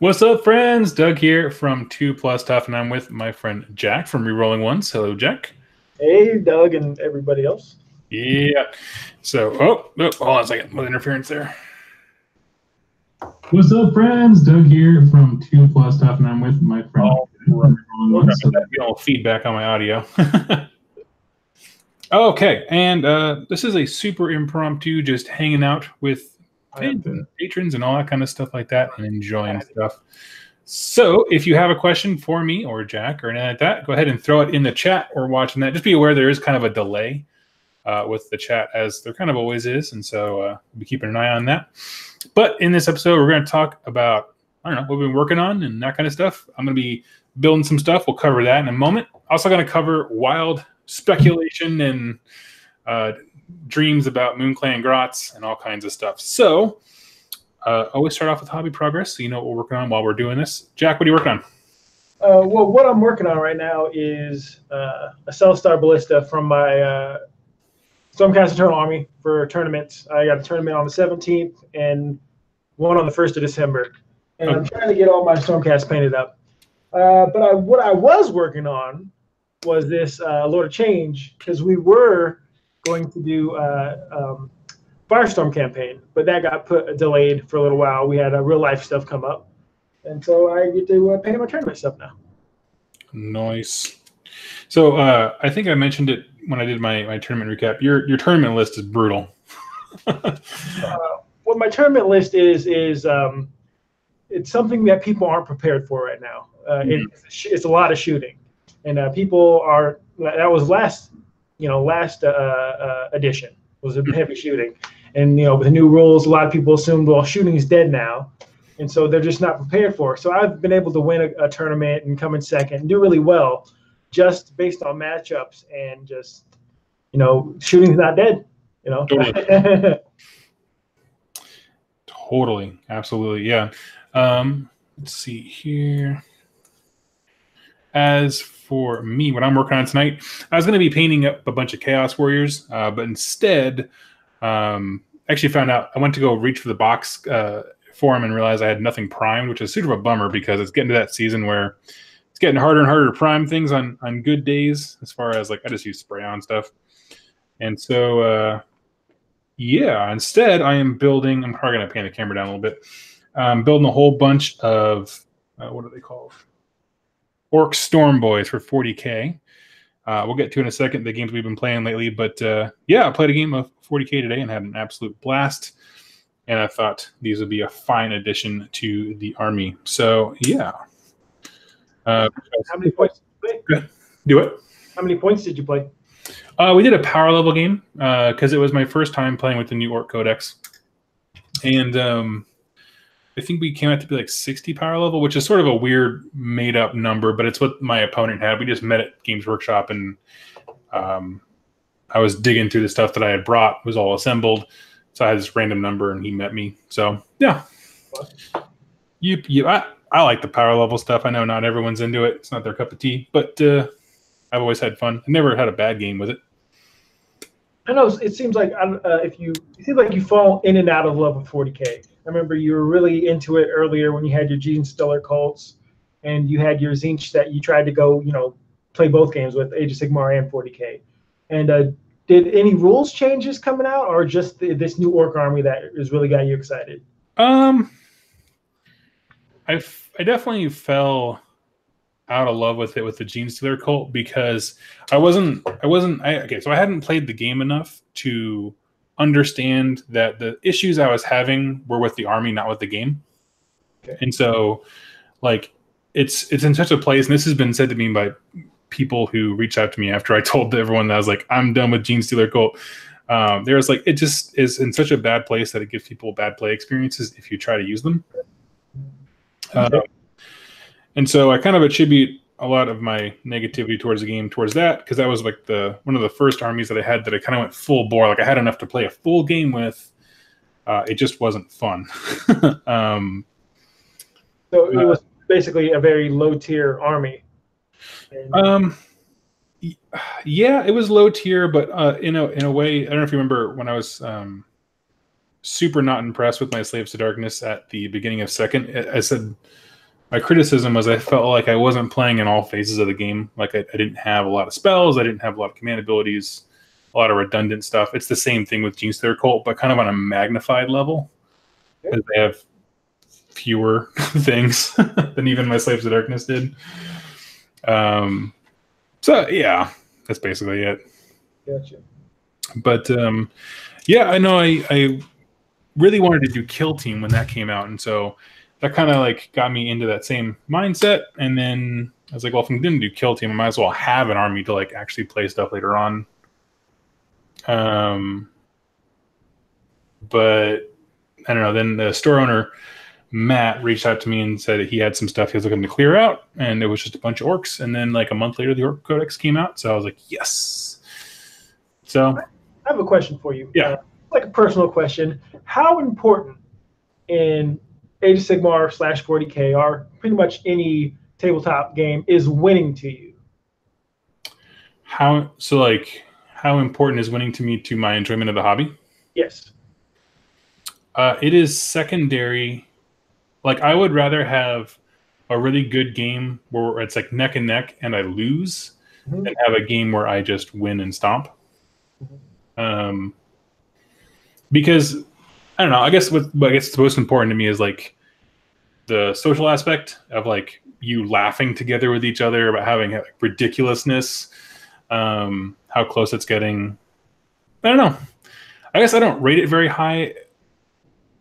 What's up, friends? Doug here from 2 Plus Tough, and I'm with my friend Jack from Rerolling Ones. Hello, Jack. Hey, Doug and everybody else. Yeah. So, hold on a second. With interference there. What's up, friends? Doug here from 2 Plus Tough, and I'm with my friend from Rerolling Ones. So that get all feedback on my audio. Okay, and this is a super impromptu, just hanging out with patrons and all that kind of stuff like that, and enjoying stuff. So if you have a question for me or Jack or anything like that, go ahead and throw it in the chat or watching that. Just be aware there is kind of a delay with the chat, as there kind of always is, and so we'll be keeping an eye on that. But in this episode, we're going to talk about, I don't know, what we've been working on and that kind of stuff. I'm going to be building some stuff. We'll cover that in a moment. Also going to cover wild speculation and dreams about Moonclan grots and all kinds of stuff. So always start off with hobby progress, so you know what we're working on while we're doing this. Jack, what are you working on? Well, what I'm working on right now is a Cell-Star Ballista from my Stormcast Eternal Army for tournaments. I got a tournament on the 17th and one on the 1st of December. And I'm trying to get all my Stormcast painted up. But what I was working on was this Lord of Change, because we were going to do Firestorm campaign, but that got delayed for a little while. We had real life stuff come up, and so I get to paint my tournament stuff now. Nice. So I think I mentioned it when I did my tournament recap. Your tournament list is brutal. What my tournament list is it's something that people aren't prepared for right now. It's a lot of shooting, and people are. That was last edition was a heavy shooting. And, with the new rules, a lot of people assumed, well, shooting is dead now. And so they're just not prepared for it. So I've been able to win a tournament and come in second and do really well just based on matchups and just, shooting's not dead, Totally. Totally. Absolutely. Yeah. Let's see here. As for me, what I'm working on tonight, I was going to be painting up a bunch of Chaos Warriors, but instead, actually found out I went to go reach for the box for them and realized I had nothing primed, which is sort of a bummer because it's getting to that season where it's getting harder and harder to prime things on good days, as far as, like, I just use spray on stuff. And so, yeah, instead I am building, I'm probably going to pan the camera down a little bit, building a whole bunch of, what are they called? Orc Storm Boys for 40k. We'll get to in a second the games we've been playing lately, but yeah, I played a game of 40k today and had an absolute blast, and I thought these would be a fine addition to the army. So yeah. How many points did you play? Do it. How many points did you play? We did a power level game because it was my first time playing with the new Orc Codex, and I think we came out to be like 60 power level, which is sort of a weird made-up number, but it's what my opponent had. We just met at Games Workshop, and I was digging through the stuff that I had brought. It was all assembled, so I had this random number, and he met me. So, yeah. I like the power level stuff. I know not everyone's into it. It's not their cup of tea, but I've always had fun. I never had a bad game with it. I know it seems like you fall in and out of love with 40k. I remember you were really into it earlier when you had your Gene Stellar cults, and you had your Zinch that you tried to go, play both games with, Age of Sigmar and 40k. And did any rules changes coming out, or just this new Orc army that has really got you excited? I definitely fell out of love with it with the Gene Stealer cult because I hadn't played the game enough to understand that the issues I was having were with the army, not with the game. Okay. And so, like, it's in such a place, and this has been said to me by people who reached out to me after I told everyone that I was like, I'm done with Gene Stealer cult. There was like, it just is in such a bad place that it gives people bad play experiences if you try to use them. Okay. And so I kind of attribute a lot of my negativity towards the game towards that, because that was like one of the first armies that I had that I kind of went full bore. Like, I had enough to play a full game with. It just wasn't fun. So it was basically a very low tier army. Yeah, it was low tier, but in a way, I don't know if you remember when I was super not impressed with my Slaves to Darkness at the beginning of second. I said my criticism was I felt like I wasn't playing in all phases of the game. Like I didn't have a lot of spells. I didn't have a lot of command abilities, a lot of redundant stuff. It's the same thing with Genestealer Cult, but kind of on a magnified level. Because they have fewer things than even my Slaves of Darkness did. So yeah, that's basically it. Gotcha. But yeah, I know I really wanted to do Kill Team when that came out, and so that kind of like got me into that same mindset. And then I was like, well, if I'm going to do Kill Team, I might as well have an army to like actually play stuff later on. But I don't know. Then the store owner Matt reached out to me and said he had some stuff he was looking to clear out, and it was just a bunch of orcs. And then like a month later, the Orc Codex came out, so I was like, yes. So I have a question for you. Yeah. Like a personal question. How important in Age of Sigmar / 40k or pretty much any tabletop game is winning to you? How important is winning to me to my enjoyment of the hobby? Yes. It is secondary. Like I would rather have a really good game where it's like neck and neck and I lose than have a game where I just win and stomp. Because I don't know. I guess the most important to me is like the social aspect of like you laughing together with each other about having like, ridiculousness, how close it's getting. I don't know. I guess I don't rate it very high.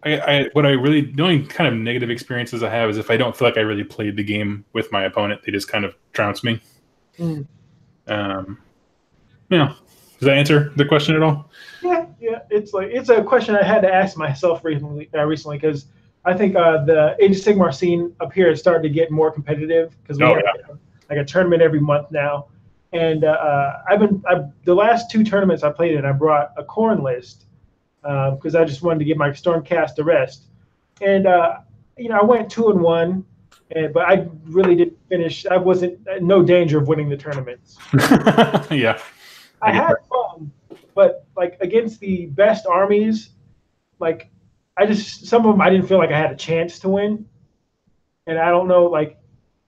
The only kind of negative experiences I have is if I don't feel like I really played the game with my opponent, they just kind of trounce me. Yeah. Does that answer the question at all? Yeah. It's a question I had to ask myself recently because I think the Age of Sigmar scene up here has started to get more competitive because we have like a tournament every month now. And the last 2 tournaments I played in, I brought a corn list because I just wanted to give my Stormcast a rest. And I went 2-1, but I really didn't finish. I wasn't no danger of winning the tournaments. Yeah, I had fun, but like against the best armies, like some of them I didn't feel like I had a chance to win, and I don't know, like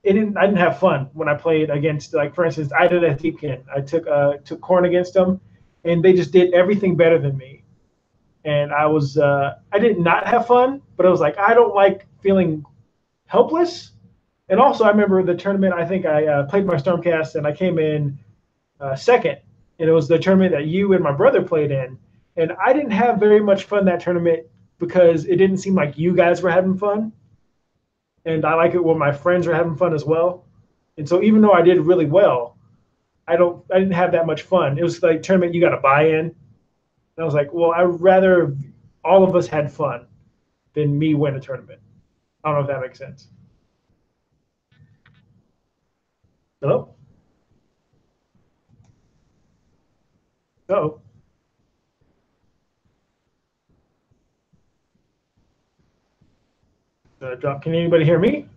I didn't have fun when I played against, like, for instance, I did a Deepkin. I took Corn against them, and they just did everything better than me, and I did not have fun, but I was like, I don't like feeling helpless. And also I remember the tournament, I think I played my Stormcast and I came in second. And it was the tournament that you and my brother played in. And I didn't have very much fun that tournament because it didn't seem like you guys were having fun. And I like it when my friends are having fun as well. And so even though I did really well, I didn't have that much fun. It was like a tournament you got to buy in. And I was like, well, I'd rather all of us had fun than me win a tournament. I don't know if that makes sense. Hello? Uh-oh. Can anybody hear me?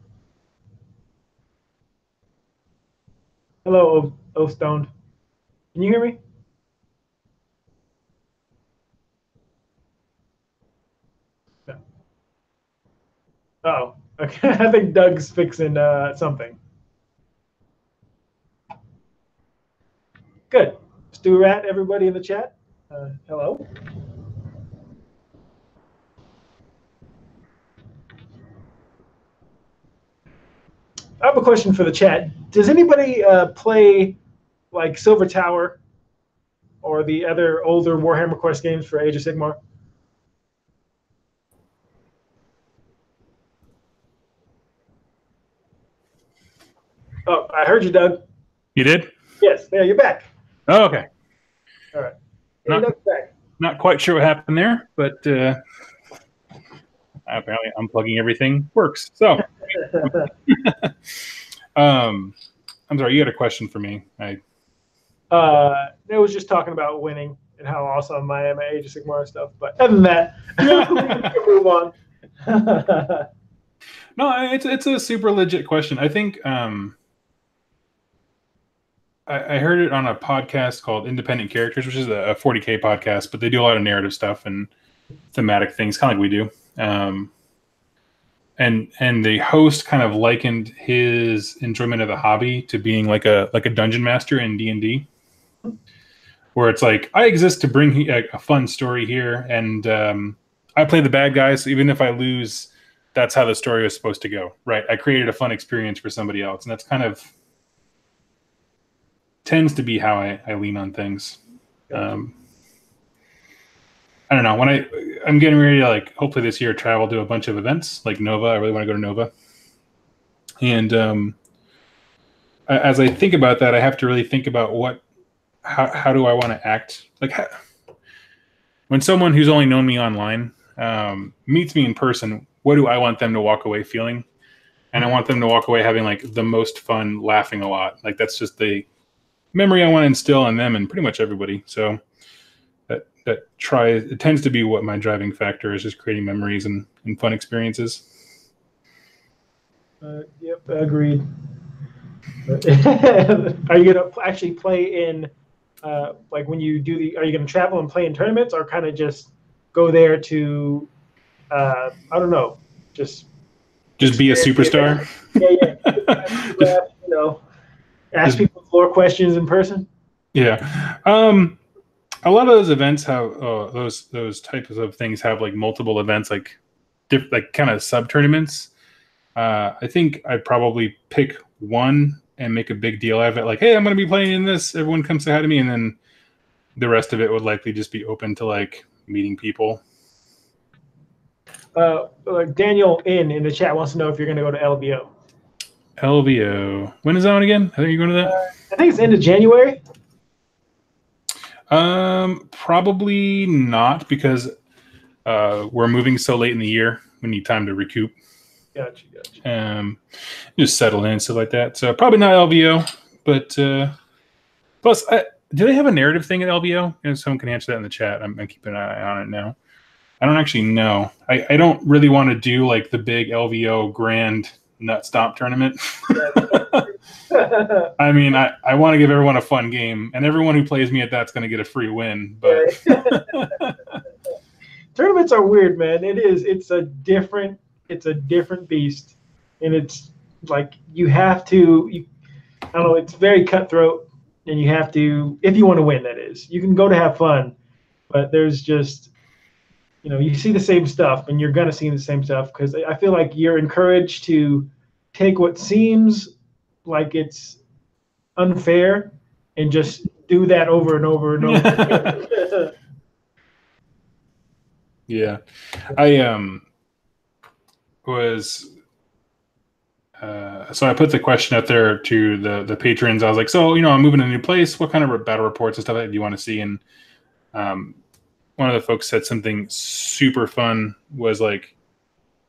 Hello, O Stoned. Can you hear me? No. Oh, okay. I think Doug's fixing something. Good. Stu Rat, everybody in the chat. Hello. I have a question for the chat. Does anybody play like Silver Tower or the other older Warhammer Quest games for Age of Sigmar? Oh, I heard you, Doug. You did? Yes. Yeah, you're back. Oh, okay. All right. Hey, Doug's back. Not quite sure what happened there, but apparently unplugging everything works. So, I'm sorry, you had a question for me. It was just talking about winning and how awesome I am at Age of Sigmar and stuff. But other than that, we can move on. No, it's a super legit question. I think I heard it on a podcast called Independent Characters, which is a 40k podcast, but they do a lot of narrative stuff and thematic things, kind of like we do. and the host kind of likened his enjoyment of the hobby to being like a dungeon master in D&D, where it's like, I exist to bring a fun story here, and I play the bad guys, so even if I lose, that's how the story was supposed to go, right? I created a fun experience for somebody else, and that's kind of tends to be how I lean on things. I don't know. When I'm getting ready to, like, hopefully this year travel to a bunch of events like Nova. I really want to go to Nova. And as I think about that, I have to really think about how do I want to act? Like, when someone who's only known me online meets me in person, what do I want them to walk away feeling? And I want them to walk away having like the most fun, laughing a lot. Like, that's just the memory I want to instill in them and pretty much everybody. So it tends to be what my driving factor is, just creating memories and fun experiences. Yep, agreed. Are you going to actually play in, like when you do are you going to travel and play in tournaments, or kind of just go there to, I don't know, just be a superstar? Yeah. You know, ask people floor questions in person? Yeah. A lot of those events have those types of things have like multiple events, like kind of sub tournaments. I think I'd probably pick one and make a big deal out of it. Like, hey, I'm going to be playing in this. Everyone come say hi to me, and then the rest of it would likely just be open to like meeting people. Like Daniel in the chat wants to know if you're going to go to LVO. LVO. When is that one again? I think you're going to that. I think it's end of January. Probably not, because we're moving so late in the year. We need time to recoup. Gotcha. Just settle in and stuff like that. So probably not LVO, but plus, do they have a narrative thing at LVO? And someone can answer that in the chat. I'm keeping an eye on it now. I don't actually know. I don't really want to do like the big LVO grand nut stomp tournament. I mean, I want to give everyone a fun game, and everyone who plays me at that's going to get a free win. But tournaments are weird, man. It's a different beast, and it's like you have to. I don't know. It's very cutthroat, and you have to, if you want to win. That is, you can go to have fun, but there's just, you see the same stuff, and you're gonna see the same stuff, because I feel like you're encouraged to take what seems like it's unfair and just do that over and over and over. Yeah, I was so I put the question out there to the patrons. I was like, so I'm moving to a new place. What kind of battle reports and stuff like that do you want to see? And one of the folks said something super fun, was like,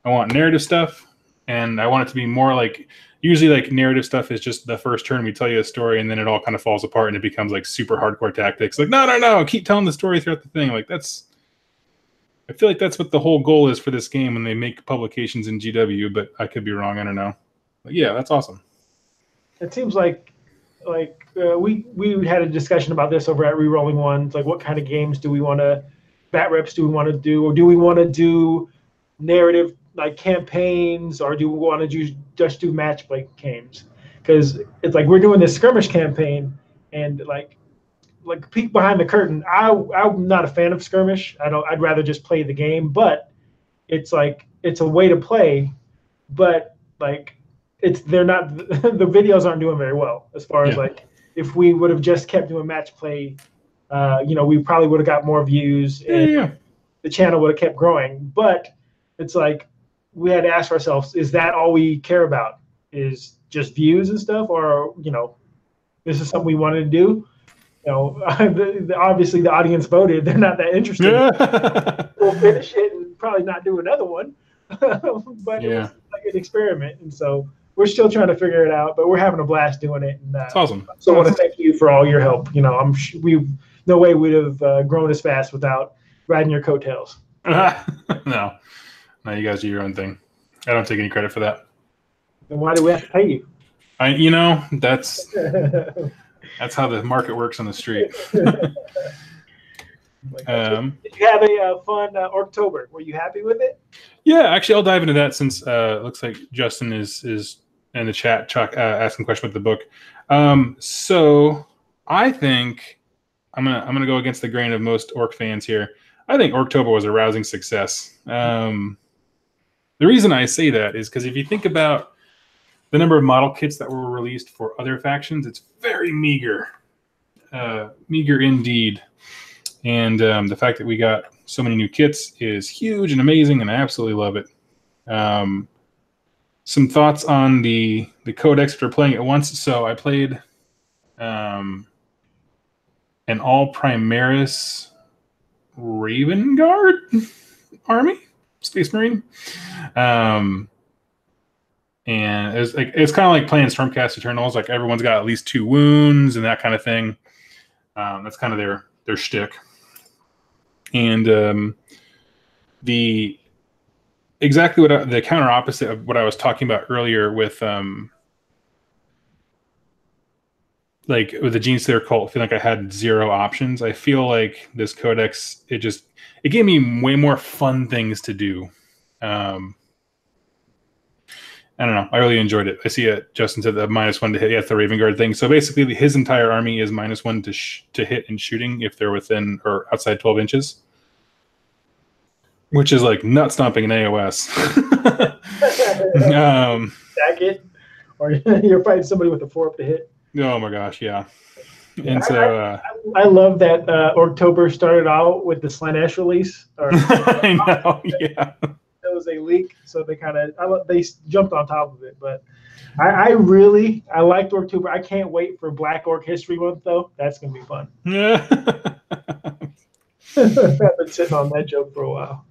I want narrative stuff, and I want it to be more like, usually like narrative stuff is just the first turn we tell you a story, and then it all kind of falls apart and it becomes like super hardcore tactics. Like, no, keep telling the story throughout the thing. Like, I feel like that's what the whole goal is for this game when they make publications in GW, but I could be wrong. I don't know. But yeah, that's awesome. It seems like we had a discussion about this over at Rerolling One. It's like, what kind of games do we want to, bat reps do we want to do, or do we want to do narrative like campaigns, or do we want to just do match play games? Because it's like we're doing this skirmish campaign, and like peek behind the curtain. I'm not a fan of skirmish. I'd rather just play the game. But it's like it's a way to play, but like they're not the videos aren't doing very well as far as like if we would have just kept doing match play, we probably would have got more views and the channel would have kept growing. But it's like we had to ask ourselves, is that all we care about? Is just views and stuff, or this is something we wanted to do? Obviously the audience voted. They're not that interested. We'll finish it and probably not do another one. But it was like an experiment, and so we're still trying to figure it out. But we're having a blast doing it. And it's awesome. So I want to thank you for all your help. No way we'd have grown as fast without riding your coattails. No, you guys do your own thing. I don't take any credit for that. Then why do we have to pay you? That's how the market works on the street. Like, did you have a fun October? Were you happy with it? Yeah, actually, I'll dive into that since it looks like Justin is in the chat, Chuck, asking a question about the book. So I think I'm gonna go against the grain of most Orc fans here. I think October was a rousing success. The reason I say that is because if you think about the number of model kits that were released for other factions, it's very meager, meager indeed. And the fact that we got so many new kits is huge and amazing, and I absolutely love it. Some thoughts on the codex for playing it once. So I played an all Primaris Raven Guard army, Space Marine. And it's kind of like playing Stormcast Eternals. Like everyone's got at least 2 wounds and that kind of thing. That's kind of their shtick. And exactly what the counter opposite of what I was talking about earlier with like with the Gene Slayer cult, feeling like I had 0 options. I feel like this codex, it gave me way more fun things to do. I don't know. I really enjoyed it. I see it. Justin said that -1 to hit. Yeah, it's the Raven Guard thing. So basically, his entire army is -1 to hit and shooting if they're within or outside 12 inches, which is like nut stomping in AOS. Stack it, or you're fighting somebody with a 4 up to hit. Oh my gosh, yeah. And so I love that October started out with the Slanesh release. I know, yeah. It was a leak, so they they jumped on top of it. But I liked October. I can't wait for Black Orc History Month though. That's gonna be fun. Yeah. I've been sitting on that joke for a while.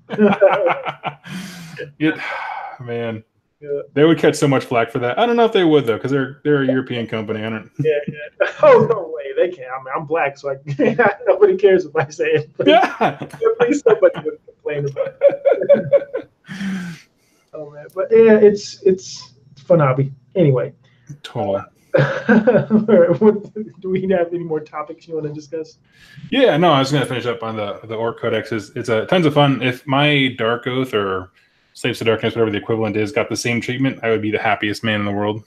Man, yeah. They would catch so much flack for that. I don't know if they would though, because they're a European company. I don't. Yeah. Oh no way, they can't. I mean, I'm black, so nobody cares if I say it. But yeah. At least somebody would complain about it. Oh man, but yeah, it's fun hobby. Anyway. Totally. Do we have any more topics you want to discuss? Yeah, no, I was going to finish up on the Orc Codex. It's tons of fun. If my Dark Oath or Slaves to Darkness, whatever the equivalent is, got the same treatment, I would be the happiest man in the world.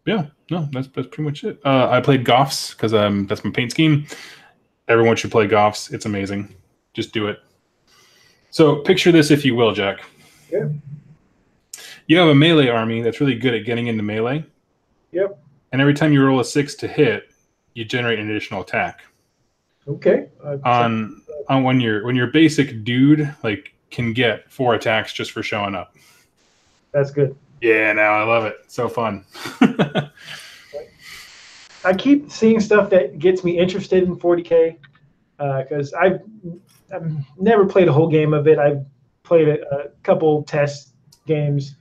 Yeah, no, that's pretty much it. I played Goths because that's my paint scheme. Everyone should play Goths. It's amazing. Just do it. So picture this, if you will, Jack. Yeah. You have a melee army that's really good at getting into melee. Yep. And every time you roll a 6 to hit, you generate an additional attack. Okay. On when your basic dude can get 4 attacks just for showing up. That's good. Yeah, now I love it. So fun. I keep seeing stuff that gets me interested in 40k because I've never played a whole game of it. I've played a couple test games,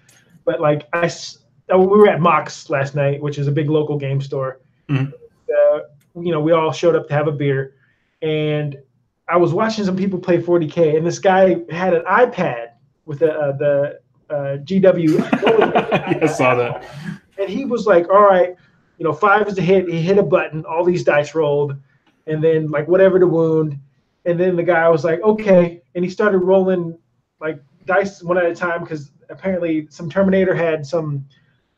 but we were at Mox last night, which is a big local game store. Mm-hmm. We all showed up to have a beer, and I was watching some people play 40k, and this guy had an iPad with the GW. I saw that. And he was like, all right, 5 is the hit. He hit a button. All these dice rolled. And then, whatever to wound. And then the guy was like, okay. And he started rolling, dice one at a time because apparently some Terminator had some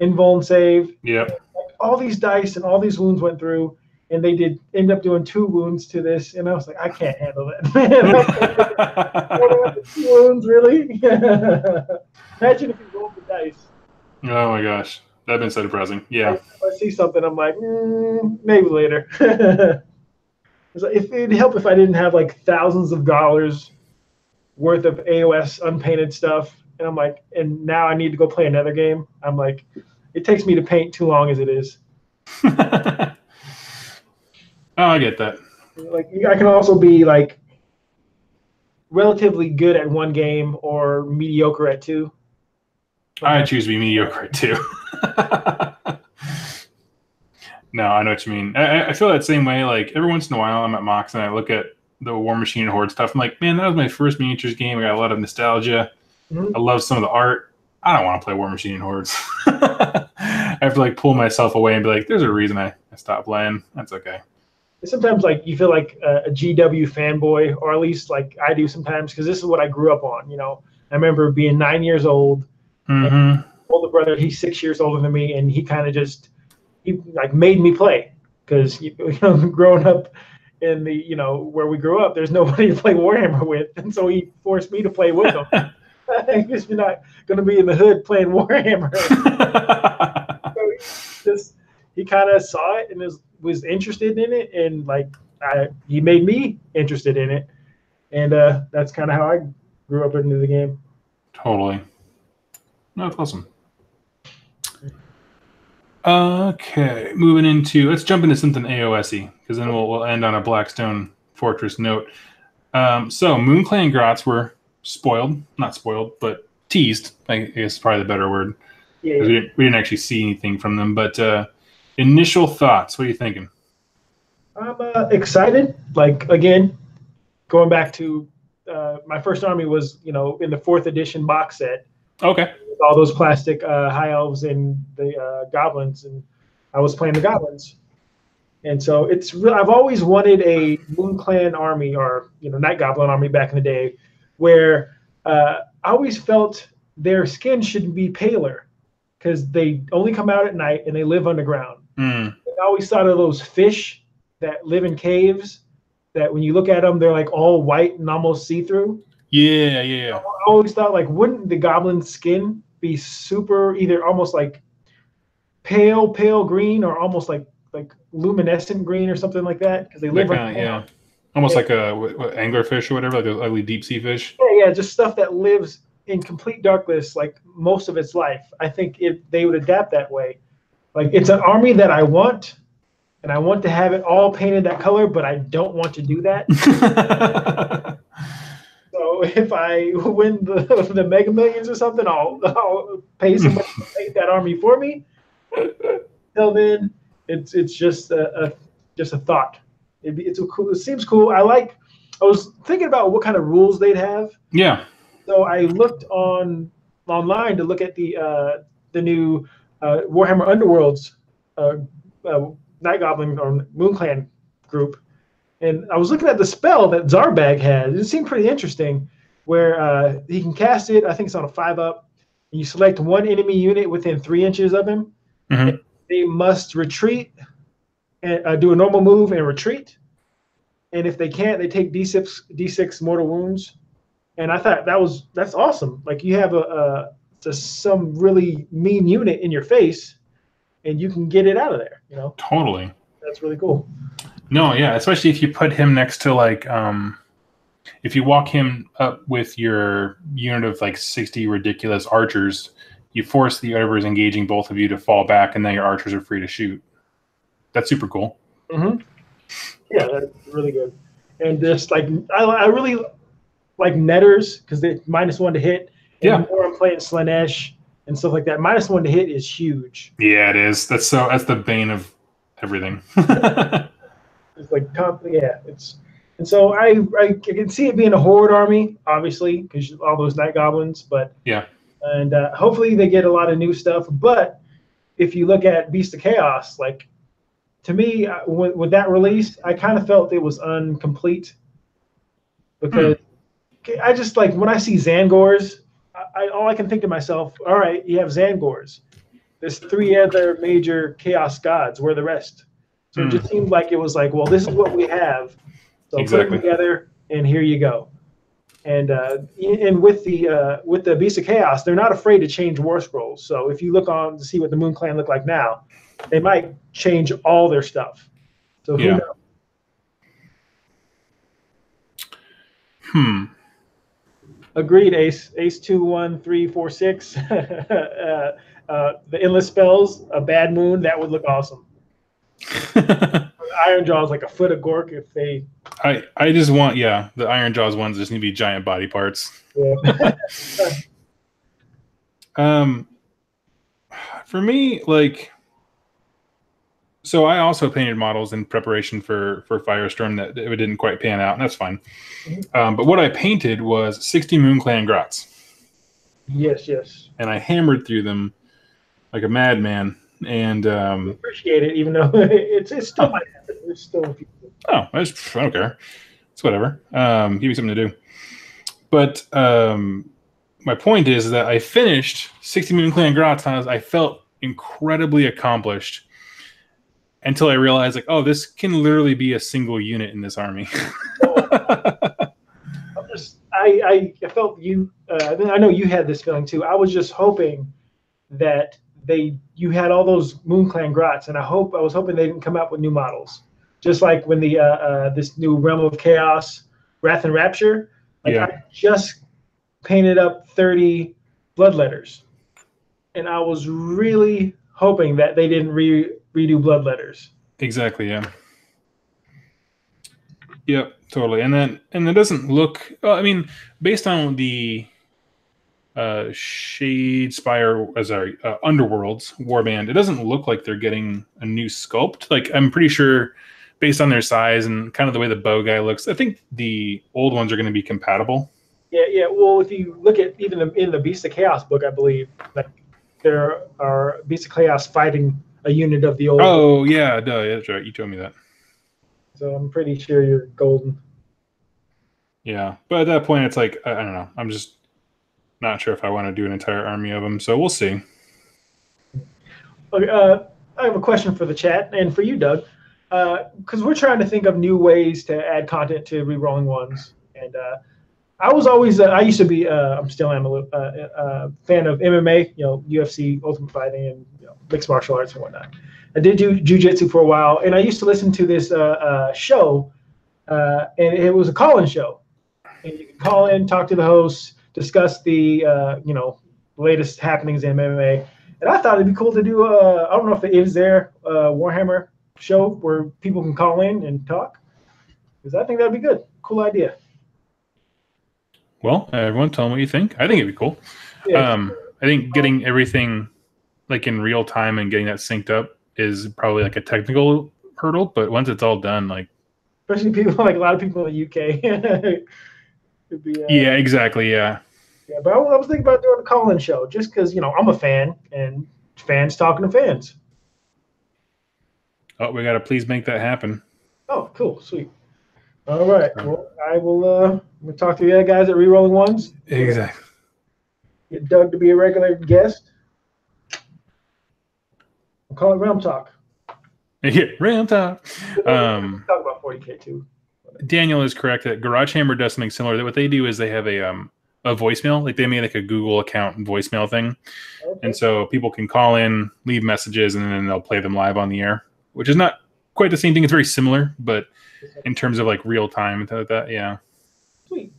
invuln save. Yep. All these dice and all these wounds went through. And they did end up doing 2 wounds to this. And I was like, I can't handle that. 2 wounds, really? Imagine if you rolled the dice. Oh, my gosh. That'd been so depressing. Yeah. If I see something, I'm like, maybe later. It'd help if I didn't have thousands of dollars worth of AOS unpainted stuff. And I'm like, and now I need to go play another game. I'm like, it takes me to paint too long as it is. Oh, I get that. I can also be relatively good at 1 game or mediocre at 2. I choose to be mediocre at 2. No, I know what you mean. I feel that same way. Every once in a while, I'm at Mox and I look at the War Machine and Horde stuff. I'm like, man, that was my first miniatures game. I got a lot of nostalgia. Mm-hmm. I love some of the art. I don't want to play War Machine and Hordes. I have to pull myself away and be like, there's a reason I I stopped playing. That's okay. Sometimes like you feel like a GW fanboy, or at least like I do sometimes, because this is what I grew up on. I remember being 9 years old. Mm-hmm. Older brother, he's 6 years older than me, and he kind of he like made me play, because growing up in the where we grew up, there's nobody to play Warhammer with, and so he forced me to play with him. Because you're not going to be in the hood playing Warhammer. So he kind of saw it and was interested in it, and he made me interested in it, and that's kind of how I grew up into the game. Totally. That's awesome. Okay, let's jump into something AOS-y, because then we'll end on a Blackstone Fortress note. So Moonclan Grots were not spoiled, but teased, I guess is probably the better word. Yeah. We didn't actually see anything from them, but initial thoughts, what are you thinking? I'm excited. Like, again, going back to my first army was, in the 4th edition box set. Okay. With all those plastic high elves and the goblins, and I was playing the goblins. And so I've always wanted a Moonclan army, or Night Goblin army back in the day, where I always felt their skin should be paler, because they only come out at night and they live underground. Mm. I always thought of those fish that live in caves, that when you look at them, they're like all white and almost see-through. Yeah. I always thought, like, wouldn't the goblin skin be super, either almost like pale green, or almost like luminescent green or something like that, because they live underground. Almost like a anglerfish or whatever, like those ugly deep sea fish. Yeah, just stuff that lives in complete darkness like most of its life. I think they would adapt that way. Like, it's an army that I want, and I want to have it all painted that color, but I don't want to do that. So if I win the Mega Millions or something, I'll pay somebody to paint that army for me. Till then, it's just a thought. It seems cool. I was thinking about what kind of rules they'd have. Yeah. So I looked online to look at the new Warhammer Underworlds Night Goblin or Moonclan group, and I was looking at the spell that Zarbag has. It seemed pretty interesting, where he can cast it. I think it's on a 5-up. And you select one enemy unit within 3 inches of him. Mm-hmm. And they must retreat and do a normal move and retreat. And if they can't, they take D6 mortal wounds. And I thought that's awesome. Like, you have some really mean unit in your face, and you can get it out of there. Totally. That's really cool. No, yeah, especially if you put him next to, like, if you walk him up with your unit of like 60 ridiculous archers, you force the whoever's engaging both of you to fall back, and then your archers are free to shoot. That's super cool. Mm-hmm. Yeah, that's really good. And just like I really like netters, because they're -1 to hit. And the more I'm playing Slanesh and stuff like that, -1 to hit is huge. Yeah, it is. That's the bane of everything. It's like, and so I can see it being a horde army, obviously, because all those Night Goblins. But yeah, and hopefully they get a lot of new stuff. But if you look at Beast of Chaos, like, to me, with that release, I kind of felt it was incomplete, because I just, like, when I see Zangors, all I can think to myself, all right, you have Zangors. There's 3 other major Chaos gods. Where are the rest? So it just seemed like it was like, well, this is what we have. So exactly. Put them together, and here you go. And with the Beast of Chaos, they're not afraid to change War Scrolls. So if you look on to see what the Moonclan look like now, they might change all their stuff. So who knows? Agreed, Ace. Ace 2, 1, 3, 4, 6. The endless spells, a bad moon, that would look awesome. Iron Jaws, like a foot of Gork, if they. I just want the Iron Jaws ones just need to be giant body parts. Yeah. For me, like, so I also painted models in preparation for Firestorm that it didn't quite pan out, and that's fine. Mm-hmm. But what I painted was 60 Moonclan Grots. Yes. And I hammered through them like a madman. And appreciate it, even though it's still might happen. There's still people. I don't care. It's whatever. Give me something to do. But my point is that I finished 60 Moonclan Gratas. I felt incredibly accomplished until I realized, like, oh, this can literally be a single unit in this army. I felt you. I know you had this feeling too. I was just hoping that you had all those Moonclan Grots, and I was hoping they didn't come out with new models, just like when the this new Realm of Chaos, Wrath and Rapture. Like, yeah. I just painted up 30 Bloodletters, and I was really hoping that they didn't redo Bloodletters. Exactly. Yeah. Yep. Totally. And it doesn't look. Well, I mean, based on the Shadespire as our Underworlds warband, it doesn't look like they're getting a new sculpt. Like, I'm pretty sure, based on their size and kind of the way the bow guy looks, I think the old ones are going to be compatible. Yeah. Well, if you look at even in the Beast of Chaos book, I believe like there are Beast of Chaos fighting a unit of the old. Oh book. Yeah, that's right. You told me that. So I'm pretty sure you're golden. Yeah, but at that point, it's like I don't know. I'm just not sure if I want to do an entire army of them. So we'll see. Okay, I have a question for the chat and for you, Doug, because we're trying to think of new ways to add content to Rerolling Ones. And I was always, I used to be, I'm still am a fan of MMA, UFC, Ultimate Fighting, and mixed martial arts and whatnot. I did do jiu-jitsu for a while, and I used to listen to this show, and it was a call-in show. And you could call in, talk to the host, discuss the latest happenings in MMA. And I thought it'd be cool to do I don't know if it is there Warhammer show where people can call in and talk, because I think that'd be good. Cool idea. Well, everyone, tell them what you think. I think it'd be cool. Yeah. I think getting everything like in real time and getting that synced up is probably like a technical hurdle, but once it's all done, like especially people like a lot of people in the UK. It'd be, yeah, exactly. Yeah. Yeah, but I was thinking about doing a call-in show just because I'm a fan and fans talking to fans. Oh, we got to please make that happen. Oh, cool, sweet. All right, well, I will. We'll talk to the other guys at Rerolling Ones. Exactly. Get Doug to be a regular guest. We'll call it Realm Talk. Yeah, Realm Talk. Talk about 40k too. Daniel is correct that Garage Hammer does something similar. That what they do is they have a voicemail, like they made like a Google account voicemail thing, okay. And so people can call in, leave messages, and then they'll play them live on the air, which is not quite the same thing. It's very similar, but in terms of like real time and like that, yeah. Sweet.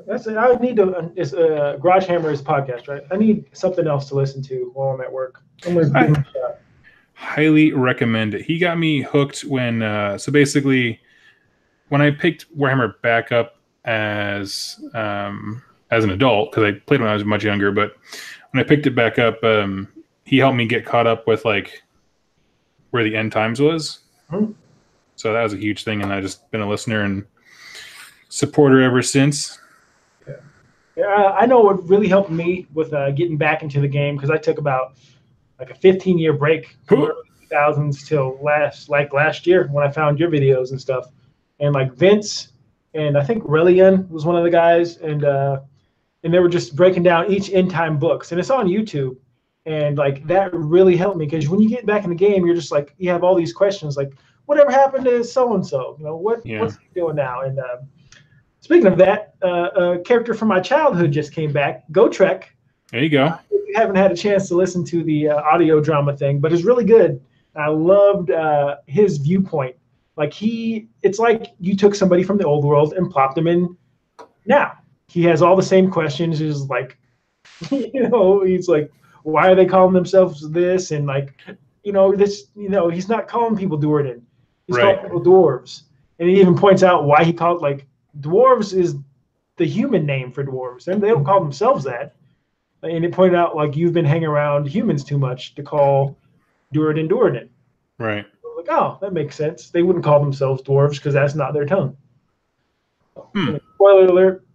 That's it. I need to. It's Garage Hammer is a podcast, right? I need something else to listen to while I'm at work. I'm gonna give him a shot. Highly recommend it. He got me hooked when so basically when I picked Warhammer back up as an adult, because I played when I was much younger, but when I picked it back up, he helped me get caught up with like where the end times was. Mm-hmm. So that was a huge thing, and I've just been a listener and supporter ever since. Yeah, I know what really helped me with getting back into the game, because I took about like a 15-year break from the early 2000s till last year when I found your videos and stuff. And like Vince and I think Relian was one of the guys, and they were just breaking down each end time books, and it's on YouTube. And like that really helped me, because when you get back in the game, you're just like, you have all these questions like, whatever happened to so and so? What's he doing now? And speaking of that, a character from my childhood just came back, Gotrek. There you go. If you haven't had a chance to listen to the audio drama thing, but it's really good. I loved his viewpoint. Like it's like you took somebody from the old world and plopped them in now. He has all the same questions. He's like, he's like, why are they calling themselves this? And like, this, he's not calling people Duerden. He's calling people dwarves. And he even points out why he called, like, dwarves is the human name for dwarves. And they don't call themselves that. And it pointed out, like, you've been hanging around humans too much to call Duerden. Right. Like, oh, that makes sense. They wouldn't call themselves dwarves because that's not their tongue. Spoiler alert.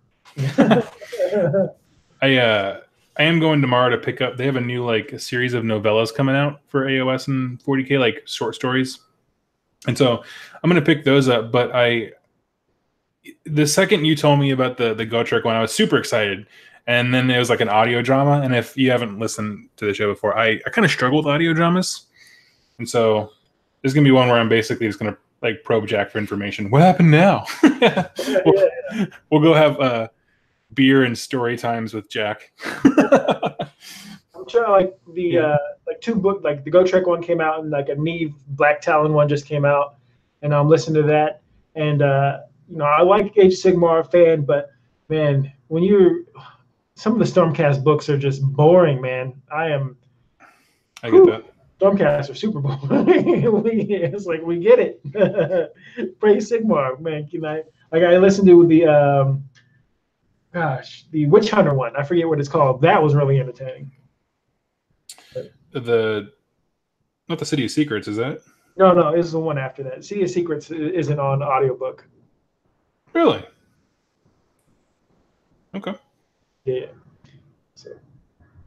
I I am going tomorrow to pick up. They have a new like a series of novellas coming out for AOS and 40k, like short stories, and so I'm going to pick those up. But the second you told me about the Gotrek one, I was super excited. And then it was like an audio drama. And if you haven't listened to the show before, I kind of struggle with audio dramas. And so there's going to be one where I'm basically just going to like probe Jack for information. What happened now? We'll go have beer and story times with Jack. I'm trying like like two book, like the Gotrek one came out and like a Neve Black Talon one just came out. And I'm listening to that. And, I like Age of Sigmar fan, but man, some of the Stormcast books are just boring, man. I get that. Stormcast are super boring. It's like we get it. Praise Sigmar, man. I listened to the the Witch Hunter one. I forget what it's called. That was really entertaining. Not the City of Secrets, is that? No, this is the one after that. City of Secrets isn't on audiobook. Really? Okay. Yeah. So,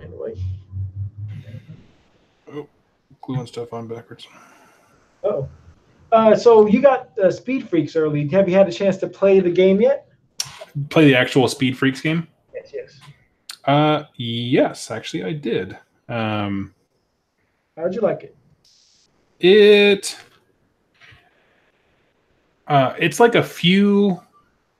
anyway. Oh, gluing stuff on backwards. Oh. So you got Speed Freaks early. Have you had a chance to play the game yet? Play the actual Speed Freaks game? Yes. Yes, actually I did. How'd you like it? It's like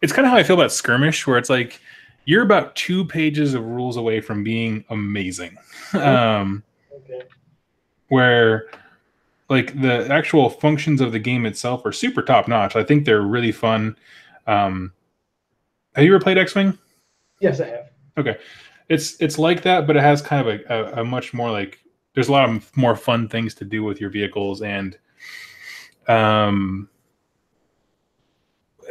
it's kind of how I feel about Skirmish, where it's like you're about 2 pages of rules away from being amazing. Okay. Where like the actual functions of the game itself are super top notch. I think they're really fun. Have you ever played X-Wing? Yes, I have. Okay. It's like that, but it has kind of a much more like, there's a lot of more fun things to do with your vehicles, and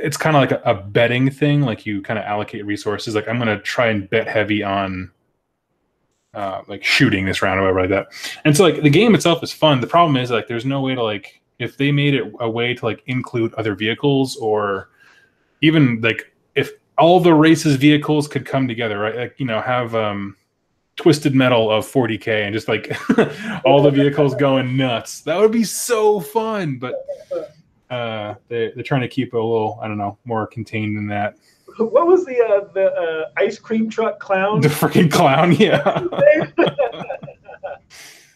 it's kind of like a betting thing. Like you kind of allocate resources. Like I'm going to try and bet heavy on like shooting this round or whatever like that. And so like the game itself is fun. The problem is like there's no way to like, if they made it a way to like include other vehicles, or even like if all the races vehicles could come together, right? Like, have Twisted Metal of 40k and just like all the vehicles going nuts. That would be so fun. But they're trying to keep it a little, I don't know, more contained than that. What was the ice cream truck clown? The freaking clown, yeah.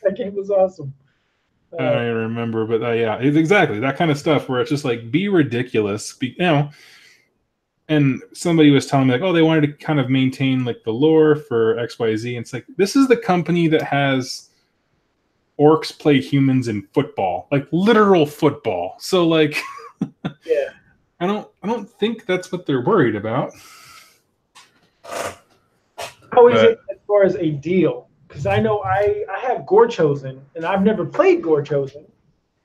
That game was awesome. I don't even remember, but yeah, it's exactly that kind of stuff where it's just like be ridiculous, And somebody was telling me like, oh, they wanted to kind of maintain like the lore for XYZ. And it's like, this is the company that has orcs play humans in football, like literal football. So like, yeah, I don't think that's what they're worried about. How is it as far as a deal? Because I know I have Gore Chosen, and I've never played Gore Chosen,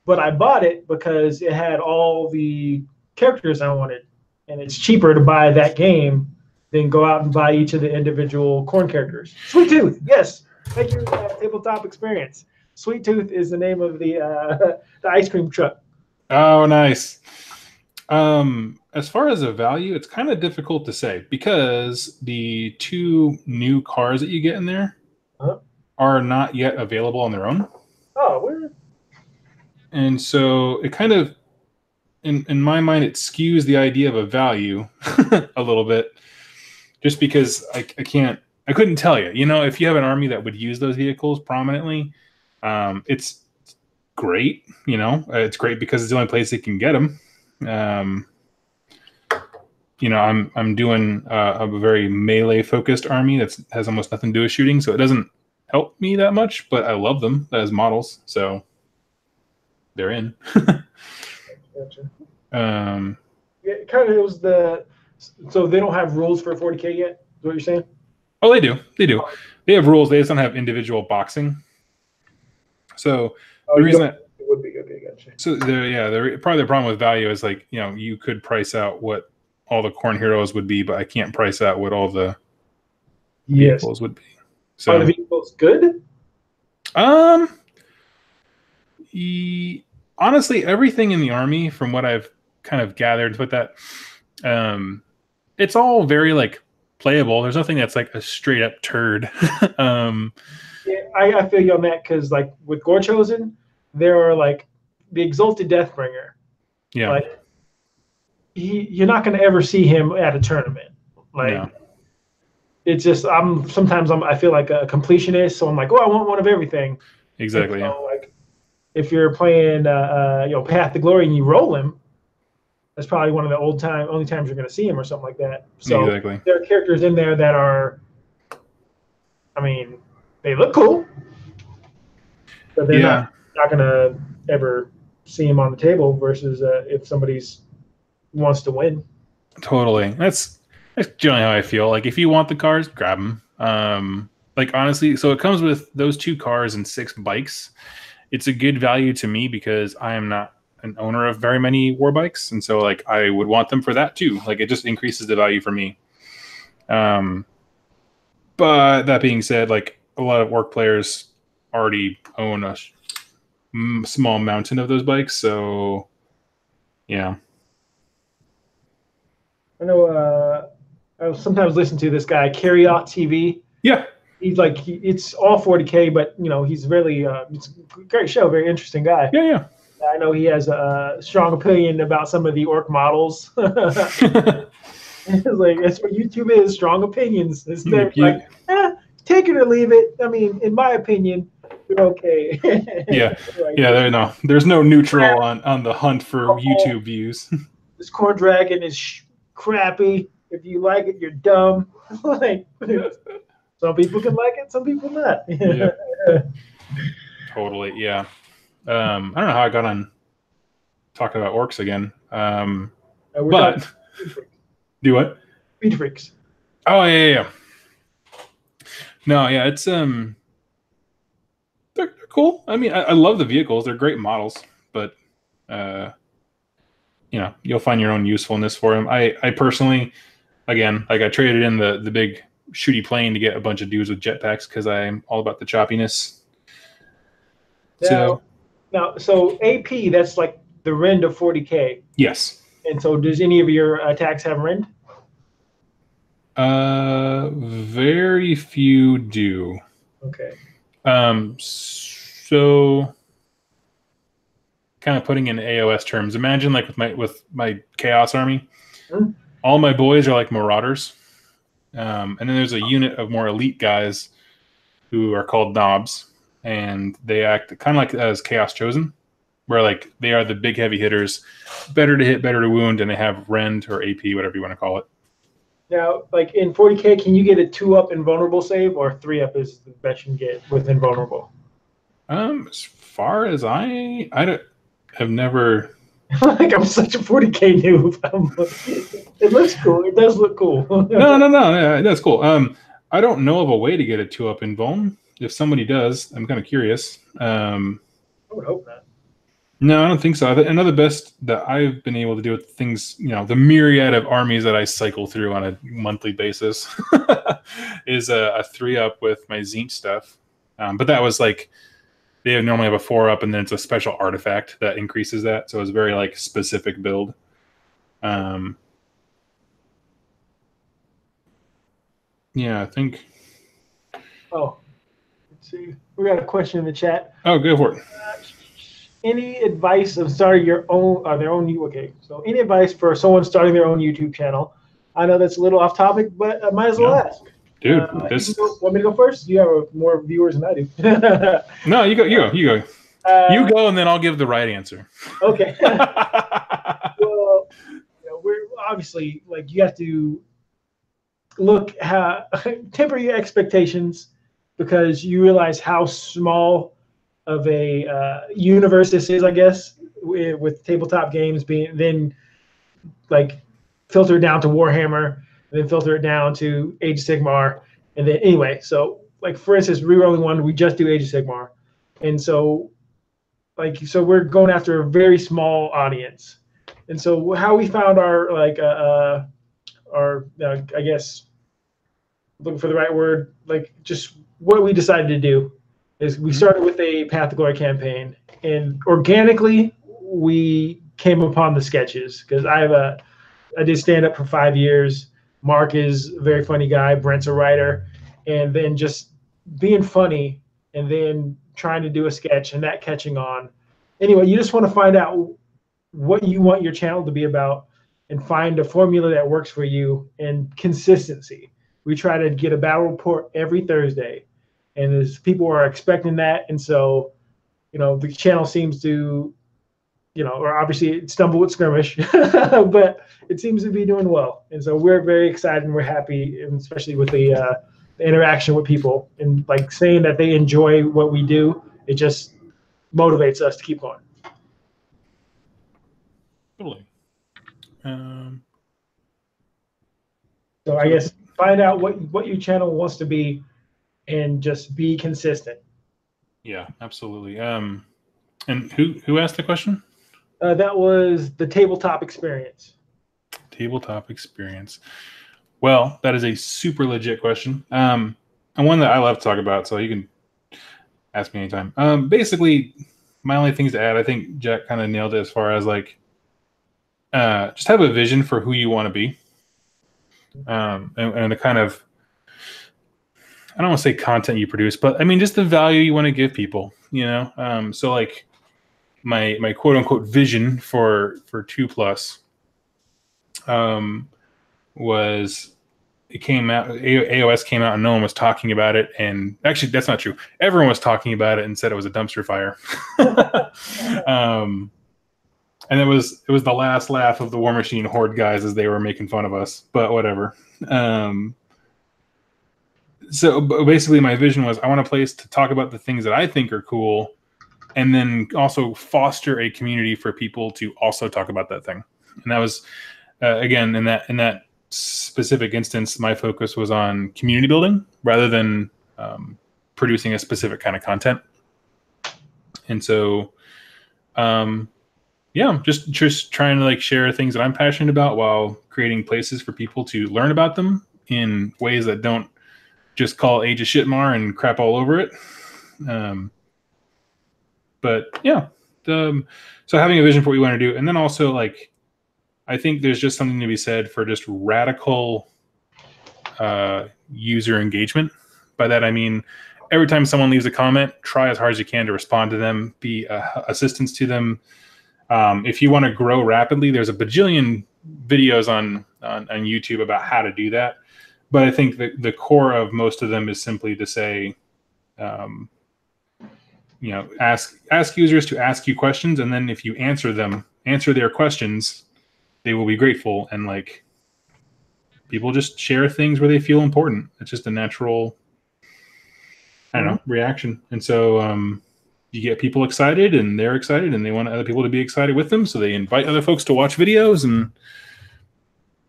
but I bought it because it had all the characters I wanted. And it's cheaper to buy that game than go out and buy each of the individual corn characters. Sweet Tooth, yes. Thank you, Tabletop Experience. Sweet Tooth is the name of the ice cream truck. Oh, nice. As far as a value, it's kind of difficult to say because the 2 new cars that you get in there are not yet available on their own. Oh, where? And so it kind of, in my mind, it skews the idea of a value a little bit, just because I couldn't tell you. If you have an army that would use those vehicles prominently, it's great. It's great because it's the only place they can get them. I'm doing a very melee focused army that has almost nothing to do with shooting, so it doesn't help me that much. But I love them as models, so they're in. Gotcha. Yeah, kind of it was so they don't have rules for 40k yet. Is what you're saying? Oh, they do. They have rules. They just don't have individual boxing. So the reason it would be okay. Gotcha. So probably the problem with value is like you could price out what all the corn heroes would be, but I can't price out what all the vehicles would be. So are the vehicles good? Honestly, everything in the army, from what I've kind of gathered with that, it's all very like playable. There's nothing that's like a straight up turd. Yeah, I feel you on that because like with Gore Chosen, there are like the Exalted Deathbringer. Yeah. Like you're not going to ever see him at a tournament. Like No. it's just I feel like a completionist, so I'm like, oh, I want one of everything. Exactly. And so, like if you're playing Path to Glory and you roll him, that's probably one of the only times you're going to see him or something like that. So exactly. there are characters in there that are, I mean, they look cool, but they're not going to ever see him on the table versus if somebody's wants to win. Totally. That's generally how I feel. Like if you want the cars, grab them. Like honestly, so it comes with those 2 cars and 6 bikes. It's a good value to me because I am not an owner of very many war bikes, and so like I would want them for that too. Like it just increases the value for me. But that being said, like a lot of Orc players already own a small mountain of those bikes, so yeah. I know. I sometimes listen to this guy, Carryot TV. Yeah. He's like it's all 40k, but he's really it's a great show, very interesting guy. Yeah. I know he has a strong opinion about some of the Orc models. It's like that's what YouTube is, strong opinions. It's like take it or leave it. I mean, in my opinion, you're okay. Yeah. Yeah, there's no neutral on the hunt for YouTube views. This corn dragon is crappy. If you like it, you're dumb. Like some people can like it, some people not. Yeah. Totally, yeah. I don't know how I got on talking about Orcs again. But do what? Speed freaks. Oh yeah. No, yeah, it's they're cool. I mean, I love the vehicles; they're great models. But you'll find your own usefulness for them. I personally, again, like I traded in the big shooty plane to get a bunch of dudes with jetpacks because I'm all about the choppiness. So AP, that's like the rend of 40k. Yes. And so, does any of your attacks have rend? Very few do. Okay. So kind of putting in AOS terms, imagine like with my Chaos Army, all my boys are like Marauders. And then there's a unit of more elite guys who are called Knobs, and they act kind of like as Chaos Chosen, where like they are the big heavy hitters, better to hit, better to wound, and they have Rend or AP, whatever you want to call it. Now, like in 40k, can you get a 2-up invulnerable save, or 3-up is the best you can get with invulnerable? As far as I have never. Like I'm such a 40k noob. It looks cool. It does look cool. No. Yeah, that's cool. I don't know of a way to get a 2-up invuln. If somebody does, I'm kind of curious. I would hope not. No, I don't think so. Another best that I've been able to do with things, the myriad of armies that I cycle through on a monthly basis is a 3-up with my Zint stuff. But that was like, they normally have a 4-up, and then it's a special artifact that increases that. So it's a very like specific build. Yeah, I think. Oh, let's see. We got a question in the chat. Oh, go for it. Any advice of starting their own okay? So any advice for someone starting their own YouTube channel? I know that's a little off topic, but I might as well ask. Dude, want me to go first? You have more viewers than I do. No, you go. You go, and then I'll give the right answer. Okay. Well, we're obviously like you have to temper your expectations because you realize how small of a universe this is, I guess, with tabletop games being then like filtered down to Warhammer, and then filter it down to Age of Sigmar, and then anyway, so like for instance, rerolling one, we just do Age of Sigmar, and so we're going after a very small audience, and so how we found our I guess looking for the right word, like just what we decided to do is we started with a Path to Glory campaign, and organically we came upon the sketches because I did stand up for 5 years. Mark is a very funny guy. Brent's a writer. And then just being funny and then trying to do a sketch and that catching on. Anyway, you just want to find out what you want your channel to be about and find a formula that works for you, and consistency. We try to get a battle report every Thursday, and as people are expecting that, and so, the channel seems to, or obviously it stumbled with skirmish, but it seems to be doing well. And so we're very excited and we're happy, and especially with the interaction with people and like saying that they enjoy what we do. It just motivates us to keep going. Totally. So I guess find out what your channel wants to be and just be consistent. Yeah, absolutely. And who asked the question? That was the tabletop experience. Tabletop experience. Well, that is a super legit question. And one that I love to talk about, so you can ask me anytime. Basically, my only things to add, I think Jack kind of nailed it as far as like, just have a vision for who you want to be. And the kind of, I don't want to say content you produce, but I mean, just the value you want to give people, so like my quote unquote vision for 2+ was, it came out, AOS came out and no one was talking about it. And actually that's not true. Everyone was talking about it and said it was a dumpster fire. And it was the last laugh of the War Machine Horde guys as they were making fun of us, but whatever. So basically my vision was I want a place to talk about the things that I think are cool, and then also foster a community for people to also talk about that thing. And that was, again, in that specific instance, my focus was on community building rather than producing a specific kind of content. And so, yeah, just trying to like share things that I'm passionate about while creating places for people to learn about them in ways that don't just call Age of Shitmar and crap all over it. But yeah, so having a vision for what you want to do, and then also like, I think there's just something to be said for just radical user engagement. By that I mean, every time someone leaves a comment, try as hard as you can to respond to them, be assistance to them. If you want to grow rapidly, there's a bajillion videos on YouTube about how to do that. But I think the core of most of them is simply to say, ask users to ask you questions, and then if you answer their questions, they will be grateful. And like, people just share things where they feel important. It's just a natural, I don't know, reaction. And so you get people excited, and they're excited, and they want other people to be excited with them. So they invite other folks to watch videos, and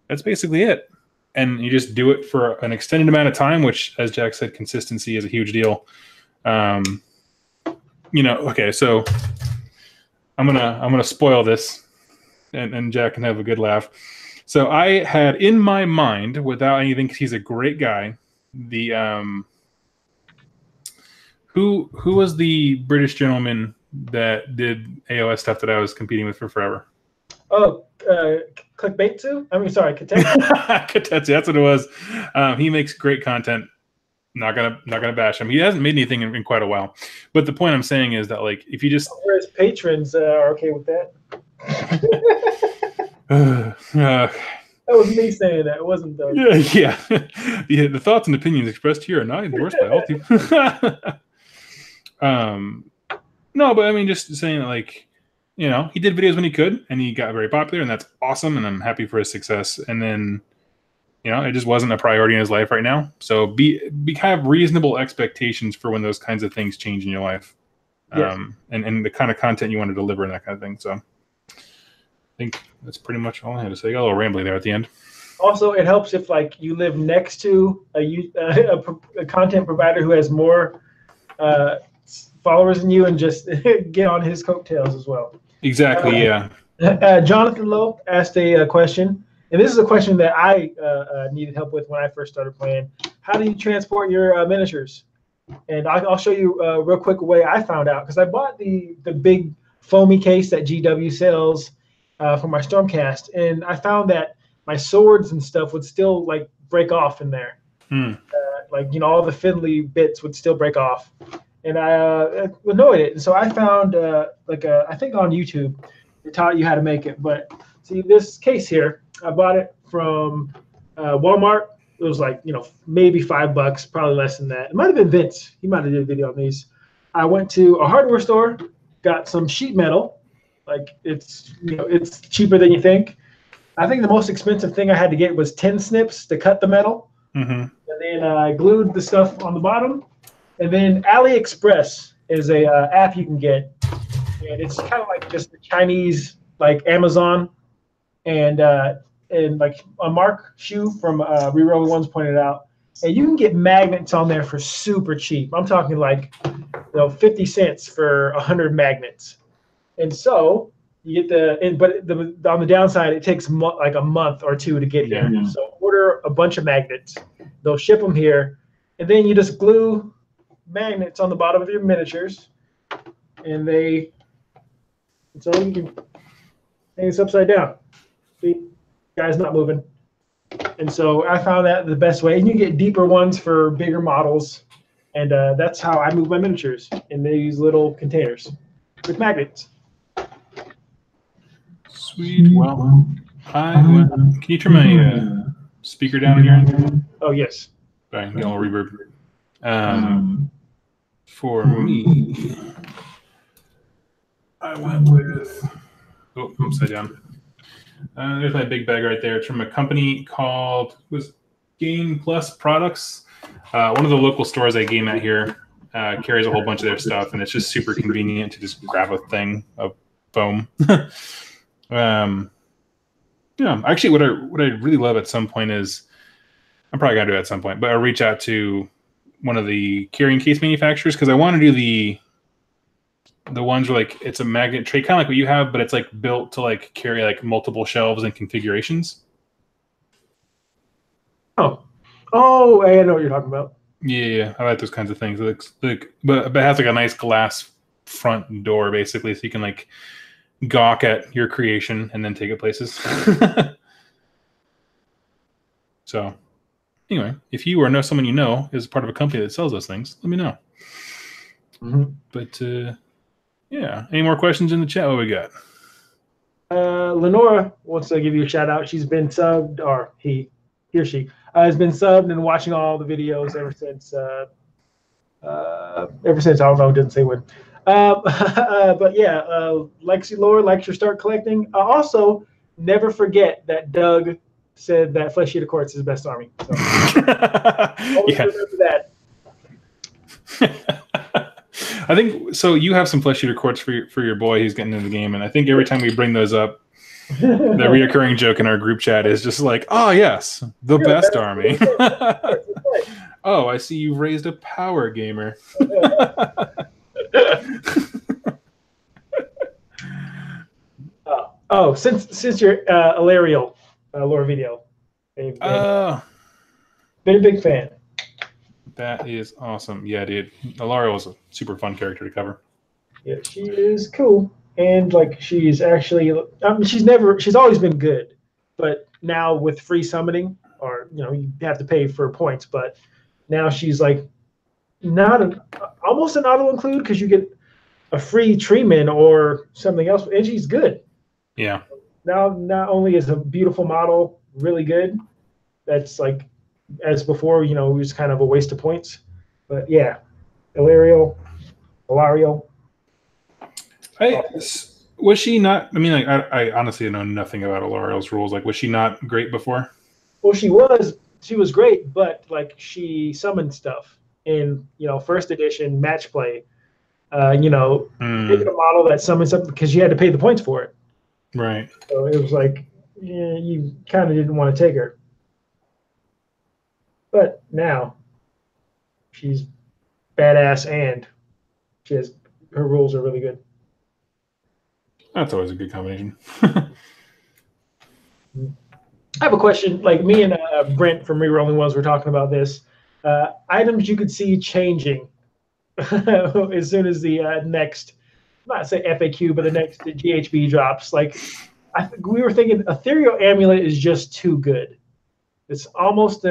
that's basically it. And you just do it for an extended amount of time, which, as Jack said, consistency is a huge deal. Okay, so I'm gonna spoil this, and Jack can have a good laugh. So I had in my mind, without anything, because he's a great guy, the who was the British gentleman that did AOS stuff that I was competing with for forever? Oh, Clickbait? I mean, sorry, Katetsu. Katetsu, that's what it was. He makes great content. Not gonna bash him. He hasn't made anything in quite a while. But the point I'm saying is that, like, if you just whereas patrons are okay with that. That was me saying that. It wasn't though. Yeah. The thoughts and opinions expressed here are not endorsed by all people. No, but I mean, just saying that, like, he did videos when he could, and he got very popular, and that's awesome, and I'm happy for his success. And then, it just wasn't a priority in his life right now. So have reasonable expectations for when those kinds of things change in your life. Yes. And the kind of content you want to deliver and that kind of thing. So I think that's pretty much all I had to say. I got a little rambly there at the end. Also, it helps if like you live next to a content provider who has more followers than you, and just get on his coattails as well. Exactly. Yeah. Jonathan Lowe asked a question, and this is a question that I needed help with when I first started playing. How do you transport your miniatures? And I'll show you real quick a way I found out, because I bought the big foamy case that GW sells for my Stormcast, and I found that my swords and stuff would still like break off in there. Like, you know, all the fiddly bits would still break off. And I annoyed it. And so I found I think on YouTube, they taught you how to make it. But see, this case here, I bought it from Walmart. It was like, you know, maybe $5, probably less than that. It might have been Vince. He might have did a video on these. I went to a hardware store, got some sheet metal. Like, it's, you know, it's cheaper than you think. I think the most expensive thing I had to get was 10 snips to cut the metal. And then I glued the stuff on the bottom. And then AliExpress is a app you can get. And it's kind of like just the Chinese, like Amazon. And like a Mark Shu from Rerolling Ones pointed out. And you can get magnets on there for super cheap. I'm talking like, you know, 50 cents for 100 magnets. And so you get but on the downside, it takes like a month or two to get here. So order a bunch of magnets. They'll ship them here. And then you just glue magnets on the bottom of your miniatures. And so you can hang this upside down. See, guy's not moving. And so I found that the best way. And you get deeper ones for bigger models. And that's how I move my miniatures in these little containers with magnets. Sweet. Well, can you turn my speaker down on your end? Oh, yes. Sorry, get a little reverb. For me, I went with, upside down. There's my big bag right there. It's from a company called Game Plus Products. One of the local stores I game at here carries a whole bunch of their stuff, and it's just super convenient to just grab a thing of foam. Yeah, actually, what I really love at some point is, I'm probably gonna do it at some point, but I'll reach out to one of the carrying case manufacturers because I want to do the ones where like it's a magnet tray, kind of like what you have, but it's like built to like carry like multiple shelves and configurations. Oh, I know what you're talking about. Yeah, I like those kinds of things. It looks like, but it has like a nice glass front door basically, so you can like gawk at your creation and then take it places. So anyway, if you or know someone you know is part of a company that sells those things, let me know. But yeah, any more questions in the chat? What we got? Lenora wants to give you a shout out. She's been subbed, or he or she has been subbed and watching all the videos ever since I don't know, didn't say when. But yeah, Lexi Lore likes your start collecting. Also, never forget that Doug said that Flesh Eater Courts is his best army. So always remember that. I think so. You have some Flesh Eater Courts for your boy who's getting into the game, and I think every time we bring those up, the reoccurring joke in our group chat is just like, "Oh yes, the best army." Oh, I see you've raised a power gamer. Since your Ilarial lore video, been a big fan. That is awesome. Yeah, dude. Ilarial is a super fun character to cover. Yeah, she is cool, and like she's actually, she's always been good, but now with free summoning, or you know, you have to pay for points, but now she's like almost an auto include because you get a free treatment or something else, and she's good. Yeah. Now, not only is a beautiful model really good, that's like, as before, you know, it was kind of a waste of points. But yeah, Ilarial. Was she not? I mean, like, I honestly know nothing about Ilarial's rules. Like, was she not great before? Well, she was great, but like she summoned stuff in, you know, first edition match play. You know, picking a model that summons something because you had to pay the points for it. Right. So it was like, yeah, you kind of didn't want to take her. But now she's badass and her rules are really good. That's always a good combination. I have a question. Like me and Brent from Rerolling Ones were talking about this. Items you could see changing as soon as the next, not say FAQ, but the next GHB drops. Like, I think we were thinking Ethereal Amulet is just too good. It's almost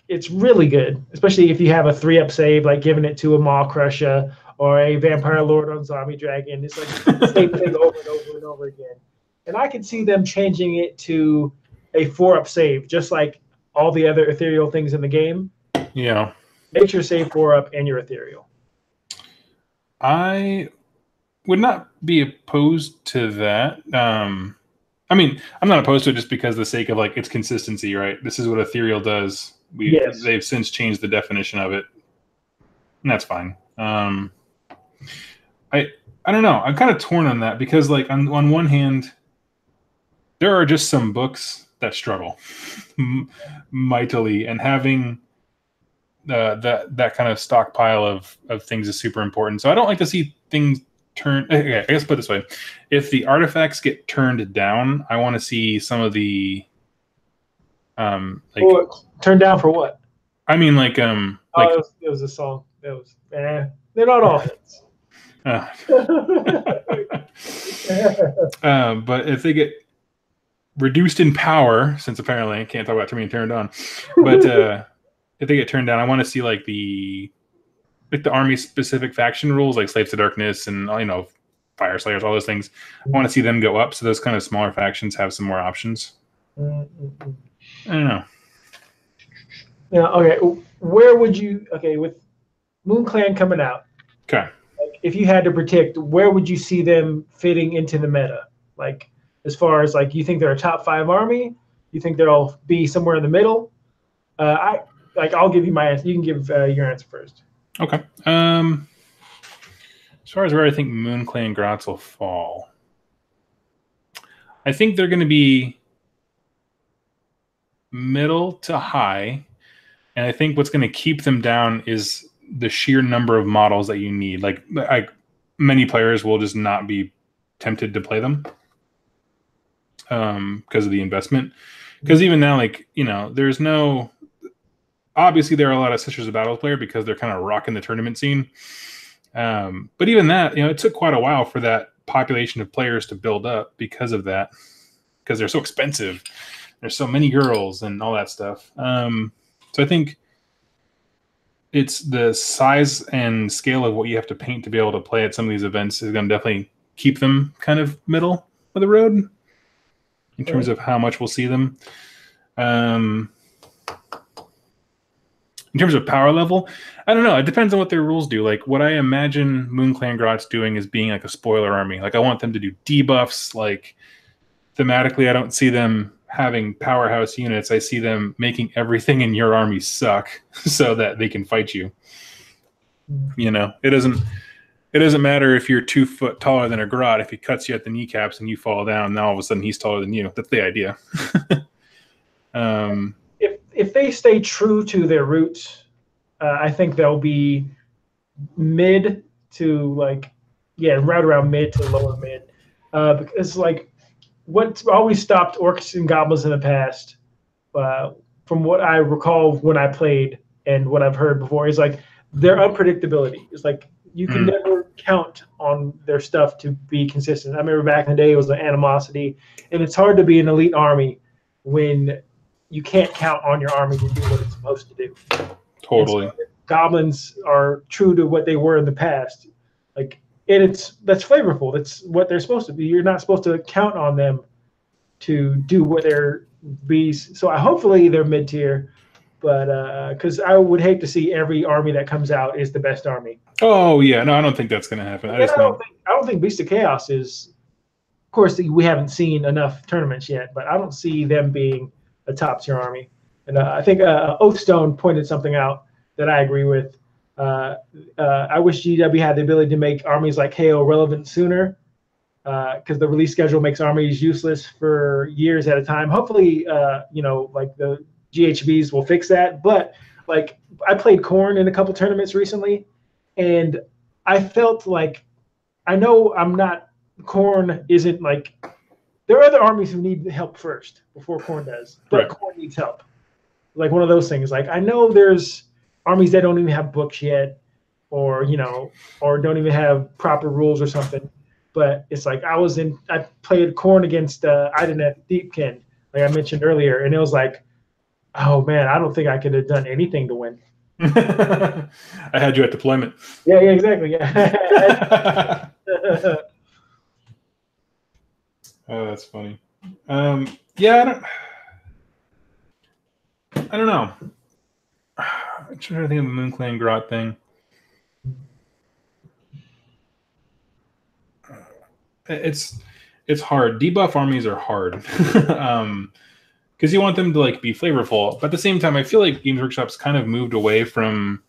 it's really good, especially if you have a 3-up save, like giving it to a Maw Crusher or a Vampire Lord on Zombie Dragon. It's like the same thing over and over and over again. And I could see them changing it to a 4-up save, just like all the other ethereal things in the game. Yeah. Make your save 4-up and your ethereal. I would not be opposed to that. I mean, I'm not opposed to it just because of the sake of like its consistency, right? This is what ethereal does. They've since changed the definition of it, and that's fine. I don't know. I'm kind of torn on that because, like, on one hand, there are just some books that struggle mightily, and having that kind of stockpile of things is super important. So I don't like to see things turn. Okay, I guess put it this way: if the artifacts get turned down, I want to see some of the turned down for what? I mean, like it was a song. It was they're not all hits. But if they get reduced in power, since apparently I can't talk about being turned on, but if they get turned down, I want to see like the army specific faction rules, like Slaves to Darkness and Fire Slayers, all those things. I want to see them go up, so those kind of smaller factions have some more options. I don't know. Yeah. Okay. Where would you? Okay, with Moonclan coming out. Okay. Like, if you had to predict, where would you see them fitting into the meta? Like, as far as like, you think they're a top 5 army? You think they'll be somewhere in the middle? I'll give you my answer. You can give your answer first. Okay. As far as where I think Moonclan Grots will fall, I think they're going to be middle to high, and I think what's going to keep them down is the sheer number of models that you need. Like many players will just not be tempted to play them because of the investment. Because even now, there's no. Obviously, there are a lot of Sisters of Battle players because they're kind of rocking the tournament scene. But even that, it took quite a while for that population of players to build up because of that, because they're so expensive. There's so many girls and all that stuff. So I think it's the size and scale of what you have to paint to be able to play at some of these events is going to definitely keep them kind of middle of the road in terms of how much we'll see them. In terms of power level, I don't know. It depends on what their rules do. Like, what I imagine Moonclan Grots doing is being like a spoiler army. Like, I want them to do debuffs. Like, thematically, I don't see them having powerhouse units. I see them making everything in your army suck so that they can fight you. It doesn't matter if you're 2 foot taller than a Grot. If he cuts you at the kneecaps and you fall down, now all of a sudden he's taller than you. That's the idea. If they stay true to their roots, I think they'll be mid to right around mid to lower mid. Because what's always stopped Orcs and Goblins in the past, from what I recall when I played and what I've heard before, is like their unpredictability. It's like you can never count on their stuff to be consistent. I remember back in the day it was the animosity, and it's hard to be an elite army when you can't count on your army to do what it's supposed to do. Totally. So goblins are true to what they were in the past. And that's flavorful. That's what they're supposed to be. You're not supposed to count on them to do what they're bees. So hopefully they're mid tier, but because I would hate to see every army that comes out is the best army. Oh yeah, no, I don't think that's going to happen. I don't think Beast of Chaos is. Of course, we haven't seen enough tournaments yet, but I don't see them being a top tier army. And I think Oathstone pointed something out that I agree with. I wish GW had the ability to make armies like KO relevant sooner, because the release schedule makes armies useless for years at a time. Hopefully, the GHBs will fix that. But I played Khorne in a couple tournaments recently, and I felt like Khorne isn't like. There are other armies who need help first before Khorne does, but Khorne needs help. Like one of those things. Like I know there's armies that don't even have books yet, or don't even have proper rules or something. but it's like I played Corn against Idanet Deepkin, like I mentioned earlier, and it was like, oh man, I don't think I could have done anything to win. I had you at deployment. Yeah, exactly. Yeah. Oh, that's funny. Yeah, I don't know. I'm trying to think of the Moonclan Grot thing. It's hard. Debuff armies are hard. Because you want them to like be flavorful, but at the same time, I feel like Games Workshop's kind of moved away from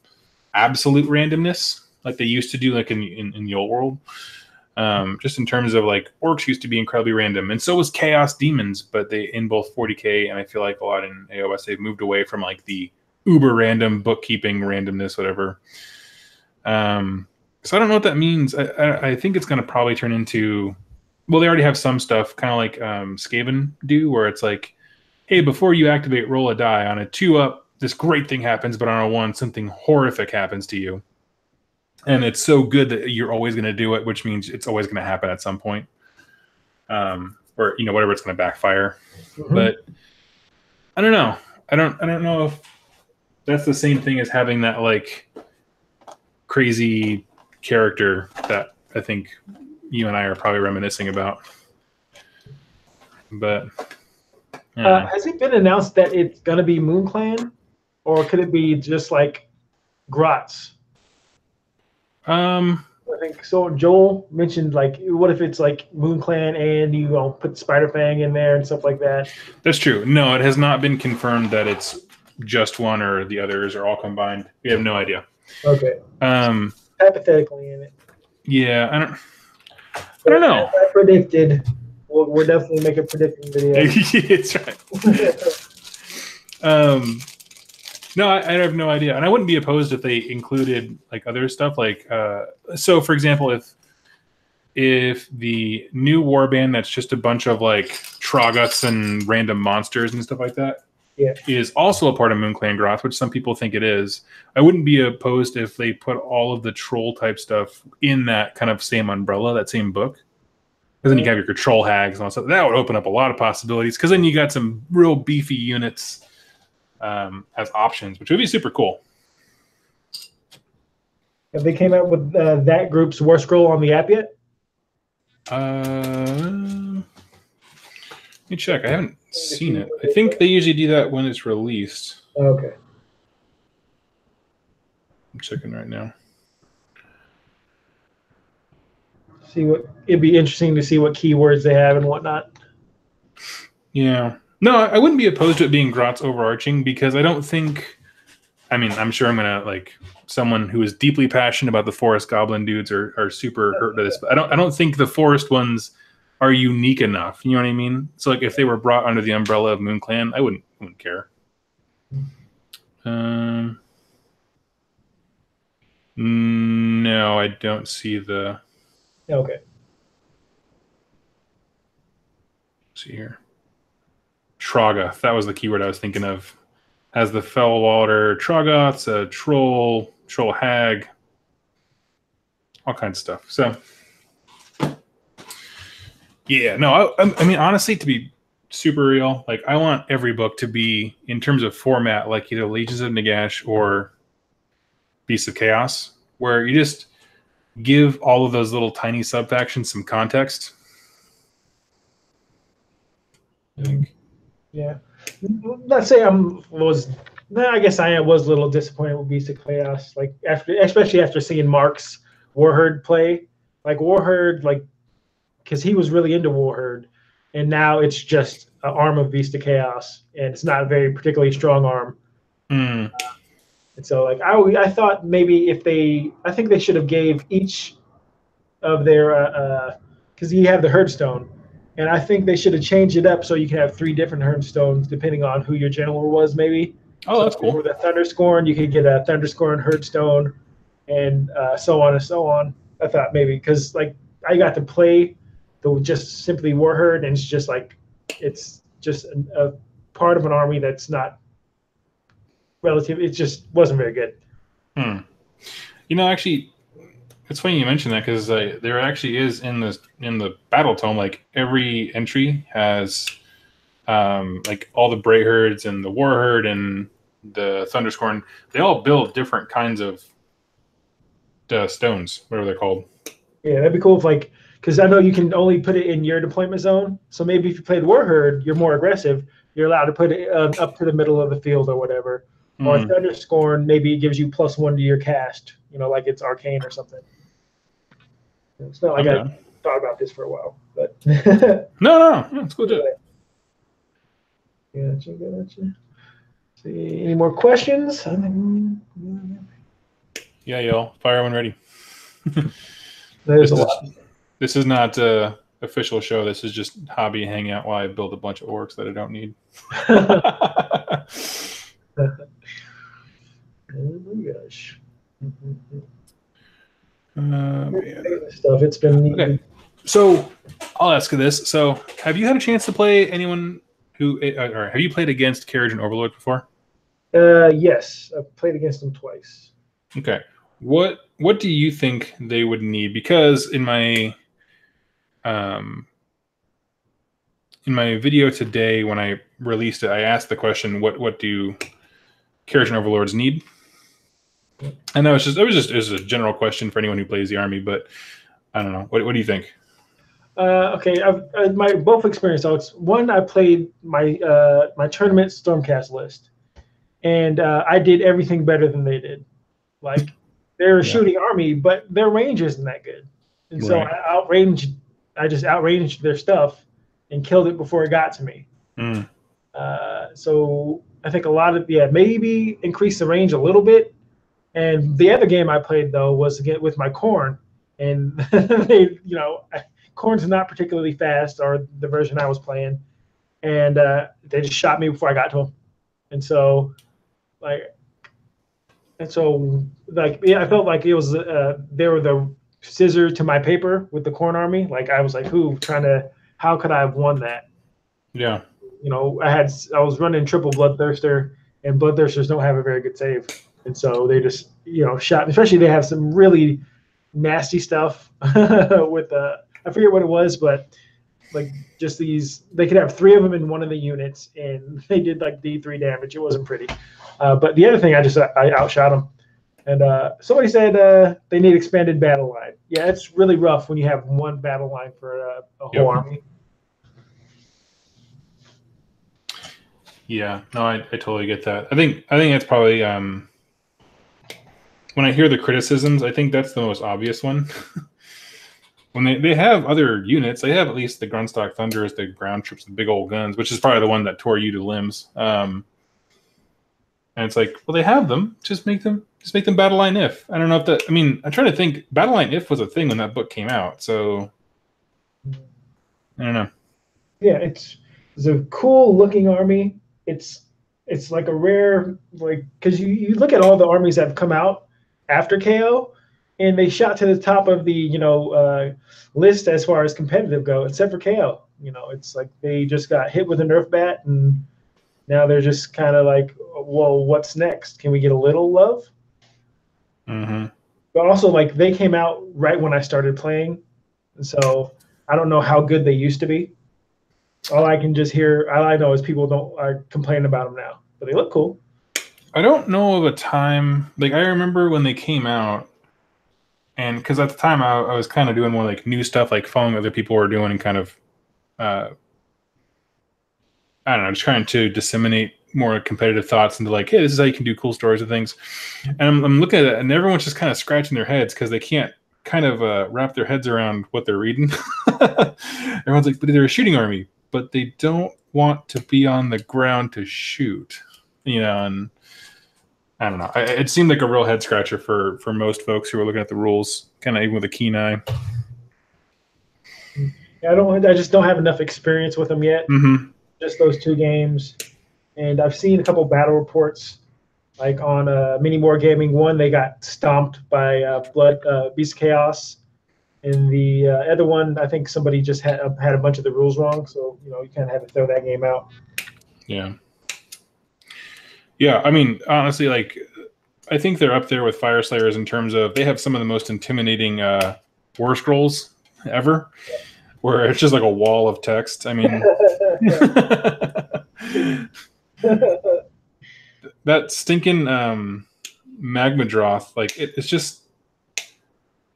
absolute randomness, like they used to do, like in the old world. Just in terms of like orcs used to be incredibly random, and so was Chaos Demons, but they in both 40k and I feel like a lot in AOS they've moved away from like the uber random bookkeeping randomness, whatever. So I don't know what that means. I think it's going to probably turn into, well, they already have some stuff kind of like Skaven do, where it's like, hey, before you activate, roll a die. On a 2-up, this great thing happens, but on a 1, something horrific happens to you. And it's so good that you're always going to do it, which means it's always going to happen at some point. Or, whatever, it's going to backfire. Mm-hmm. But I don't know. I don't know if that's the same thing as having that like crazy character that I think you and I are probably reminiscing about. But has it been announced that it's going to be Moonclan, or could it be just like Grots? I think so. Joel mentioned like, what if it's like Moonclan and you put Spider Fang in there and stuff like that? That's true. No, it has not been confirmed that it's just one or the others are all combined. We have no idea. Okay. Hypothetically in it. Yeah, I don't know. I predicted. We'll definitely make a predicting video. It's right. No, I have no idea, and I wouldn't be opposed if they included like other stuff. Like, so for example, if the new warband that's just a bunch of like Troggoths and random monsters and stuff like that, yeah, is also a part of Moonclan Groth, which some people think it is. I wouldn't be opposed if they put all of the troll type stuff in that kind of same umbrella, that same book. Because then you have your control hags and all stuff. That would open up a lot of possibilities. Because then you got some real beefy units as options, which would be super cool. Have they came out with that group's war scroll on the app yet? Let me check. I haven't seen it. I think they usually do that when it's released. Okay. I'm checking right now. It'd be interesting to see what keywords they have and whatnot. Yeah. No, I wouldn't be opposed to it being Grot's overarching, because I don't think, I mean, I'm sure I'm going to, like, someone who is deeply passionate about the forest goblin dudes are super hurt by this, but I don't think the forest ones are unique enough. You know what I mean? So, like, if they were brought under the umbrella of Moonclan, I wouldn't care. No, I don't see the... Okay. Let's see here. Troggoth, that was the keyword I was thinking of. Has the Fellwater Troggoths, a troll hag, all kinds of stuff. So, yeah, no, I mean, honestly, to be super real, like, I want every book to be, in terms of format, like either Legions of Nagash or Beasts of Chaos, where you just give all of those little tiny sub-factions some context. Yeah. Let's say I guess I was a little disappointed with Beast of Chaos. Like, especially after seeing Mark's Warherd play. Like, Warherd, like, because he was really into Warherd, and now it's just an arm of Beast of Chaos, and it's not a very particularly strong arm. Mm. And so, like, I thought maybe I think they should have gave each of their, because you have the Herdstone, and I think they should have changed it up so you can have 3 different Herdstones depending on who your general was, maybe. Oh, that's cool. For the Thunderscorn, you could get a Thunderscorn Herdstone, and so on and so on. I thought maybe, because, like, I got to play just simply Warherd, and it's just a part of an army that's not relative. It just wasn't very good. You know, actually, It's funny you mentioned that because there actually is in the battle tome, like every entry has like all the Bray Herds and the War Herd and the Thunderscorn. They all build different kinds of stones, whatever they're called. Yeah, that'd be cool if like, because I know you can only put it in your deployment zone. So maybe if you played War Herd, you're more aggressive. You're allowed to put it up to the middle of the field or whatever. Or Thunderscorn, maybe it gives you +1 to your cast. You know, like it's arcane or something. It's not like I thought about this for a while, but no, it's cool. Gotcha. See, any more questions? Yeah, y'all. Fire when ready. There's a lot. This is not an official show. This is just hobby hangout while I build a bunch of orcs that I don't need. Oh my gosh. Stuff. It's been okay. So I'll ask you this. So have you had a chance to play anyone who, or have you played against Carriage and Overlord before? Yes, I've played against them twice. Okay. What do you think they would need? Because in my video today when I released it, I asked the question, what do Carriage and Overlords need? And it was a general question for anyone who plays the army, but I don't know. What do you think? Okay, my both experiences. One, I played my my tournament Stormcast list, and I did everything better than they did. Like they're a shooting army, but their range isn't that good, and so I just outranged their stuff and killed it before it got to me. So I think a lot of maybe increase the range a little bit. And the other game I played though was again with my Khorne, and they, Khorne's not particularly fast, or the version I was playing, and they just shot me before I got to them, and so I felt like it was they were the scissor to my paper with the Khorne army. Like I was like, how could I have won that? Yeah. I was running triple Bloodthirster, and Bloodthirsters don't have a very good save. And so they just, shot. Especially they have some really nasty stuff with I forget what it was, but like just these, they could have 3 of them in one of the units, and they did like D3 damage. It wasn't pretty. But the other thing, I outshot them. And somebody said they need expanded battle line. Yeah, it's really rough when you have one battle line for a whole army. Yeah, no, I totally get that. I think that's probably when I hear the criticisms, I think that's the most obvious one. When they have other units, they have at least the Grunstock Thunderers, the ground troops, the big old guns, which is probably the one that tore you to limbs. And it's like, well, they have them. Just make them battle line if. I don't know if that. I mean, I'm trying to think. Battle line if was a thing when that book came out, so I don't know. Yeah, it's a cool looking army. It's like a rare, like, because you look at all the armies that have come out after KO, and they shot to the top of the list as far as competitive go, except for KO. It's like they just got hit with a Nerf bat, and now they're just kind of like, well, what's next? Can we get a little love? Mm-hmm. But also, like, they came out right when I started playing, and so I don't know how good they used to be. All I know is people are complaining about them now, but they look cool. I don't know of a time, like I remember when they came out, and because at the time I was kind of doing more like new stuff, like following what other people were doing, and kind of I don't know, just trying to disseminate more competitive thoughts into like, hey, this is how you can do cool stories and things. And I'm looking at it, and everyone's just kind of scratching their heads because they can't kind of wrap their heads around what they're reading. Everyone's like, but they're a shooting army, but they don't want to be on the ground to shoot, and I don't know. It seemed like a real head scratcher for most folks who were looking at the rules, kind of even with a keen eye. Yeah, I just don't have enough experience with them yet. Mm-hmm. Just those 2 games, and I've seen a couple battle reports, like on Mini War Gaming. One, they got stomped by Beast Chaos, and the other one, I think somebody just had a bunch of the rules wrong, so you kind of had to throw that game out. Yeah. Yeah, I mean, honestly, like I think they're up there with Fire Slayers in terms of they have some of the most intimidating war scrolls ever, where it's just like a wall of text. I mean, that stinking Magmadroth, like it's just,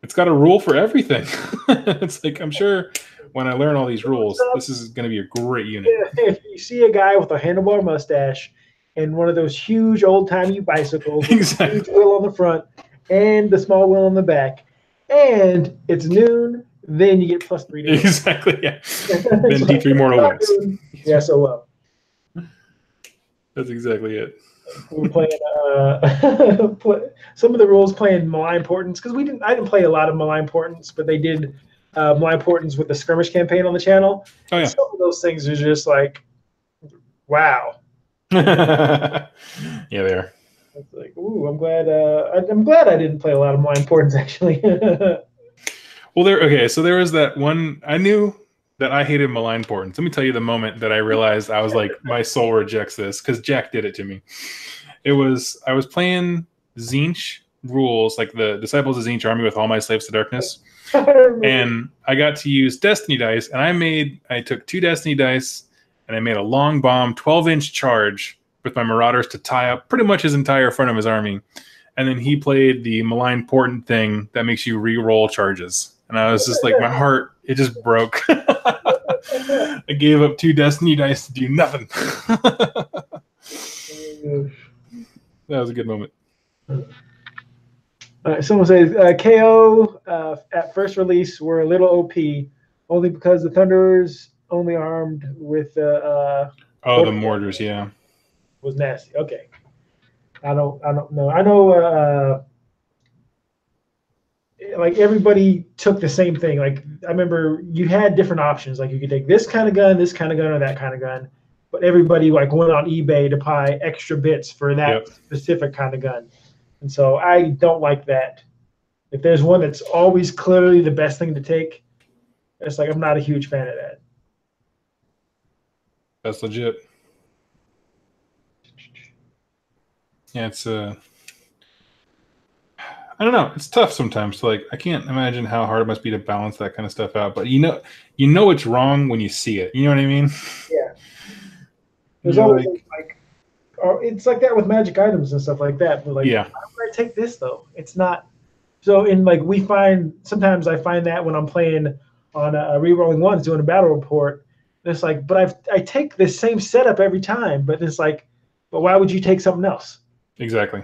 it's got a rule for everything. It's like, I'm sure when I learn all these rules, this is going to be a great unit. If you see a guy with a handlebar mustache and one of those huge old-timey bicycles with Exactly. a huge wheel on the front and the small wheel on the back, and it's noon, then you get +3 to exactly, yeah. Then D3 Mortal wins. Yeah, so well. That's exactly it. We were playing some of the rules playing Malign Portents, because I didn't play a lot of Malign Portents, but they did Malign Portents with the skirmish campaign on the channel. Oh yeah. Some of those things are just like, wow. Yeah, they are. It's like, ooh, I'm glad I didn't play a lot of Malign Portents actually. Well, so there was that one. I knew that I hated Malign Portents. Let me tell you the moment that I realized I was like, my soul rejects this, because Jack did it to me. I was playing Tzeentch rules, like the Disciples of Tzeentch army with all my slaves to darkness. And I got to use Destiny dice, and I took 2 Destiny dice, and I made a long bomb, 12-inch charge with my Marauders to tie up pretty much his entire front of his army. And then he played the Malign Portent thing that makes you re-roll charges. And I was just like, my heart, it just broke. I gave up 2 Destiny dice to do nothing. That was a good moment. Someone says KO at first release were a little OP, only because the Thunderers only armed with the mortars, yeah, was nasty. Okay, I don't know. I know like everybody took the same thing. Like I remember you had different options. Like you could take this kind of gun, or that kind of gun. But everybody like went on eBay to buy extra bits for that specific kind of gun. And so I don't like that. If there's one that's always clearly the best thing to take, it's like I'm not a huge fan of that. That's legit. Yeah, it's I don't know. It's tough sometimes. Like I can't imagine how hard it must be to balance that kind of stuff out. But you know it's wrong when you see it. You know what I mean? Yeah. There's always like it's like that with magic items and stuff like that. But like, yeah, how do I take this though? It's not. So in like sometimes I find that when I'm playing on re-rolling ones doing a battle report, it's like, but I take this same setup every time. But it's like, but why would you take something else? Exactly.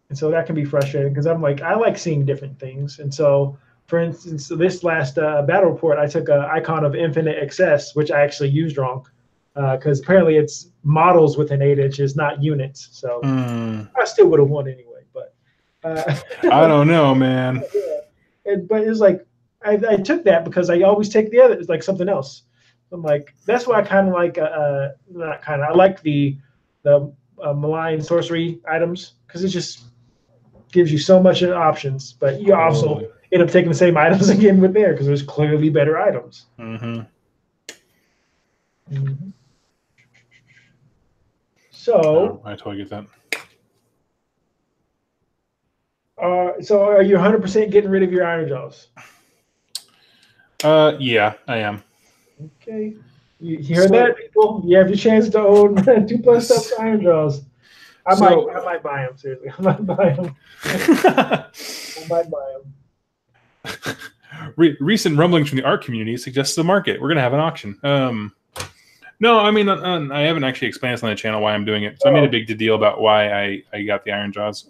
And so that can be frustrating because I'm like, I like seeing different things. And so, for instance, this last battle report, I took an Icon of Infinite Excess, which I actually used wrong because apparently it's models within 8 inches, not units. So I still would have won anyway. But I don't know, man. Yeah. But it's like I took that because I always take the other, like something else. I'm like, that's why I kind of like not kind of. I like the malign sorcery items because it just gives you so much options. But you also end up taking the same items again with there because there's clearly better items. Mm-hmm. Mm-hmm. So I totally get that. So are you 100% getting rid of your Iron Jaws? Yeah, I am. Okay. You hear that, people? You have your chance to own 2+ stuff Iron Jaws. I might buy them, seriously. I might buy them. Recent rumblings from the art community suggest the market. We're going to have an auction. No, I mean, I haven't actually explained this on the channel why I'm doing it. So I made a big deal about why I got the Iron Jaws.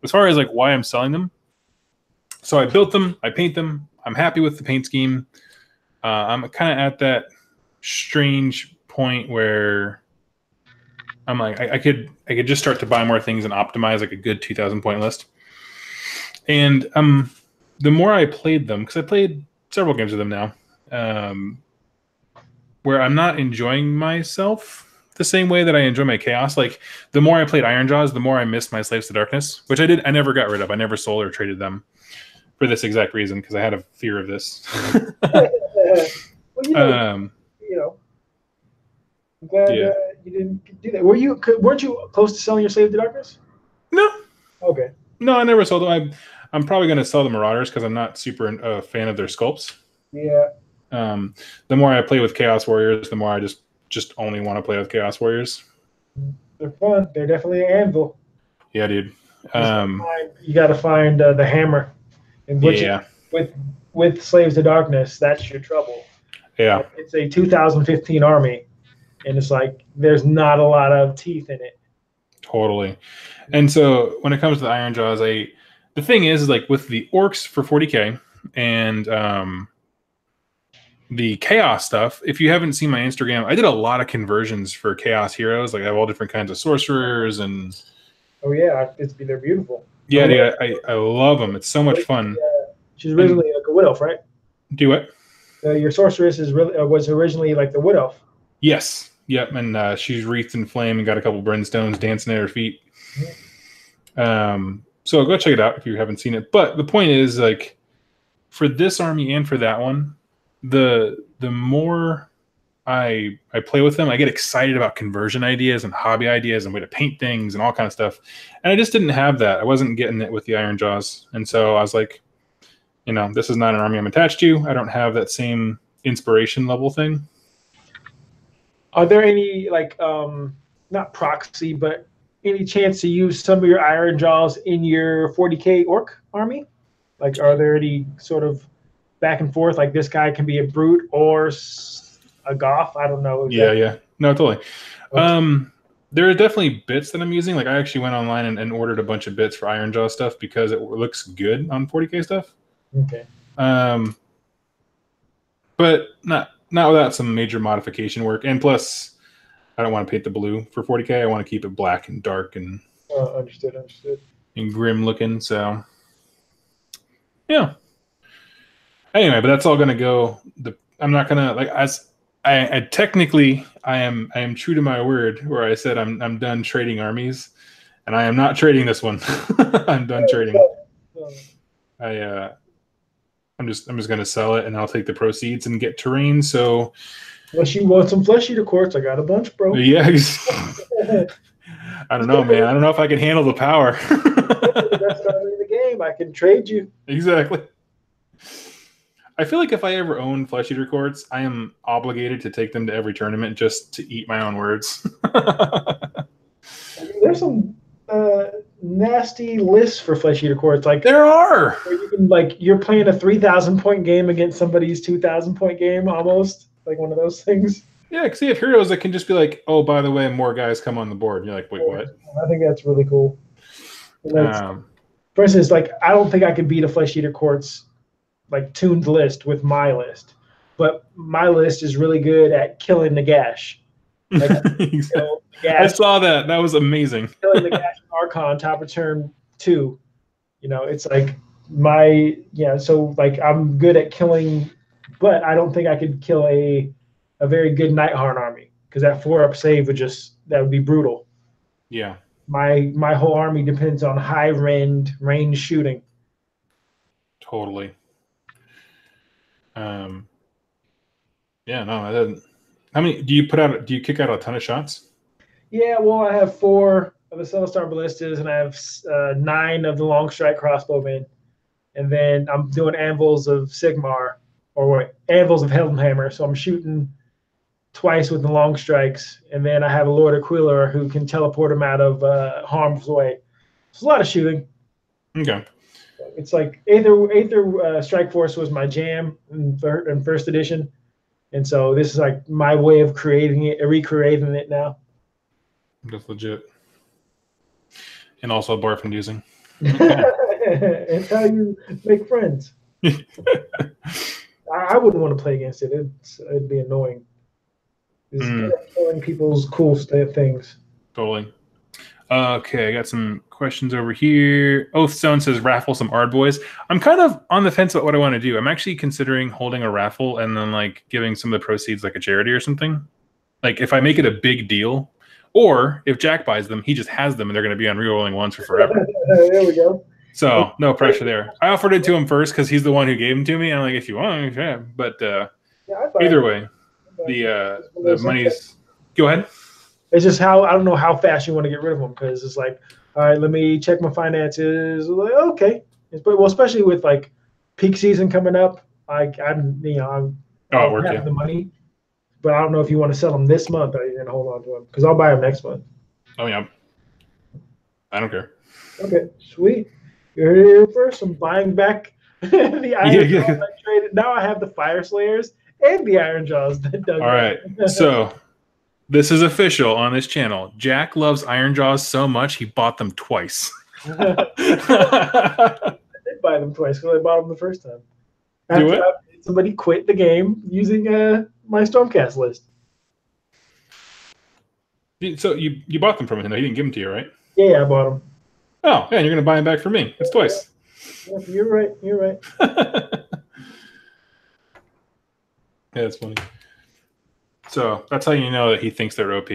As far as like why I'm selling them, so I built them, I paint them, I'm happy with the paint scheme. I'm kind of at that strange point where I'm like, I could just start to buy more things and optimize like a good 2,000 point list. And the more I played them, because I played several games with them now, where I'm not enjoying myself the same way that I enjoy my chaos. Like the more I played Iron Jaws, the more I missed my Slaves to Darkness, which I never got rid of. I never sold or traded them for this exact reason because I had a fear of this. Well, I'm glad you didn't do that. Weren't you close to selling your Slave to Darkness? No, Okay. no, I never sold them. I'm probably going to sell the Marauders because I'm not super a fan of their sculpts. Yeah. The more I play with Chaos Warriors, the more I just only want to play with Chaos Warriors. They're fun. They're definitely an anvil. Yeah, dude. You got to find the hammer, and which Yeah. with Slaves of Darkness, that's your trouble. Yeah. Like, it's a 2015 army, and it's like there's not a lot of teeth in it. Totally. And so when it comes to the Iron Jaws, the thing is like with the Orcs for 40k and the Chaos stuff, if you haven't seen my Instagram, I did a lot of conversions for Chaos heroes. Like I have all different kinds of sorcerers and. Oh yeah, they're beautiful. Yeah, dude, I love them. It's so much fun. She's originally like a wood elf, right? Do it. Your sorceress was originally like the wood elf. Yes. Yep. And she's wreathed in flame and got a couple brimstones dancing at her feet. So go check it out if you haven't seen it. But the point is, like, for this army and for that one, the more I play with them, I get excited about conversion ideas and hobby ideas and way to paint things and all kind of stuff. And I just didn't have that. I wasn't getting it with the Iron Jaws. And so I was like, this is not an army I'm attached to. I don't have that same inspiration level thing. Are there any, like, not proxy, but any chance to use some of your Iron Jaws in your 40k Orc army? Like, are there any sort of back and forth? Like, this guy can be a brute or a goth? I don't know. Yeah. No, totally. Okay. There are definitely bits that I'm using. Like, I actually went online and ordered a bunch of bits for Iron Jaw stuff because it looks good on 40k stuff. Okay. But not without some major modification work. And plus, I don't want to paint the blue for 40k. I want to keep it black and dark and understood. And grim looking. So yeah. Anyway, but that's all gonna go. I'm not gonna like as I technically I am true to my word where I said I'm done trading armies, and I am not trading this one. I'm done trading. I'm just gonna sell it and I'll take the proceeds and get terrain. So unless you want some flesh eater quartz, I got a bunch, bro. Yeah. I don't know, man. I don't know if I can handle the power. That's not in the game. I can trade you. Exactly. I feel like if I ever own flesh eater quartz, I am obligated to take them to every tournament just to eat my own words. There's some nasty lists for flesh eater quartz. Like there are. Where you can, like, you're playing a 3,000 point game against somebody's 2,000 point game, almost like one of those things. Yeah, because you have heroes that can just be like, oh, by the way, more guys come on the board. And you're like, wait, what? I think that's really cool. For instance, like, I don't think I could beat a flesh eater quartz like tuned list with my list, but my list is really good at killing the gash. Like, exactly. I saw that. That was amazing. Killing the gash Archon top of turn 2. It's like so like I'm good at killing, but I don't think I could kill a very good Nighthorn army because that 4-up save would be brutal. Yeah. My whole army depends on high range shooting. Totally. Yeah, no, I didn't. How many do you kick out a ton of shots? Yeah, well, I have 4 of the Celestar Ballistas and I have 9 of the long strike crossbowmen, and then I'm doing anvils of Sigmar anvils of Helmhammer. So I'm shooting twice with the long strikes, and then I have a Lord Aquila who can teleport him out of harm's way. It's a lot of shooting. Okay. It's like Aether Strike Force was my jam in first edition, and so this is like my way of recreating it now. That's legit. And also barf inducing. It's how you make friends. I wouldn't want to play against it. It'd be annoying. It's killing people's cool things. Totally. Okay, I got some questions over here. Oathstone says raffle some Ard boys. I'm kind of on the fence about what I want to do. I'm actually considering holding a raffle and then like giving some of the proceeds like a charity or something. Like if I make it a big deal, or if Jack buys them, he just has them and they're going to be on rerolling ones for forever. There we go. So no pressure there. I offered it to him first because he's the one who gave them to me. And I'm like, if you want, yeah. But either way, the money's. Go ahead. It's just how I don't know how fast you want to get rid of them because it's like, all right, let me check my finances. Like, okay, but well, especially with like peak season coming up, I'll have the money, but I don't know if you want to sell them this month or you're gonna hold on to them because I'll buy them next month. Oh yeah, I don't care. Okay, sweet. You're here first. I'm buying back the Iron Jaws I traded. Now I have the Fire Slayers and the Iron Jaws that dug. All right, so this is official on this channel. Jack loves Iron Jaws so much he bought them twice. I did buy them twice because I bought them the first time. Do it? Somebody quit the game using my Stormcast list. So you bought them from him, though. He didn't give them to you, right? Yeah, I bought them. Oh, yeah, and you're going to buy them back from me. That's twice. Yeah, you're right. You're right. Yeah, that's funny. So that's how you know that he thinks they're OP.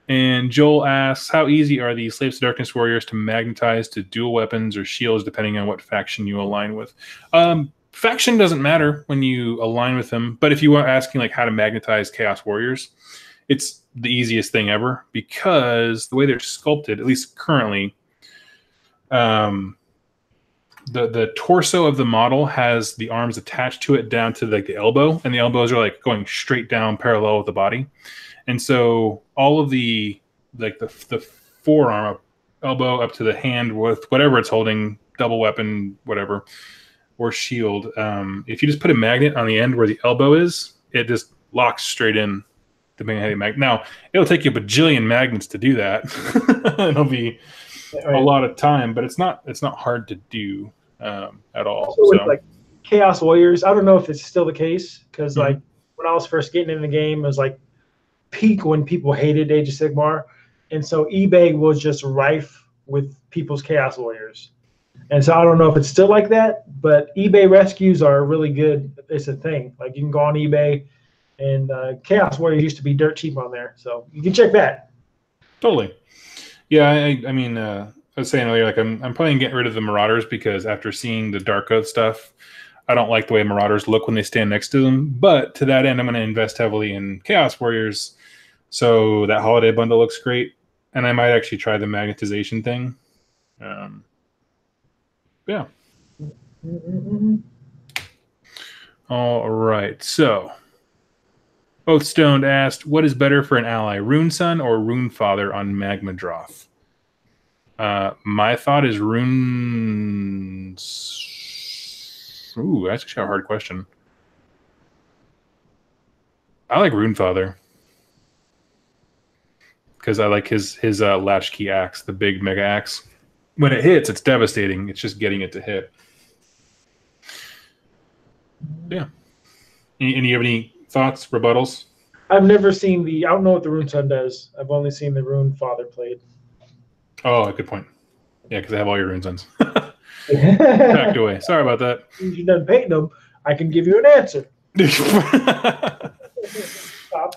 And Joel asks, how easy are these Slaves to Darkness warriors to magnetize to dual weapons or shields, depending on what faction you align with? Faction doesn't matter when you align with them, but if you are asking like how to magnetize Chaos Warriors, it's the easiest thing ever because the way they're sculpted, at least currently, the torso of the model has the arms attached to it down to like the elbow, and the elbows are like going straight down parallel with the body. And so all of the like the forearm elbow up to the hand with whatever it's holding, double weapon, whatever, or shield. If you just put a magnet on the end where the elbow is, it just locks straight in. Depending on how you magnet. Now it'll take you a bajillion magnets to do that. It'll be a lot of time, but it's not hard to do at all. Also with like Chaos Warriors, I don't know if it's still the case because like when I was first getting in the game, it was like peak when people hated Age of Sigmar, and so eBay was just rife with people's Chaos Warriors. And so I don't know if it's still like that, but eBay rescues are really good. It's a thing. Like you can go on eBay, and Chaos Warriors used to be dirt cheap on there, so you can check that. Totally. Yeah, I mean, I was saying earlier, like I'm planning on getting rid of the Marauders because after seeing the Dark Oath stuff, I don't like the way Marauders look when they stand next to them. But to that end, I'm going to invest heavily in Chaos Warriors, so that holiday bundle looks great, and I might actually try the magnetization thing. Yeah. All right. So, Oathstone asked, what is better for an ally, Rune Sun or Rune Father on Magmadroth? My thought is Rune... Ooh, that's actually a hard question. I like Rune Father. Because I like his latchkey axe, the big mega axe. When it hits, it's devastating. It's just getting it to hit. Yeah. And you have any thoughts, rebuttals? I've never seen I don't know what the Rune Sun does. I've only seen the Rune Father played. Oh, good point. Yeah, because I have all your Rune Suns. Packed away. Sorry about that. If you're done painting them, I can give you an answer.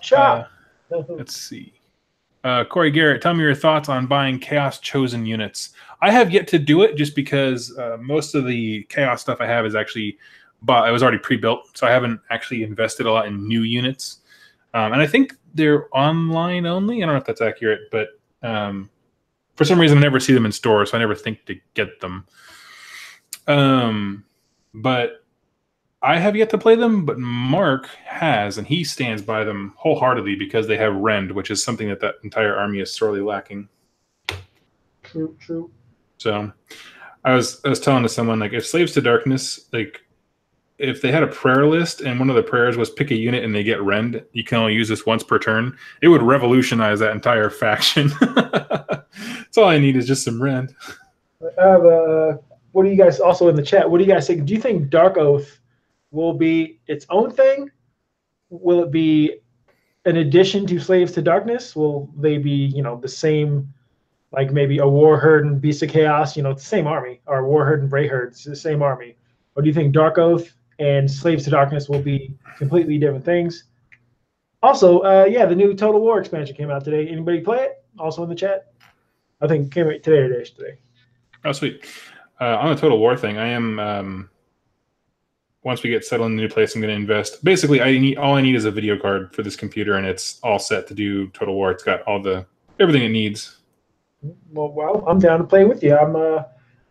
Chop. Let's see. Corey Garrett, tell me your thoughts on buying Chaos Chosen units. I have yet to do it just because most of the Chaos stuff I have is actually bought. I was already pre-built, so I haven't actually invested a lot in new units. And I think they're online only. I don't know if that's accurate, but for some reason I never see them in stores, so I never think to get them. But I have yet to play them, but Mark has, and he stands by them wholeheartedly because they have rend, which is something that entire army is sorely lacking. True. So I was telling to someone, like, if Slaves to Darkness, like, if they had a prayer list and one of the prayers was pick a unit and they get rend, you can only use this once per turn, it would revolutionize that entire faction. That's all I need is just some rend. I have what do you guys, also in the chat, what do you guys think? Do you think Dark Oath will be its own thing? Will it be an addition to Slaves to Darkness? Will they be, the same, like maybe a War Herd and Beast of Chaos, it's the same army, or War Herd and Bray Herd, it's the same army? Or do you think Dark Oath and Slaves to Darkness will be completely different things? Also, the new Total War expansion came out today. Anybody play it? Also in the chat? I think it came out today or today. Oh, sweet. On the Total War thing, I am once we get settled in the new place, I'm going to invest. Basically, all I need is a video card for this computer, and it's all set to do Total War. It's got everything it needs. Well, I'm down to play with you.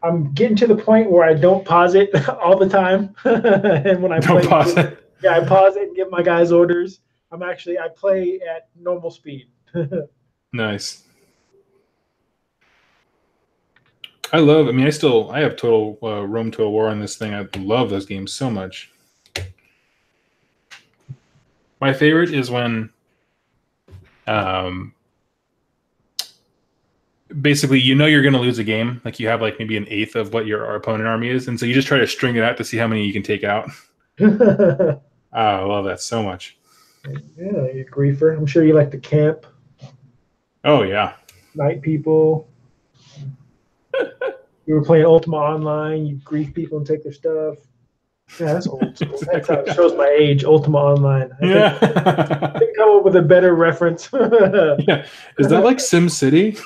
I'm getting to the point where I don't pause it all the time, and when I Don't pause it. Yeah, I pause it and give my guys orders. I play at normal speed. Nice. I have Total Rome Total War on this thing. I love those games so much. My favorite is when, basically, you're going to lose a game. Like you have like maybe an eighth of what your opponent army is, and so you just try to string it out to see how many you can take out. I love that so much. Yeah, you griefer. I'm sure you like to camp. Oh yeah. Night people. You were playing Ultima Online. You grief people and take their stuff. Yeah, that's old school. That's how it shows my age. Ultima Online. I think come up with a better reference. Yeah, is that like Sim City?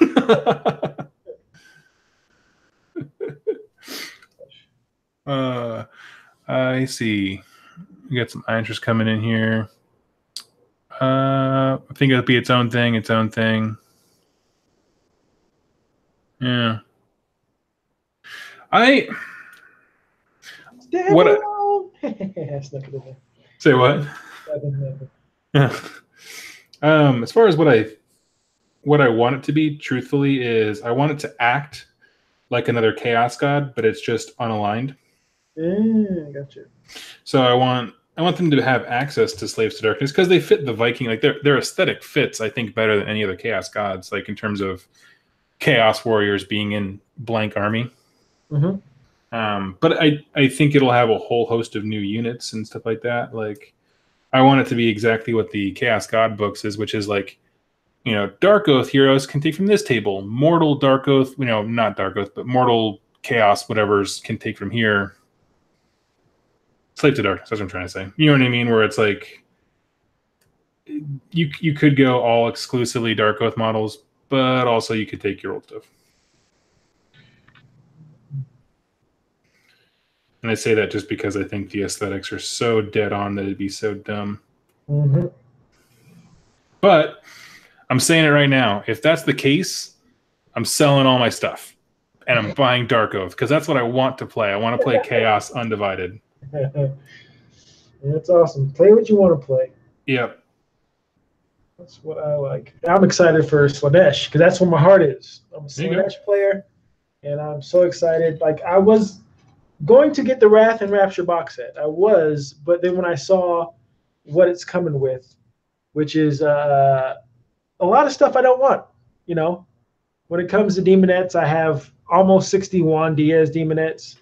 I see. We got some interest coming in here. I think it'll be its own thing. Yeah. Say what? Yeah. As far as what I want it to be, truthfully, is I want it to act like another Chaos God, but it's just unaligned. Gotcha. So I want them to have access to Slaves to Darkness because they fit the Viking. Like their aesthetic fits, I think, better than any other Chaos Gods. Like in terms of Chaos Warriors being in blank army. Mm-hmm. But I think it'll have a whole host of new units and stuff like that. Like I want it to be exactly what the Chaos God books is, which is like, Dark Oath heroes can take from this table. Mortal Dark Oath, not Dark Oath, but Mortal Chaos, whatever's can take from here. Slave to Darkness, that's what I'm trying to say. You know what I mean? Where it's like you could go all exclusively Dark Oath models, but also you could take your old stuff. And I say that just because I think the aesthetics are so dead on that it'd be so dumb. Mm-hmm. But I'm saying it right now. If that's the case, I'm selling all my stuff. And I'm buying Dark Oath because that's what I want to play. I want to play Chaos Undivided. That's awesome. Play what you want to play. Yep. That's what I like. I'm excited for Slanesh because that's where my heart is. I'm a Slanesh player, and I'm so excited. Like I was going to get the Wrath and Rapture box set. I was, but then when I saw what it's coming with, which is a lot of stuff I don't want. When it comes to Demonettes, I have almost 61 Diaz Demonettes,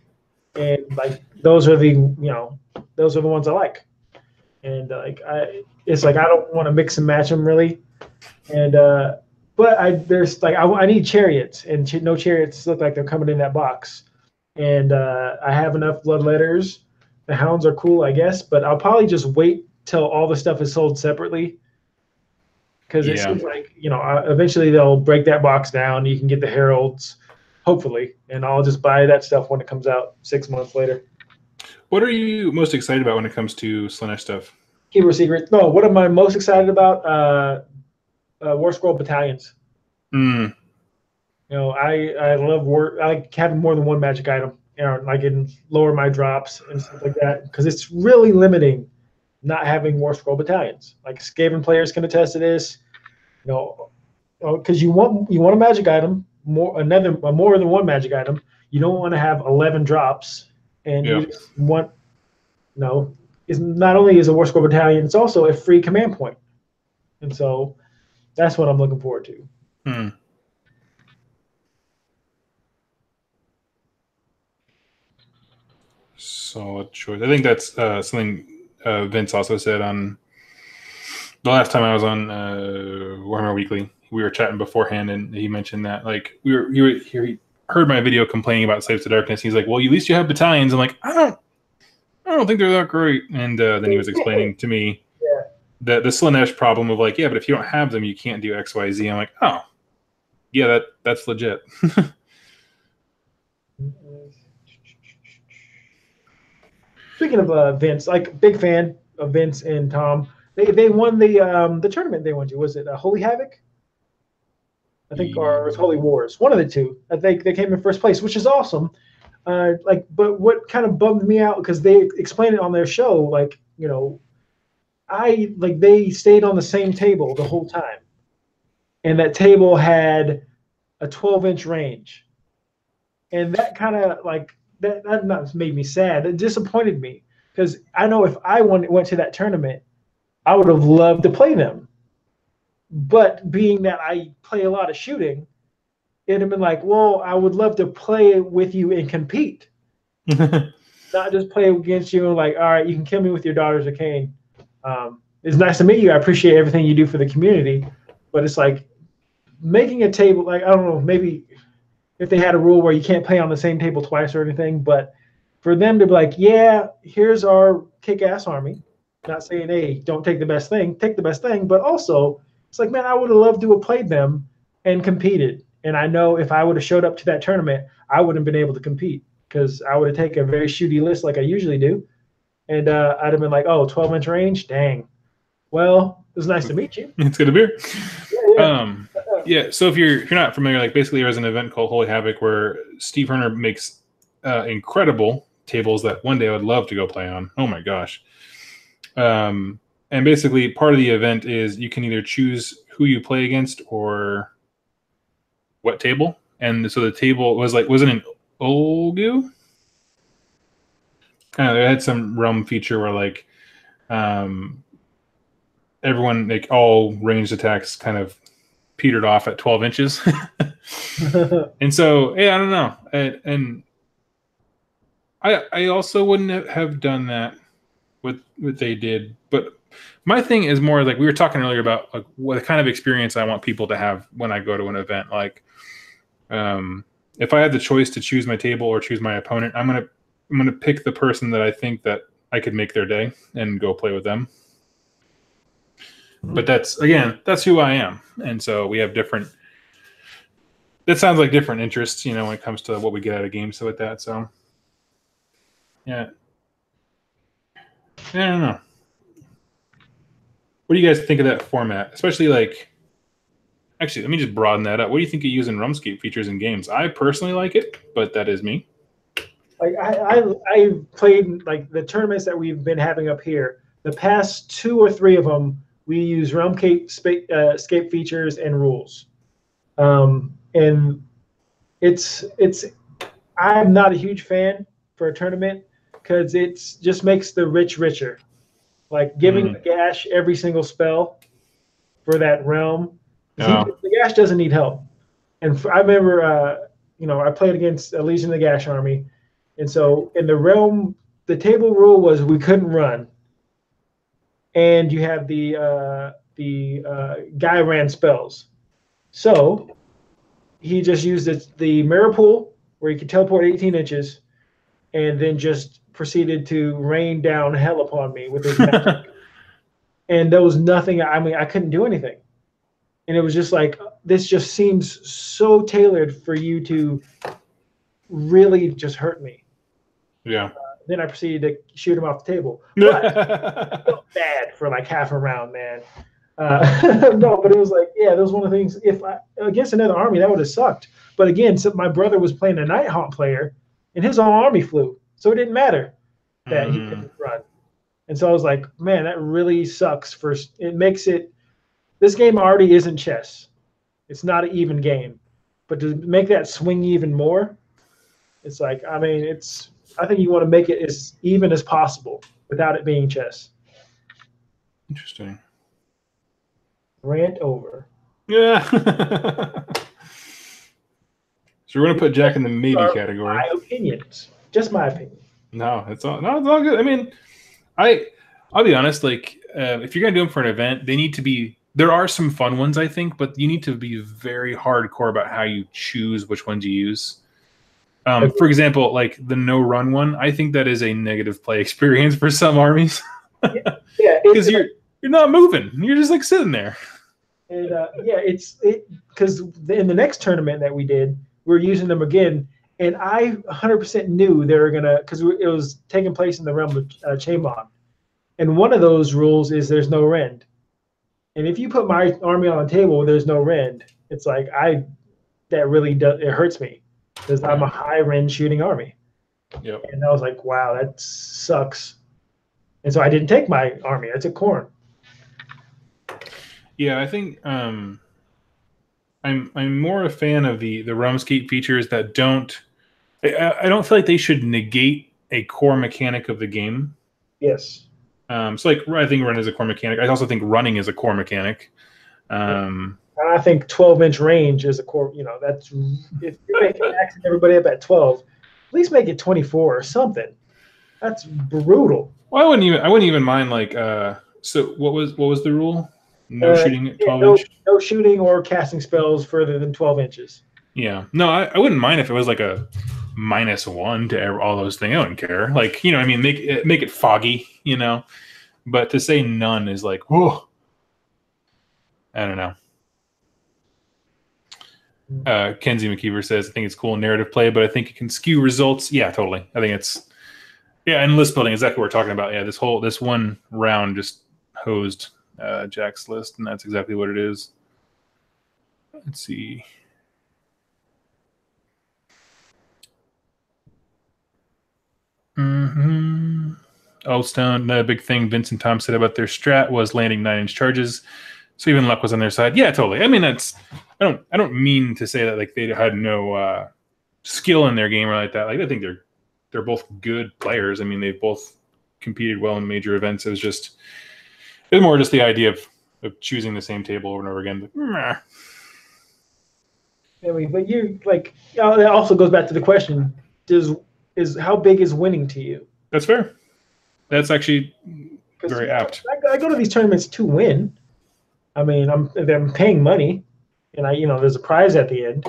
and like those are the ones I like. And I don't want to mix and match them really. And but I need chariots, and no chariots look like they're coming in that box. And I have enough bloodletters. The hounds are cool, I guess, but I'll probably just wait till all the stuff is sold separately. Because it seems like, eventually they'll break that box down. You can get the heralds, hopefully, and I'll just buy that stuff when it comes out 6 months later. What are you most excited about when it comes to Slanesh stuff? Keeper Secret. No, what am I most excited about? War Scroll battalions. Mm. I love war. I like having more than one magic item. I can lower my drops and stuff like that because it's really limiting not having War Scroll battalions. Like Skaven players can attest to this. Because you want a magic item, more than one magic item. You don't want to have 11 drops, and you just want it's not only is a War Scroll battalion, it's also a free command point, and so that's what I'm looking forward to. Mm. Solid choice. I think that's something Vince also said on the last time I was on Warhammer Weekly. We were chatting beforehand, and he mentioned that he heard my video complaining about Slaves to Darkness. He's like, "Well, at least you have battalions." I'm like, "I don't think they're that great." And then he was explaining to me the Slanesh problem of like, "Yeah, but if you don't have them, you can't do X, Y, Z." I'm like, "Oh, yeah, that's legit." Speaking of Vince, like big fan of Vince and Tom. They won the tournament they went to. Was it Holy Havoc? I think, or it was Holy Wars. One of the two. I think they came in first place, which is awesome. But what kind of bummed me out, because they explained it on their show, like, you know, they stayed on the same table the whole time, and that table had a 12-inch range, and that kind of like that not made me sad. It disappointed me, because I know if I went to that tournament, I would have loved to play them. But being that I play a lot of shooting, it'd have been like, well, I would love to play with you and compete, not just play against you and like, all right, you can kill me with your Daughters of Cain. It's nice to meet you. I appreciate everything you do for the community, but it's like making a table. Like, I don't know, maybe if they had a rule where you can't play on the same table twice or anything, but for them to be like, yeah, here's our kick-ass army. Not saying, hey, don't take the best thing, take the best thing, but also it's like, man, I would have loved to have played them and competed. And I know if I would have showed up to that tournament, I wouldn't have been able to compete, because I would have taken a very shooty list like I usually do. And I'd have been like, oh, 12-inch range? Dang. Well, it was nice to meet you. It's good to be here. Yeah. Yeah, so if you're not familiar, like basically there's an event called Holy Havoc where Steve Herner makes incredible tables that one day I would love to go play on. Oh my gosh. And basically part of the event is you can either choose who you play against or what table. And so the table was like, was it an Olgu? Kind of, it had some realm feature where like everyone, like all ranged attacks kind of petered off at 12 inches. And so, yeah, I don't know. And I also wouldn't have done that with what they did. But my thing is more like we were talking earlier about like what kind of experience I want people to have when I go to an event. Like, if I had the choice to choose my table or choose my opponent, I'm gonna pick the person that I think that I could make their day and go play with them. But that's who I am. And so we have different, that sounds like different interests, you know, when it comes to what we get out of games. So with that, so yeah. I don't know. What do you guys think of that format? Especially like, actually, let me just broaden that up. What do you think of using Rumscape features in games? I personally like it, but that is me. Like I played like the tournaments that we've been having up here. The past 2 or 3 of them, we use Rumscape features and rules, and it's. I'm not a huge fan for a tournament because it just makes the rich richer. Like giving the Gash every single spell for that realm. The Gash doesn't need help, and I remember, I played against a Legion of the Gash army, and so in the realm, the table rule was we couldn't run. And you have the guy ran spells, so he just used the mirror pool where he could teleport 18 inches, and then just proceeded to rain down hell upon me with his magic. And there was nothing. I mean, I couldn't do anything, and it was just like this. Just seems so tailored for you to really just hurt me. Yeah. Then I proceeded to shoot him off the table. But I felt bad for like half a round, man. No, but it was like, yeah, that was one of the things. If against another army, that would have sucked. But again, so my brother was playing a Nighthaunt player, and his whole army flew, so it didn't matter that he couldn't run. And so I was like, man, that really sucks. It makes it. This game already isn't chess. It's not an even game, but to make that swing even more, it's like, I mean, it's. I think you want to make it as even as possible without it being chess. Interesting. Rant over. Yeah. So we're going to put Jack in the maybe category. My opinions. Just my opinion. No, it's all good. I mean, I'll be honest, like, if you're going to do them for an event, they need to be, there are some fun ones, I think, but you need to be very hardcore about how you choose which ones you use. For example, like the no run one, I think that is a negative play experience for some armies. Yeah, because you're not moving, you're just like sitting there. And because in the next tournament that we did, we're using them again, And I 100% knew they were gonna, because it was taking place in the realm of Chamon. And one of those rules is there's no rend. And if you put my army on the table, there's no rend. It's like that really does, it hurts me because I'm a high rend shooting army. Yep. And I was like, wow, that sucks. And so I didn't take my army. I took Khorne. Yeah, I think I'm more a fan of the Realmscape features that don't. I don't feel like they should negate a core mechanic of the game. Yes. So like I think run is a core mechanic. I also think running is a core mechanic. And I think 12-inch range is a core. You know, that's if you're making maxing everybody up at 12, at least make it 24 or something. That's brutal. Well, I wouldn't even mind like. So what was the rule? No shooting at 12 inch. No shooting or casting spells further than 12 inches. Yeah, no, I wouldn't mind if it was like a -1 to all those things. I wouldn't care. Like, you know, I mean, make it foggy, you know. But to say none is like, whoa. I don't know. Kenzie McKeever says, I think it's cool narrative play, but I think it can skew results. Yeah, totally. I think it's and list building, exactly what we're talking about. Yeah, this one round just hosed Jack's list, and that's exactly what it is. Let's see. Oldstone, the big thing Vincent Tom said about their strat was landing 9-inch charges, so even luck was on their side. Yeah, totally. I mean, I don't mean to say that like they had no skill in their game or like that. Like I think they're both good players. I mean, they've both competed well in major events. It's more just the idea of choosing the same table over and over again. But, I mean, but you like that also goes back to the question: is how big is winning to you? That's fair. That's actually very apt. I go to these tournaments to win. I mean, I'm paying money, and there's a prize at the end,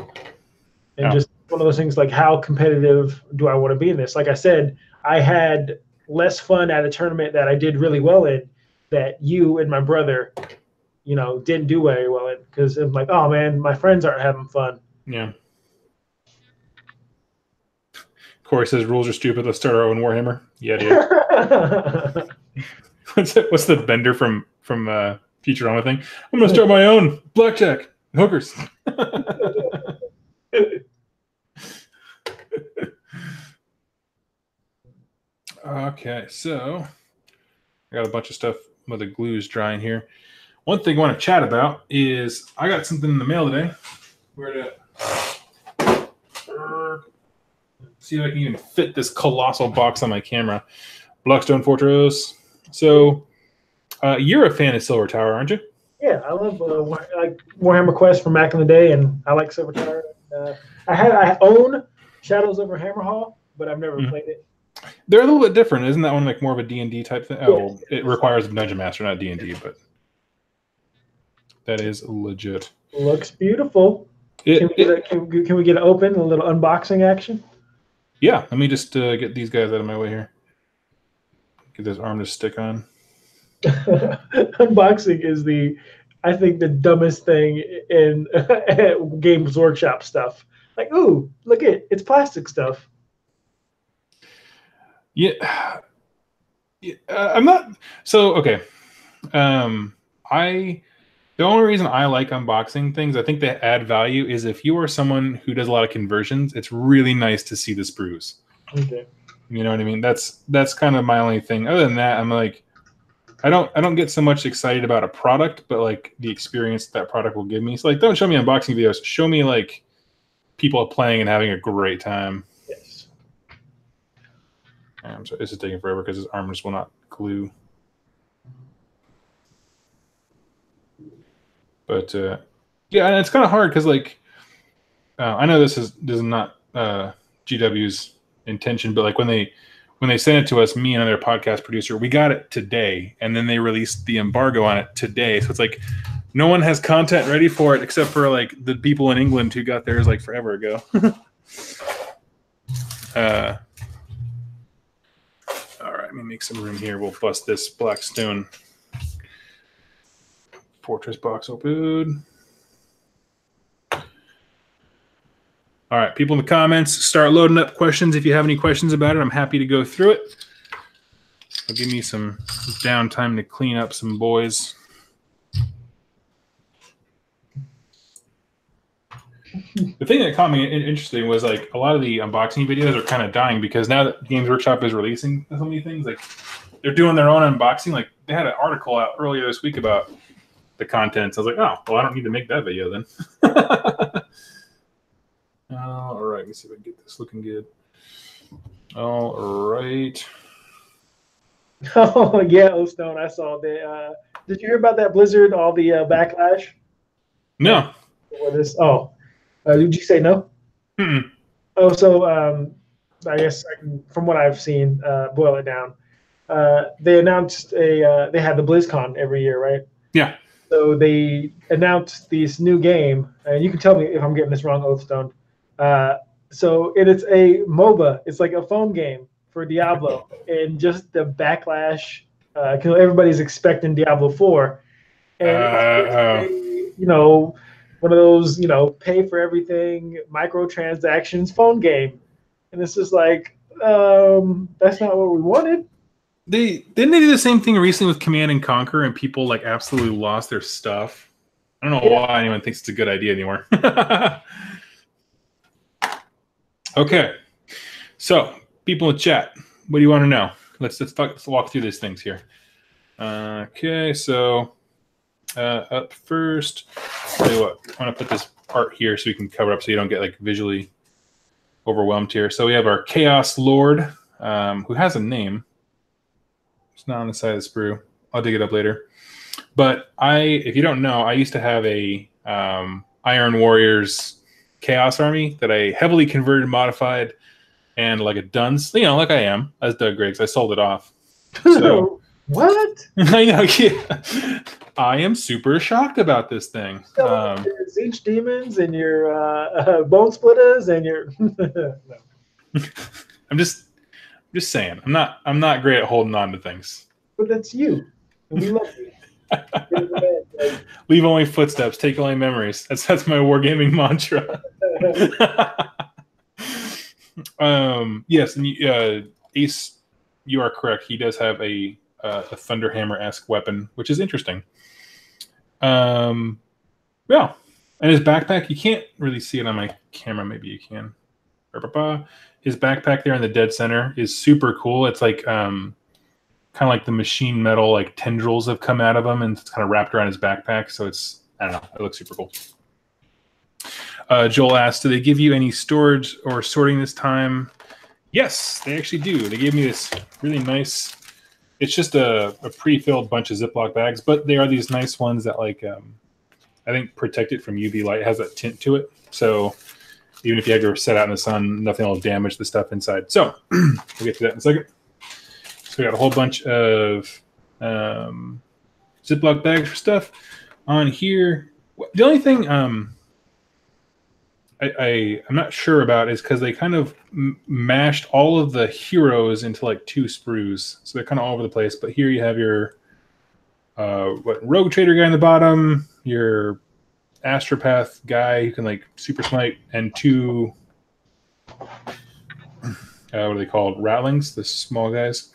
and just one of those things like how competitive do I want to be in this? Like I said, I had less fun at a tournament that I did really well in that you and my brother, didn't do very well in because I'm like, oh man, my friends aren't having fun. Yeah. Corey says rules are stupid. Let's start our own Warhammer. Yeah, dude. What's the Bender from Futurama thing? I'm gonna start my own blackjack hookers. Okay, so I got a bunch of stuff with the glue's drying here. One thing I want to chat about is I got something in the mail today. Where to see if I can even fit this colossal box on my camera. Blackstone Fortress. So you're a fan of Silver Tower, aren't you? Yeah, I love Warhammer Quest from back in the day, and I like Silver Tower. I own Shadows over Hammerhall, but I've never played it. They're a little bit different. Isn't that one like more of a D&D type thing? Oh, yeah. It requires a Dungeon Master, not D&D, but that is legit. Looks beautiful. Can we get it open, a little unboxing action? Yeah, let me just get these guys out of my way here. Get this arm to stick on. Unboxing is I think the dumbest thing in Games Workshop stuff. Like, ooh, look it's plastic stuff. Yeah, I'm not. So okay, the only reason I like unboxing things, I think they add value, is if you are someone who does a lot of conversions, it's really nice to see the sprues. Okay. You know what I mean? That's kind of my only thing. Other than that, I'm like, I don't get so much excited about a product, but like the experience that product will give me. So like, don't show me unboxing videos. Show me like people playing and having a great time. Yes. I'm sorry, this is taking forever because his arm just will not glue. But yeah, and it's kind of hard because like I know this is not GW's intention, but like when they sent it to us, me and another podcast producer, we got it today, and then they released the embargo on it today. So it's like no one has content ready for it except for like the people in England who got theirs like forever ago. All right, let me make some room here. We'll bust this Blackstone Fortress box open. All right, people in the comments, start loading up questions. If you have any questions about it, I'm happy to go through it. I'll give me some downtime to clean up some boys. The thing that caught me interesting was like a lot of the unboxing videos are kind of dying because now that Games Workshop is releasing so many things, like they're doing their own unboxing. Like they had an article out earlier this week about the contents. I was like, oh, well, I don't need to make that video then. All right, let me see if I can get this looking good. All right. Oh yeah, Ostone, I saw that. Did you hear about that Blizzard? All the backlash. No. For this? Oh, did you say no? Mm-mm. Oh, so I guess I can, from what I've seen, boil it down. They announced they had the BlizzCon every year, right? Yeah. So they announced this new game, and you can tell me if I'm getting this wrong, Oathstone. So it's a MOBA. It's like a phone game for Diablo, and just the backlash because everybody's expecting Diablo 4, and you know, one of those pay for everything microtransactions phone game, and it's just like that's not what we wanted. Didn't they do the same thing recently with Command and Conquer, and people like absolutely lost their stuff? I don't know why anyone thinks it's a good idea anymore. Okay, so people in chat, what do you want to know? Let's walk through these things here. Okay, so up first, I'll tell you what, I want to put this part here so we can cover up so you don't get like visually overwhelmed here. So we have our Chaos Lord, who has a name. It's not on the side of the sprue. I'll dig it up later. But if you don't know, I used to have a Iron Warriors Chaos Army that I heavily converted, modified, and like a dunce, like I am, as Doug Griggs, I sold it off. So what? I know, yeah. I am super shocked about this thing. Your Zinch demons and your bone splitters and your no. I'm just saying. I'm not great at holding on to things. But that's you. And we love you. Leave only footsteps, take only memories. That's my wargaming mantra. Yes, and Ace, you are correct. He does have a Thunderhammer-esque weapon, which is interesting. Yeah, and his backpack, you can't really see it on my camera. Maybe you can. His backpack there in the dead center is super cool. It's like kind of like the machine metal like tendrils have come out of him, and it's kind of wrapped around his backpack. So it's, I don't know, it looks super cool. Joel asked, do they give you any storage or sorting this time? Yes, they actually do. They gave me this really nice, it's just a pre-filled bunch of Ziploc bags, but they are these nice ones that like, I think protect it from UV light. It has that tint to it. So even if you have to set out in the sun, nothing will damage the stuff inside. So we'll get to that in a second. So we got a whole bunch of Ziploc bags for stuff on here. The only thing I'm not sure about is because they kind of mashed all of the heroes into like 2 sprues. So they're kind of all over the place. But here you have your Rogue Trader guy in the bottom, your Astropath guy who can like super smite, and 2 what are they called? Ratlings, the small guys.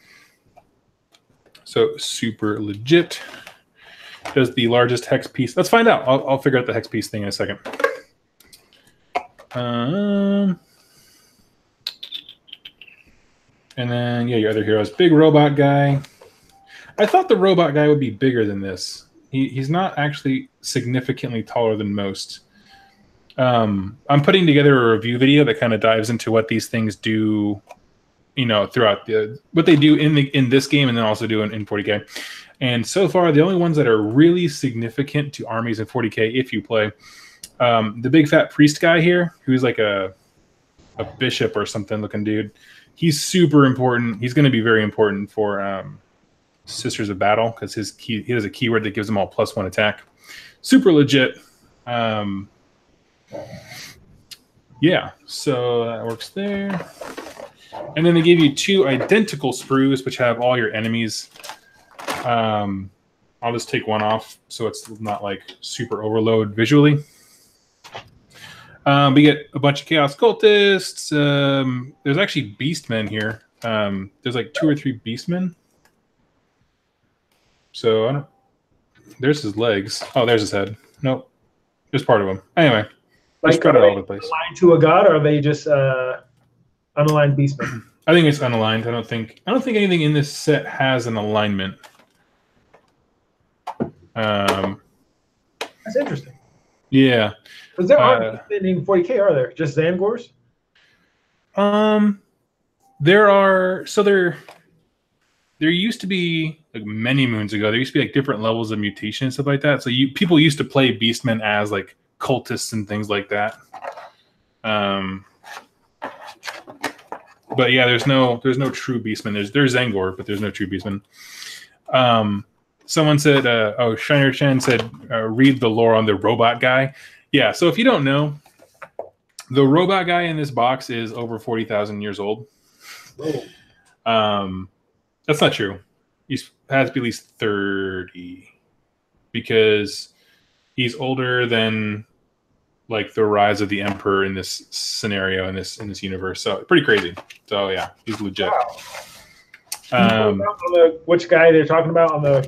So super legit. Does the largest hex piece? Let's find out. I'll figure out the hex piece thing in a second. And then yeah, your other heroes. Big robot guy. I thought the robot guy would be bigger than this. He's not actually significantly taller than most. I'm putting together a review video that kind of dives into what these things do, throughout what they do in this game, and then also do in 40k. And so far, the only ones that are really significant to armies in 40k, if you play, the big fat priest guy here, who's like a bishop or something looking dude. He's super important. He's going to be very important for Sisters of Battle because he has a keyword that gives them all +1 attack. Super legit. Yeah, so that works there. And then they give you 2 identical sprues, which have all your enemies. I'll just take one off so it's not like super overload visually. We get a bunch of Chaos Cultists. There's actually Beastmen here. There's like 2 or 3 Beastmen. So I don't. There's his legs. Oh, there's his head. Nope, just part of him. Anyway, they're spread all over the place. Aligned to a god, or are they just unaligned beastmen? I think it's unaligned. I don't think anything in this set has an alignment. That's interesting. Yeah. Because there aren't in 40k, are there? Just Zangors? There are. So there used to be, like many moons ago, there used to be like different levels of mutation and stuff like that. So people used to play Beastmen as like cultists and things like that. But yeah, there's no true Beastmen. There's Zangor, but there's no true Beastmen. Someone said, Shiner Chen said, read the lore on the robot guy. Yeah, so if you don't know, the robot guy in this box is over 40,000 years old. Oh. That's not true. He has to be at least 30 because he's older than like the rise of the Emperor in this scenario in this universe. So pretty crazy. So yeah, he's legit. Wow. Which guy they're talking about on those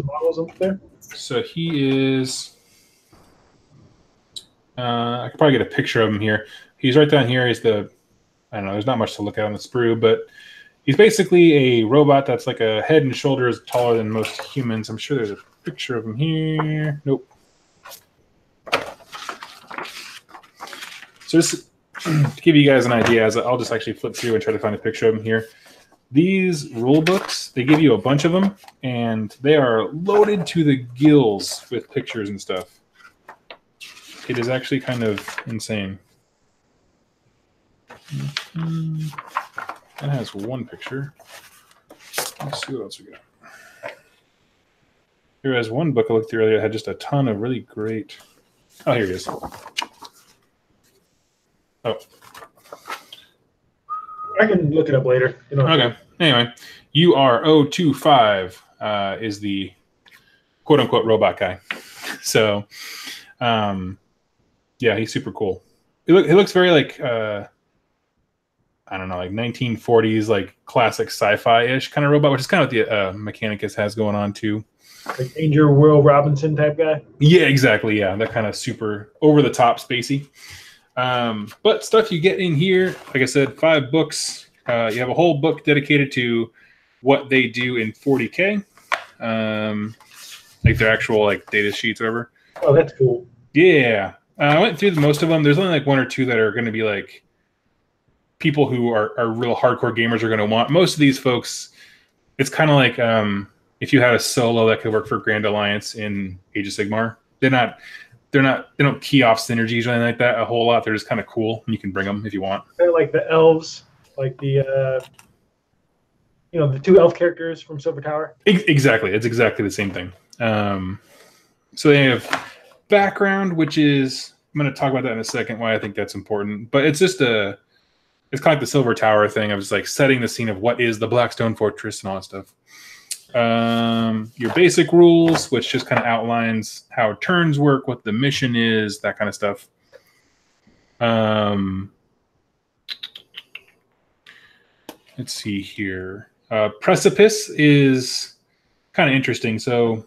models up there? So he is. I could probably get a picture of him here. He's right down here. He's the. I don't know. There's not much to look at on the sprue, but he's basically a robot that's like a head and shoulders taller than most humans. I'm sure there's a picture of him here. Nope. So just to give you guys an idea, I'll just actually flip through and try to find a picture of him here. These rule books, they give you a bunch of them, and they are loaded to the gills with pictures and stuff. It is actually kind of insane. That has one picture. Let's see what else we got. Here has one book I looked through earlier that had just a ton of really great. Oh, here it is. Oh. I can look it up later. Okay. Anyway, UR025 is the quote-unquote robot guy. So, yeah, he's super cool. He looks very like, I don't know, like 1940s, like classic sci-fi-ish kind of robot, which is kind of what the Mechanicus has going on too. Like Danger Will Robinson type guy? Yeah, exactly. Yeah, that kind of super over-the-top spacey. But stuff you get in here, like I said, 5 books. You have a whole book dedicated to what they do in 40k, like their actual like data sheets or whatever. Oh, that's cool. Yeah, I went through most of them. There's only like 1 or 2 that are going to be like people who are real hardcore gamers are going to want. Most of these folks, it's kind of like if you had a solo that could work for Grand Alliance in Age of Sigmar. They don't key off synergies or anything like that a whole lot. They're just kind of cool, and you can bring them if you want. They're like the elves, like the the 2 elf characters from Silver Tower. Exactly, it's exactly the same thing. So they have background, which is I'm going to talk about that in a second. Why I think that's important, but it's just it's kind of like the Silver Tower thing. I was like setting the scene of what is the Blackstone Fortress and all that stuff. Your basic rules, which just kind of outlines how turns work, what the mission is, that kind of stuff. Let's see here. Precipice is kind of interesting. So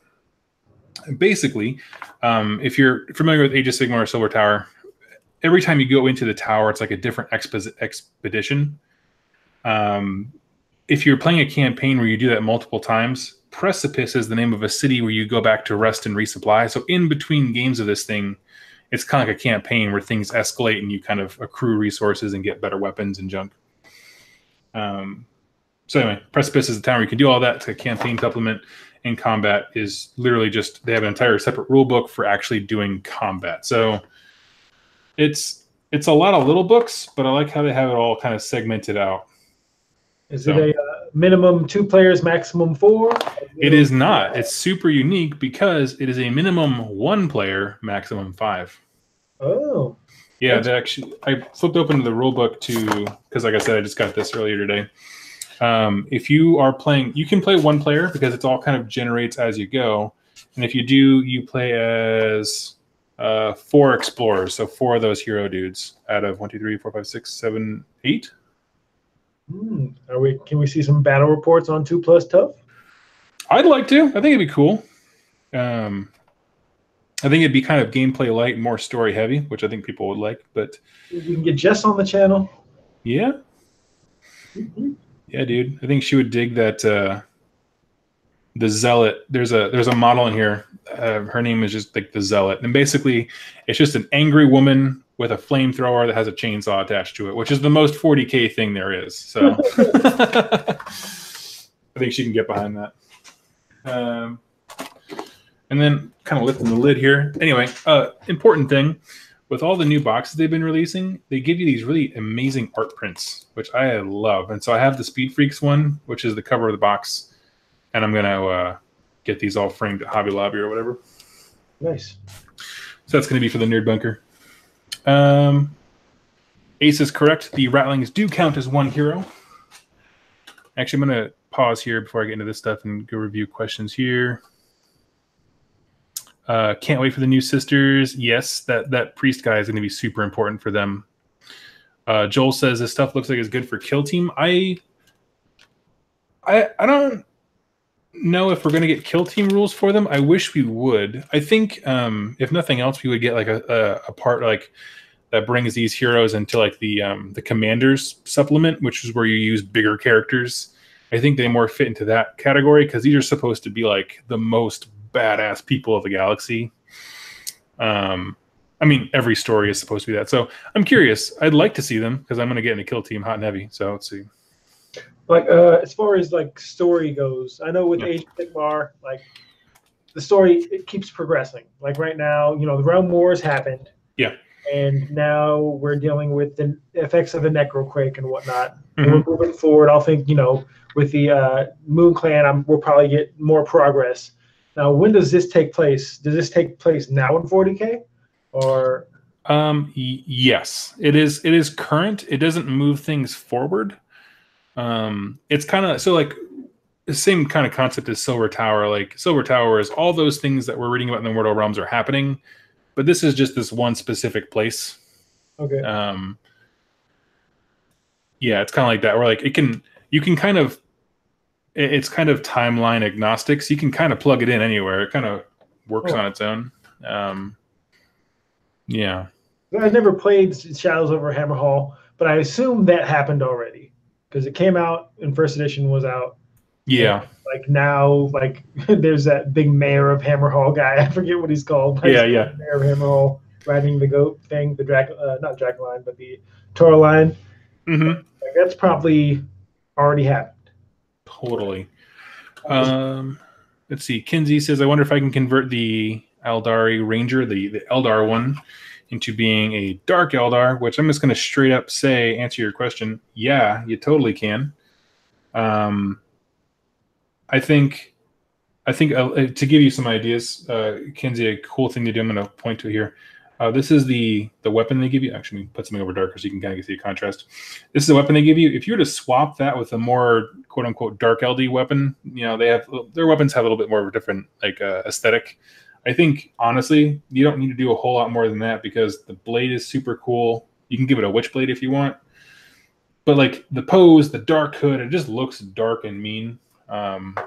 basically, if you're familiar with Age of Sigmar or Silver Tower, every time you go into the tower, it's like a different expedition. If you're playing a campaign where you do that multiple times, Precipice is the name of a city where you go back to rest and resupply. So in between games of this thing, it's kind of like a campaign where things escalate and you kind of accrue resources and get better weapons and junk. So anyway, Precipice is the town where you can do all that. It's a campaign supplement, and combat is literally just, they have an entire separate rule book for actually doing combat. So it's a lot of little books, but I like how they have it all kind of segmented out. Is it a minimum 2 players, maximum 4? It is not. It's super unique because it is a minimum 1 player, maximum 5. Oh. Yeah, actually, I flipped open to the rule book too, because like I said, I just got this earlier today. If you are playing, you can play 1 player because it's all kind of generates as you go. And if you do, you play as 4 explorers, so 4 of those hero dudes out of 1, 2, 3, 4, 5, 6, 7, 8. Can we see some battle reports on 2+ tough? I'd like to. I think it'd be cool. I think it'd be kind of gameplay light, more story heavy, which I think people would like. But we can get Jess on the channel. Yeah. Yeah, dude. I think she would dig that. The Zealot. There's a model in here. Her name is just like the Zealot, and basically, it's just an angry woman with a flamethrower that has a chainsaw attached to it, which is the most 40k thing there is. So I think she can get behind that. And then kind of lifting the lid here. Anyway, important thing. With all the new boxes they've been releasing, they give you these really amazing art prints, which I love. And so I have the Speed Freaks one, which is the cover of the box. And I'm going to get these all framed at Hobby Lobby or whatever. Nice. So that's going to be for the Nerd Bunker. Ace is correct. The Ratlings do count as 1 hero. Actually, I'm going to pause here before I get into this stuff and go review questions here. Can't wait for the new sisters. Yes, that priest guy is going to be super important for them. Joel says this stuff looks like it's good for kill team. I don't know if we're going to get kill team rules for them. I wish we would. I think if nothing else, we would get like a part like that brings these heroes into like the commanders supplement, which is where you use bigger characters. I think they more fit into that category because these are supposed to be like the most badass people of the galaxy. I mean, every story is supposed to be that. So I'm curious. I'd like to see them because I'm going to get in a kill team hot and heavy. So let's see. Like as far as like story goes, I know with Age of Sigmar, like the story it keeps progressing. Like right now, you know, the Realm Wars happened. Yeah. And now we're dealing with the effects of the Necroquake and whatnot. Mm-hmm. And we're moving forward. I'll think, you know, with the Moonclan, we'll probably get more progress. Now, when does this take place? Does this take place now in 40k, or? Yes, it is. It is current. It doesn't move things forward. It's kind of so like the same kind of concept as Silver Tower. Like Silver Tower is all those things that we're reading about in the Mortal Realms are happening, but this is just this one specific place. Okay. Yeah, it's kind of like that. Where like you can kind of. It's kind of timeline agnostic, so you can kind of plug it in anywhere. It kind of works on its own. Yeah. I never played Shadows over Hammerhall, but I assume that happened already because it came out and first edition was out. Yeah. And like now, like there's that big mayor of Hammerhall guy. I forget what he's called. Yeah. Mayor of Hammerhall riding the goat thing, the not Dracoline, but the Tauroline. Mm-hmm. Like, that's probably already happened. Totally. Let's see. Kinsey says, I wonder if I can convert the Eldari Ranger, the Eldar one, into being a Dark Eldar, which I'm just going to straight up say, answer your question. Yeah, you totally can. I think to give you some ideas, Kinsey, a cool thing to do, I'm going to point to it here. This is the weapon they give you. Actually, let me put something over darker so you can kind of see a contrast. This is the weapon they give you. If you were to swap that with a more quote unquote dark LD weapon, you know, their weapons have a little bit more of a different like aesthetic. I think honestly, you don't need to do a whole lot more than that because the blade is super cool. You can give it a witchblade if you want, but like the pose, the dark hood, it just looks dark and mean. I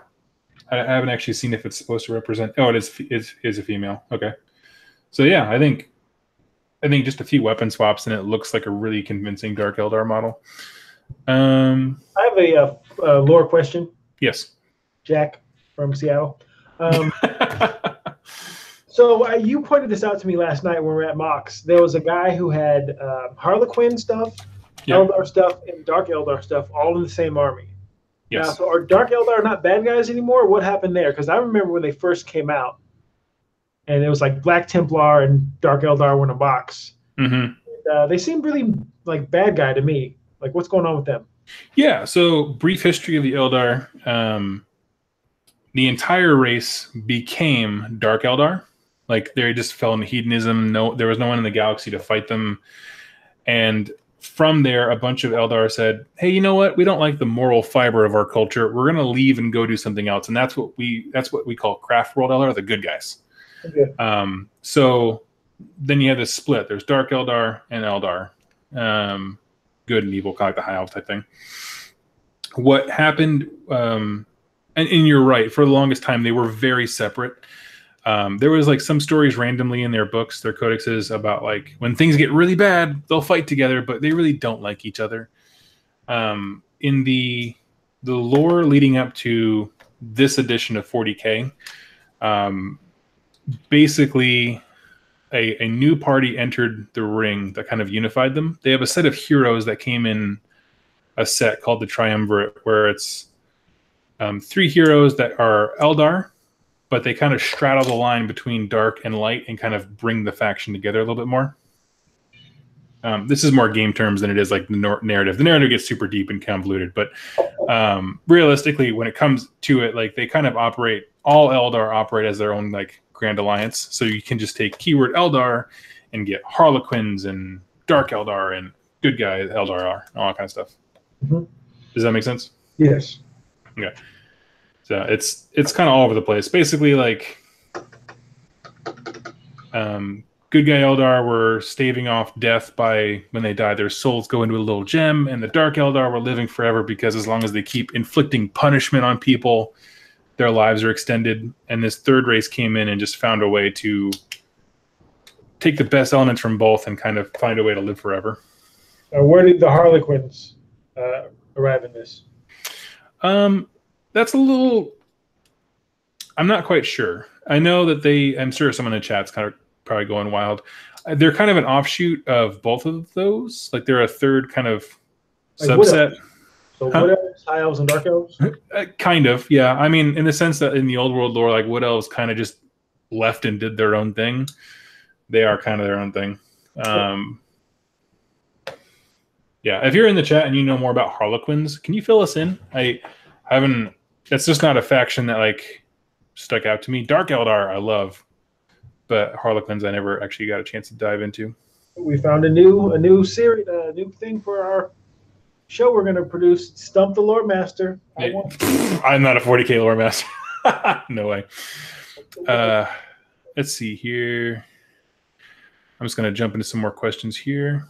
haven't actually seen if it's supposed to represent. Oh, it is a female. Okay, so yeah, I think just a few weapon swaps and it looks like a really convincing Dark Eldar model. I have a lore question. Yes. Jack from Seattle. So you pointed this out to me last night when we were at Mox. There was a guy who had Harlequin stuff, Eldar stuff, and Dark Eldar stuff all in the same army. Yes. Now, so are Dark Eldar not bad guys anymore? What happened there? Because I remember when they first came out, and it was like Black Templar and Dark Eldar were in a box. Mm-hmm. And, they seem really like bad guy to me. Like, what's going on with them? Yeah, so brief history of the Eldar. The entire race became Dark Eldar. Like, they just fell into hedonism. There was no one in the galaxy to fight them. And from there, a bunch of Eldar said, hey, you know what? We don't like the moral fiber of our culture. We're going to leave and go do something else. And that's what we call Craft World Eldar, the good guys. Okay. So then you have this split. There's Dark Eldar and Eldar. Good and evil, kind of like the High Elf type thing. What happened, and you're right, for the longest time, they were very separate. There was like some stories randomly in their books, their codexes, about like when things get really bad, they'll fight together, but they really don't like each other. In the lore leading up to this edition of 40k, basically a new party entered the ring that kind of unified them. They have a set of heroes that came in a set called the Triumvirate, where it's 3 heroes that are Eldar, but they kind of straddle the line between dark and light and kind of bring the faction together a little bit more. This is more game terms than it is like the narrative. The narrative gets super deep and convoluted, but realistically, when it comes to it, like they kind of operate, all Eldar operate as their own like Grand Alliance. So you can just take keyword Eldar and get Harlequins and Dark Eldar and good guy Eldar and all that kind of stuff. Mm-hmm. Does that make sense? Yes. Okay. So it's kind of all over the place. Basically, like good guy Eldar were staving off death by when they die, their souls go into a little gem, and the Dark Eldar were living forever because as long as they keep inflicting punishment on people, their lives are extended. And this third race came in and just found a way to take the best elements from both and kind of find a way to live forever. Where did the Harlequins arrive in this? That's a little... I'm not quite sure. I know that I'm sure someone in the chat's kind of probably going wild. They're kind of an offshoot of both of those. Like they're a third kind of subset. So Wood Elves, High Elves, and Dark Elves? Kind of, yeah. I mean, in the sense that in the old world lore, like Wood Elves kind of just left and did their own thing. They are kind of their own thing. Yeah, if you're in the chat and you know more about Harlequins, can you fill us in? I haven't... That's just not a faction that like stuck out to me. Dark Eldar I love, but Harlequins I never actually got a chance to dive into. We found a new series, a new thing for our show. We're going to produce Stump the Lore Master. I'm not a 40k lore master. No way. Let's see here. I'm just going to jump into some more questions here.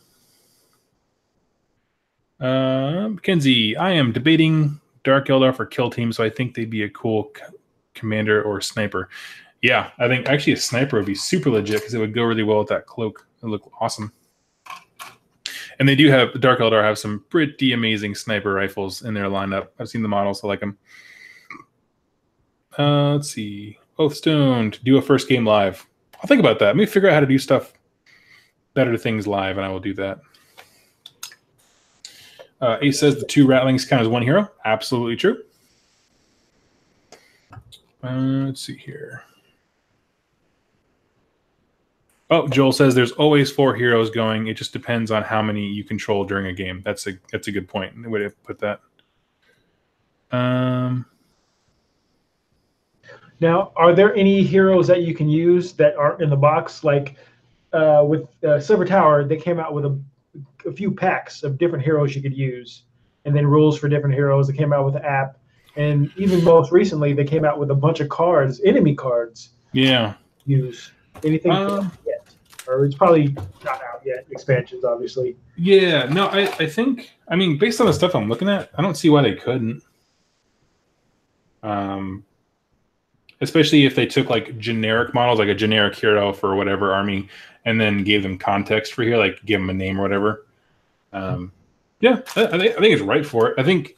Mackenzie, I am debating Dark Eldar for kill team, so I think they'd be a cool commander or sniper. Yeah, I think actually a sniper would be super legit because it would go really well with that cloak. It would look awesome. And they do have, the Dark Eldar have some pretty amazing sniper rifles in their lineup. I've seen the models, I like them. Let's see. Oathstone, to do a first game live. I'll think about that. Let me figure out how to do stuff, better things live, and I will do that. Ace says the 2 Ratlings count as 1 hero. Absolutely true. Let's see here. Oh, Joel says there's always 4 heroes going. It just depends on how many you control during a game. That's a good point. The way to put that. Now, are there any heroes that you can use that aren't in the box? Like with Silver Tower, they came out with a few packs of different heroes you could use, and then rules for different heroes. They came out with an app, and even most recently, they came out with a bunch of cards, enemy cards. Yeah. Use anything yet? Or it's probably not out yet. Expansions, obviously. Yeah. No, I think. I mean, based on the stuff I'm looking at, I don't see why they couldn't. Especially if they took like generic models, like a generic hero for whatever army, and then gave them context for here, like give them a name or whatever. Yeah, I think it's right for it. I think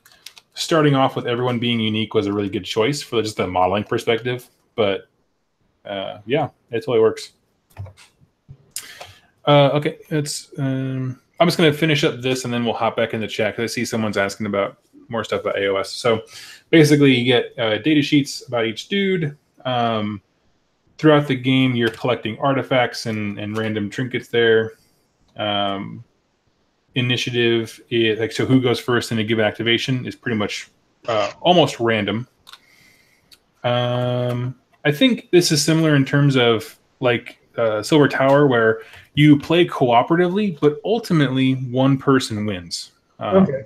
starting off with everyone being unique was a really good choice for just a modeling perspective. But yeah, it totally works. Okay, it's. I'm just going to finish up this, and then we'll hop back in the chat because I see someone's asking about more stuff about AOS. So basically, you get data sheets about each dude. Throughout the game, you're collecting artifacts and random trinkets there. Initiative is like, so who goes first in a given activation is pretty much almost random. I think this is similar in terms of like Silver Tower, where you play cooperatively, but ultimately one person wins. Okay.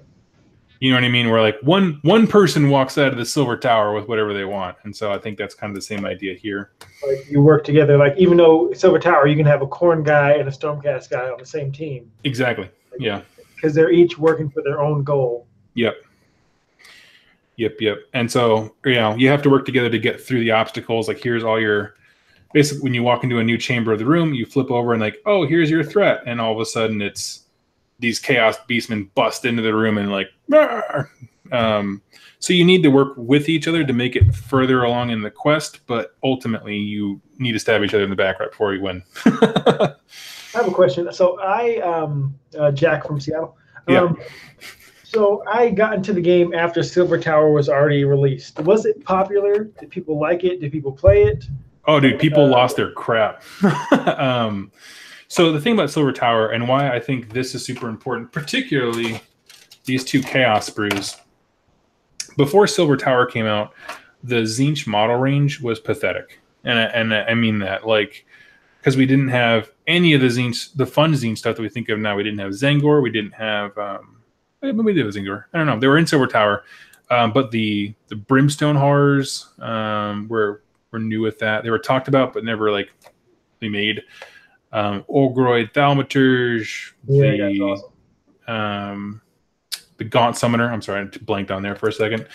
You know what I mean? Where like one person walks out of the Silver Tower with whatever they want, and so I think that's kind of the same idea here. Like you work together. Like even though Silver Tower, you can have a Corn guy and a Stormcast guy on the same team. Exactly. Yeah. Because they're each working for their own goal. Yep. And so, you know, you have to work together to get through the obstacles. Like here's all your, basically when you walk into a new chamber of the room, you flip over and like, oh, here's your threat. And all of a sudden it's these Chaos Beastmen bust into the room and like, so you need to work with each other to make it further along in the quest, but ultimately you need to stab each other in the back right before you win. I have a question. So Jack from Seattle. So I got into the game after Silver Tower was already released. Was it popular? Did people like it? Did people play it? Oh, dude, people lost their crap. So the thing about Silver Tower and why I think this is super important, particularly these two Chaos Brews. Before Silver Tower came out, the Tzeentch model range was pathetic. And I mean that, like, because we didn't have any of the Tzeentch, the fun Tzeentch stuff that we think of now. We didn't have Zengor. We didn't have... maybe they have Zengor. I don't know. They were in Silver Tower. But the Brimstone horrors were new with that. They were talked about, but never like they made. Olgroid Thaumaturge, the Gaunt Summoner. I'm sorry, I blanked on there for a second.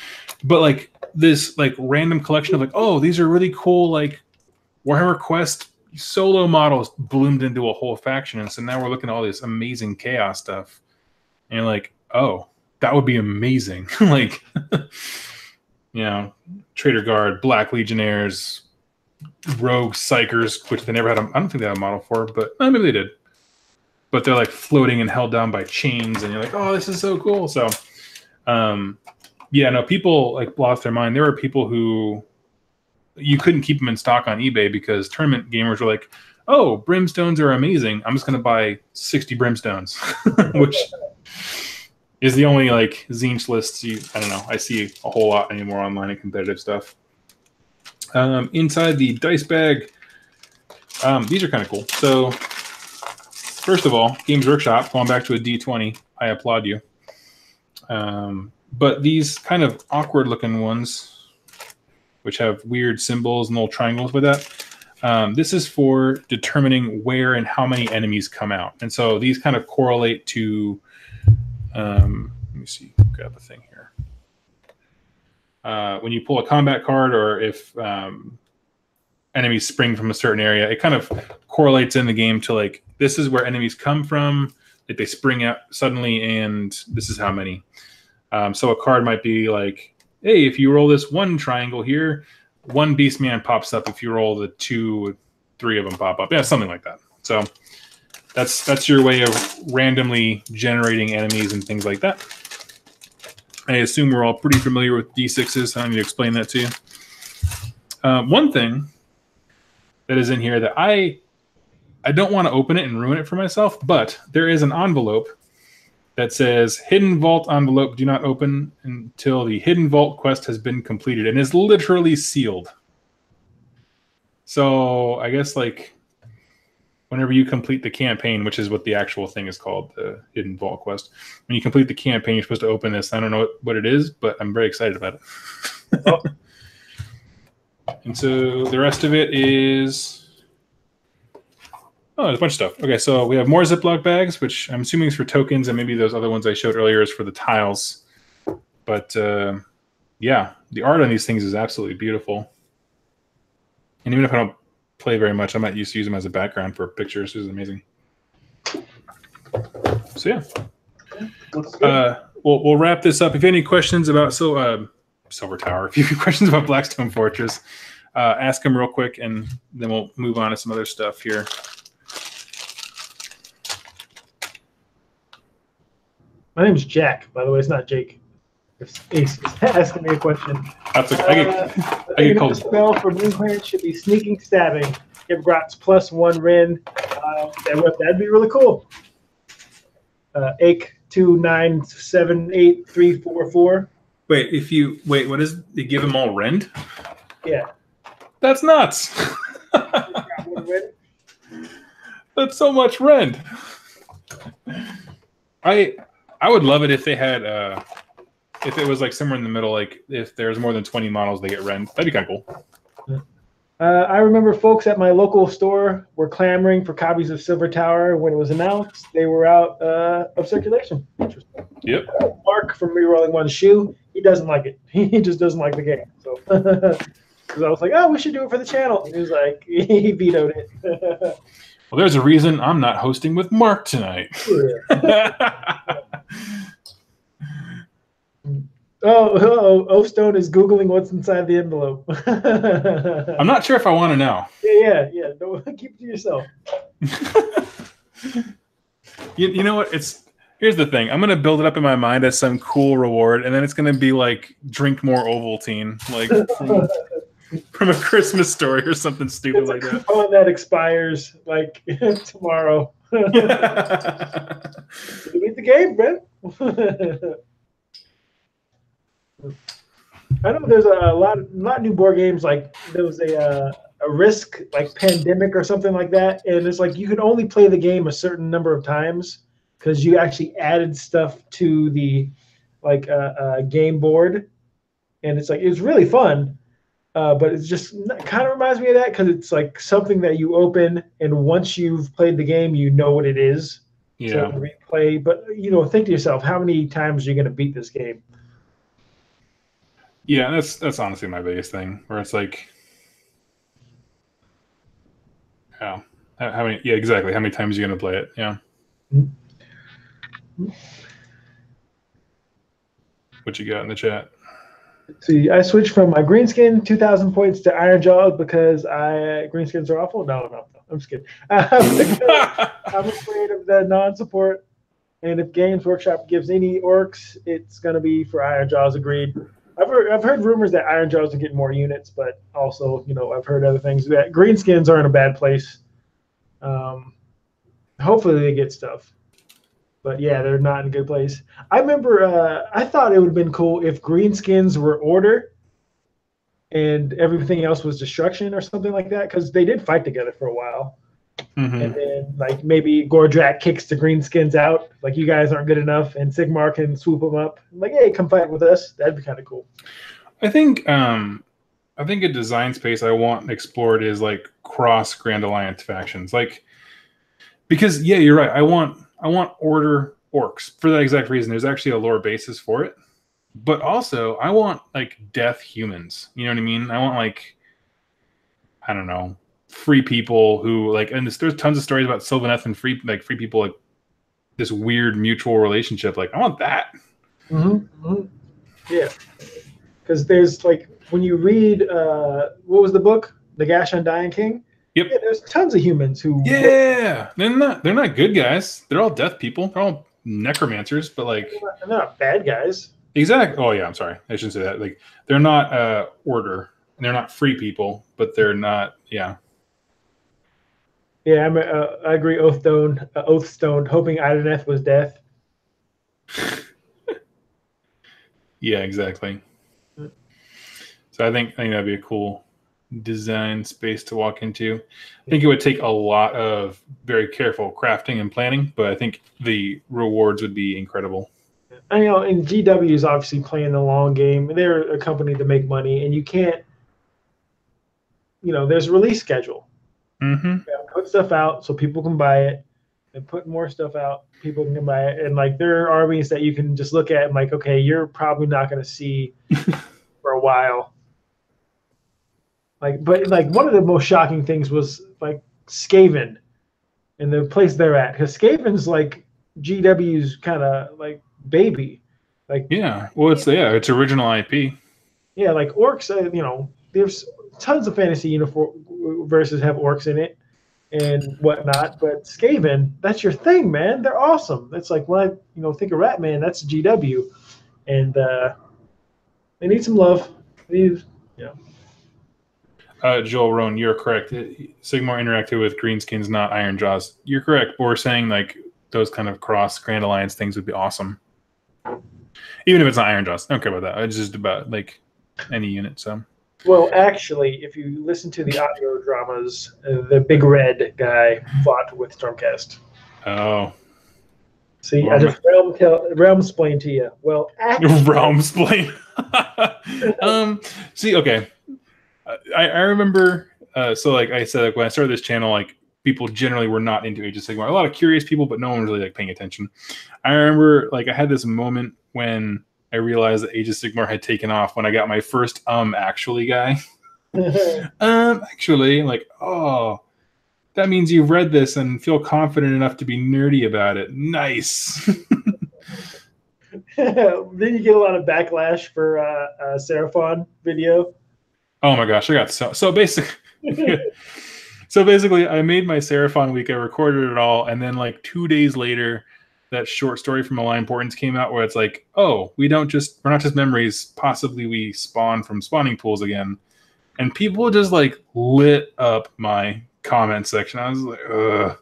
But like this like random collection of like, oh, these are really cool like Warhammer Quest solo models bloomed into a whole faction. And so now we're looking at all this amazing chaos stuff. And you're like, oh, that would be amazing. Like, you know, Traitor Guard, Black Legionnaires, Rogue Psychers, which they never had I don't think they had a model for, but maybe they did. But they're like floating and held down by chains, and you're like, oh, this is so cool. So, yeah, no, people like lost their mind. There were people who you couldn't keep them in stock on eBay because tournament gamers were like, oh, Brimstones are amazing. I'm just going to buy 60 Brimstones, which is the only like Tzeentch lists I don't know, I see a whole lot anymore online in competitive stuff. Inside the dice bag, these are kind of cool. So, first of all, Games Workshop, going back to a D20, I applaud you. But these kind of awkward looking ones, which have weird symbols and little triangles with that, this is for determining where and how many enemies come out. And so these kind of correlate to, let me see, grab a thing here. When you pull a combat card or if enemies spring from a certain area, it kind of correlates in the game to like, this is where enemies come from, like they spring out suddenly, and this is how many. So a card might be like, hey, if you roll this one triangle here, one Beastman pops up. If you roll the 2, 3 of them pop up. Yeah, something like that. So that's your way of randomly generating enemies and things like that. I assume we're all pretty familiar with D6s. So I don't need to explain that to you. One thing that is in here that I don't want to open it and ruin it for myself, but there is an envelope that says Hidden Vault envelope, do not open until the Hidden Vault quest has been completed, and is literally sealed. So I guess like whenever you complete the campaign, which is what the actual thing is called, the Hidden Vault quest, when you complete the campaign, you're supposed to open this. I don't know what it is, but I'm very excited about it. Oh. And so the rest of it is... Oh, there's a bunch of stuff. Okay, so we have more Ziploc bags, which I'm assuming is for tokens, and maybe those other ones I showed earlier is for the tiles. But yeah, the art on these things is absolutely beautiful. And even if I don't play very much, I might use them as a background for pictures. This is amazing. So yeah, we'll wrap this up. If you have any questions about Silver Tower, if you have questions about Blackstone Fortress, ask them real quick, and then we'll move on to some other stuff here. My name's Jack, by the way. It's not Jake. If Ace is asking me a question. That's okay. I get called. The spell for Moonclan should be Sneaking Stabbing. Give Grotz +1 Ren. That'd be really cool. Ake 2978344. Wait, what is they give them all rend? Yeah. That's nuts. That's so much rend. I would love it if they had if it was like somewhere in the middle, like if there's more than 20 models, they get rent. That'd be kind of cool. I remember folks at my local store were clamoring for copies of Silver Tower when it was announced. They were out of circulation. Interesting. Yep. Mark from Rerolling One's Shoe, he doesn't like it. He just doesn't like the game. So, because I was like, oh, we should do it for the channel. And he was like, he vetoed it. Well, there's a reason I'm not hosting with Mark tonight. Oh, Stone is Googling what's inside the envelope. I'm not sure if I want to know. Yeah. Don't keep it to yourself. You know what? Here's the thing. I'm gonna build it up in my mind as some cool reward, and then it's gonna be like drink more Ovaltine, like from a Christmas Story or something stupid it's like that. Oh, that expires like tomorrow. You beat the game, man. I know there's a lot of new board games. Like there was a Risk like Pandemic or something like that, and it's like you could only play the game a certain number of times because you actually added stuff to the like game board, and it's like it's really fun. But it's just kind of reminds me of that because it's like something that you open, and once you've played the game, you know what it is. Yeah. So replay, but think to yourself, how many times are you going to beat this game? Yeah, that's honestly my biggest thing. Where it's like, how many? Yeah, exactly. How many times are you going to play it? Yeah. What you got in the chat? See, I switched from my greenskin 2,000 points to Iron Jaws because greenskins are awful. No, I'm just kidding. I'm afraid of the non-support, and if Games Workshop gives any orcs, it's going to be for Iron Jaws. Agreed. I've heard rumors that Iron Jaws are getting more units, but also I've heard other things that greenskins are in a bad place. Hopefully they get stuff. But yeah, they're not in a good place. I remember I thought it would have been cool if greenskins were order and everything else was destruction or something like that, because they did fight together for a while. Mm-hmm. And then like maybe Gordrak kicks the greenskins out, like you guys aren't good enough, and Sigmar can swoop them up. I'm like, hey, come fight with us. That'd be kind of cool. I think a design space I want explored is like cross Grand Alliance factions, like because yeah, you're right. I want order orcs for that exact reason. There's actually a lore basis for it, but also I want like death humans. You know what I mean? I want like, I don't know, free people who like, and there's tons of stories about Sylvaneth and free people, like this weird mutual relationship. Like I want that. Mm-hmm. Mm-hmm. Yeah, because there's like when you read what was the book, The Gash Undying King. Yep. Yeah, there's tons of humans who. Yeah, they're not good guys. They're all death people. They're all necromancers, but like they're not bad guys. Exactly. Oh yeah, I'm sorry. I shouldn't say that. Like they're not order. They're not free people, but they're not. Yeah. Yeah, I agree. Oathstone, hoping Ideneth was death. Yeah, exactly. So I think that'd be a cool design space to walk into. I think it would take a lot of very careful crafting and planning, but I think the rewards would be incredible. And GW is obviously playing the long game. They're a company to make money, and you can't. There's a release schedule. Mm-hmm. Put stuff out so people can buy it, and put more stuff out, people can buy it, and like there are armies that you can just look at and like, okay, you're probably not going to see for a while. But one of the most shocking things was like Skaven and the place they're at, because Skaven's like GW's kind of like baby. Like yeah, well, it's original IP. Yeah, like orcs. There's tons of fantasy universes have orcs in it and whatnot, but Skaven, that's your thing, man. They're awesome. It's like when I think of Ratman, that's GW, and they need some love. Joel Rohn, you're correct. Sigmar interacted with Greenskins, not Iron Jaws. You're correct. But we're saying like those kind of cross Grand Alliance things would be awesome. Even if it's not Iron Jaws. I don't care about that. It's just about like any unit. So. Well, actually, if you listen to the audio dramas, the Big Red guy fought with Stormcast. Oh. See, I Or just realm explained to you. Well, realm explain. See, okay. I remember, so like I said, like when I started this channel, like people generally were not into Age of Sigmar. A lot of curious people, but no one was really like paying attention. I remember like I had this moment when I realized that Age of Sigmar had taken off when I got my first actually guy. Actually, like, oh, that means you've read this and feel confident enough to be nerdy about it. Nice. Then you get a lot of backlash for a Seraphon video. Oh my gosh, I got so basically. So basically, I made my Seraphon week. I recorded it all, and then like 2 days later, that short story from Align Importance came out, where it's like, oh, we're not just memories. Possibly we spawn from spawning pools again, and people just like lit up my comment section. I was like, ugh.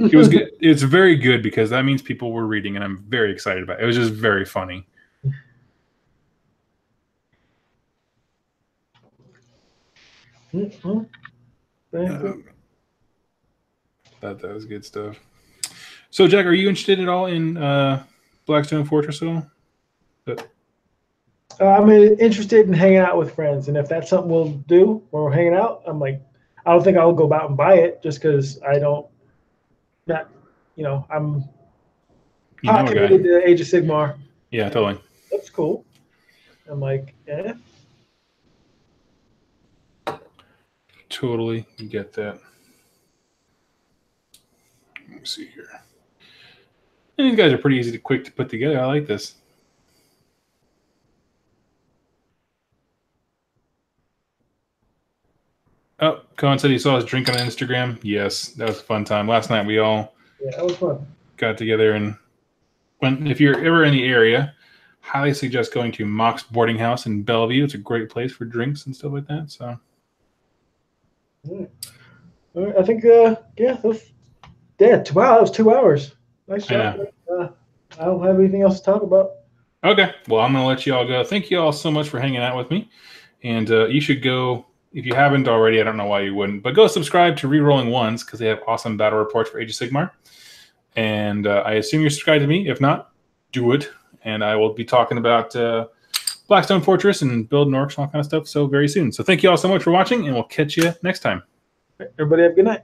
It was good. It's very good because that means people were reading, and I'm very excited about it. It was just very funny. That was good stuff. So, Jack, are you interested at all in Blackstone Fortress at all? I'm interested in hanging out with friends, and if that's something we'll do when we're hanging out, I'm like, I don't think I'll go out and buy it just because I don't. Not, I'm hot committed to Age of Sigmar. Yeah, totally. That's cool. I'm like, eh. Totally get that. Let me see here. And these guys are pretty easy to quick to put together. I like this. Oh, Cohen said he saw us drinking on Instagram. Yes, that was a fun time. Last night we all that was fun. Got together, and if you're ever in the area, highly suggest going to Mock's Boarding House in Bellevue. It's a great place for drinks and stuff like that. So, I think wow, that was 2 hours. Nice job. I don't have anything else to talk about. Okay, well, I'm going to let you all go. Thank you all so much for hanging out with me, and you should go. If you haven't already, I don't know why you wouldn't, but go subscribe to Rerolling Ones because they have awesome battle reports for Age of Sigmar. And I assume you're subscribed to me. If not, do it. And I will be talking about Blackstone Fortress and building orcs and all kind of stuff so very soon. So thank you all so much for watching, and we'll catch you next time. Everybody have a good night.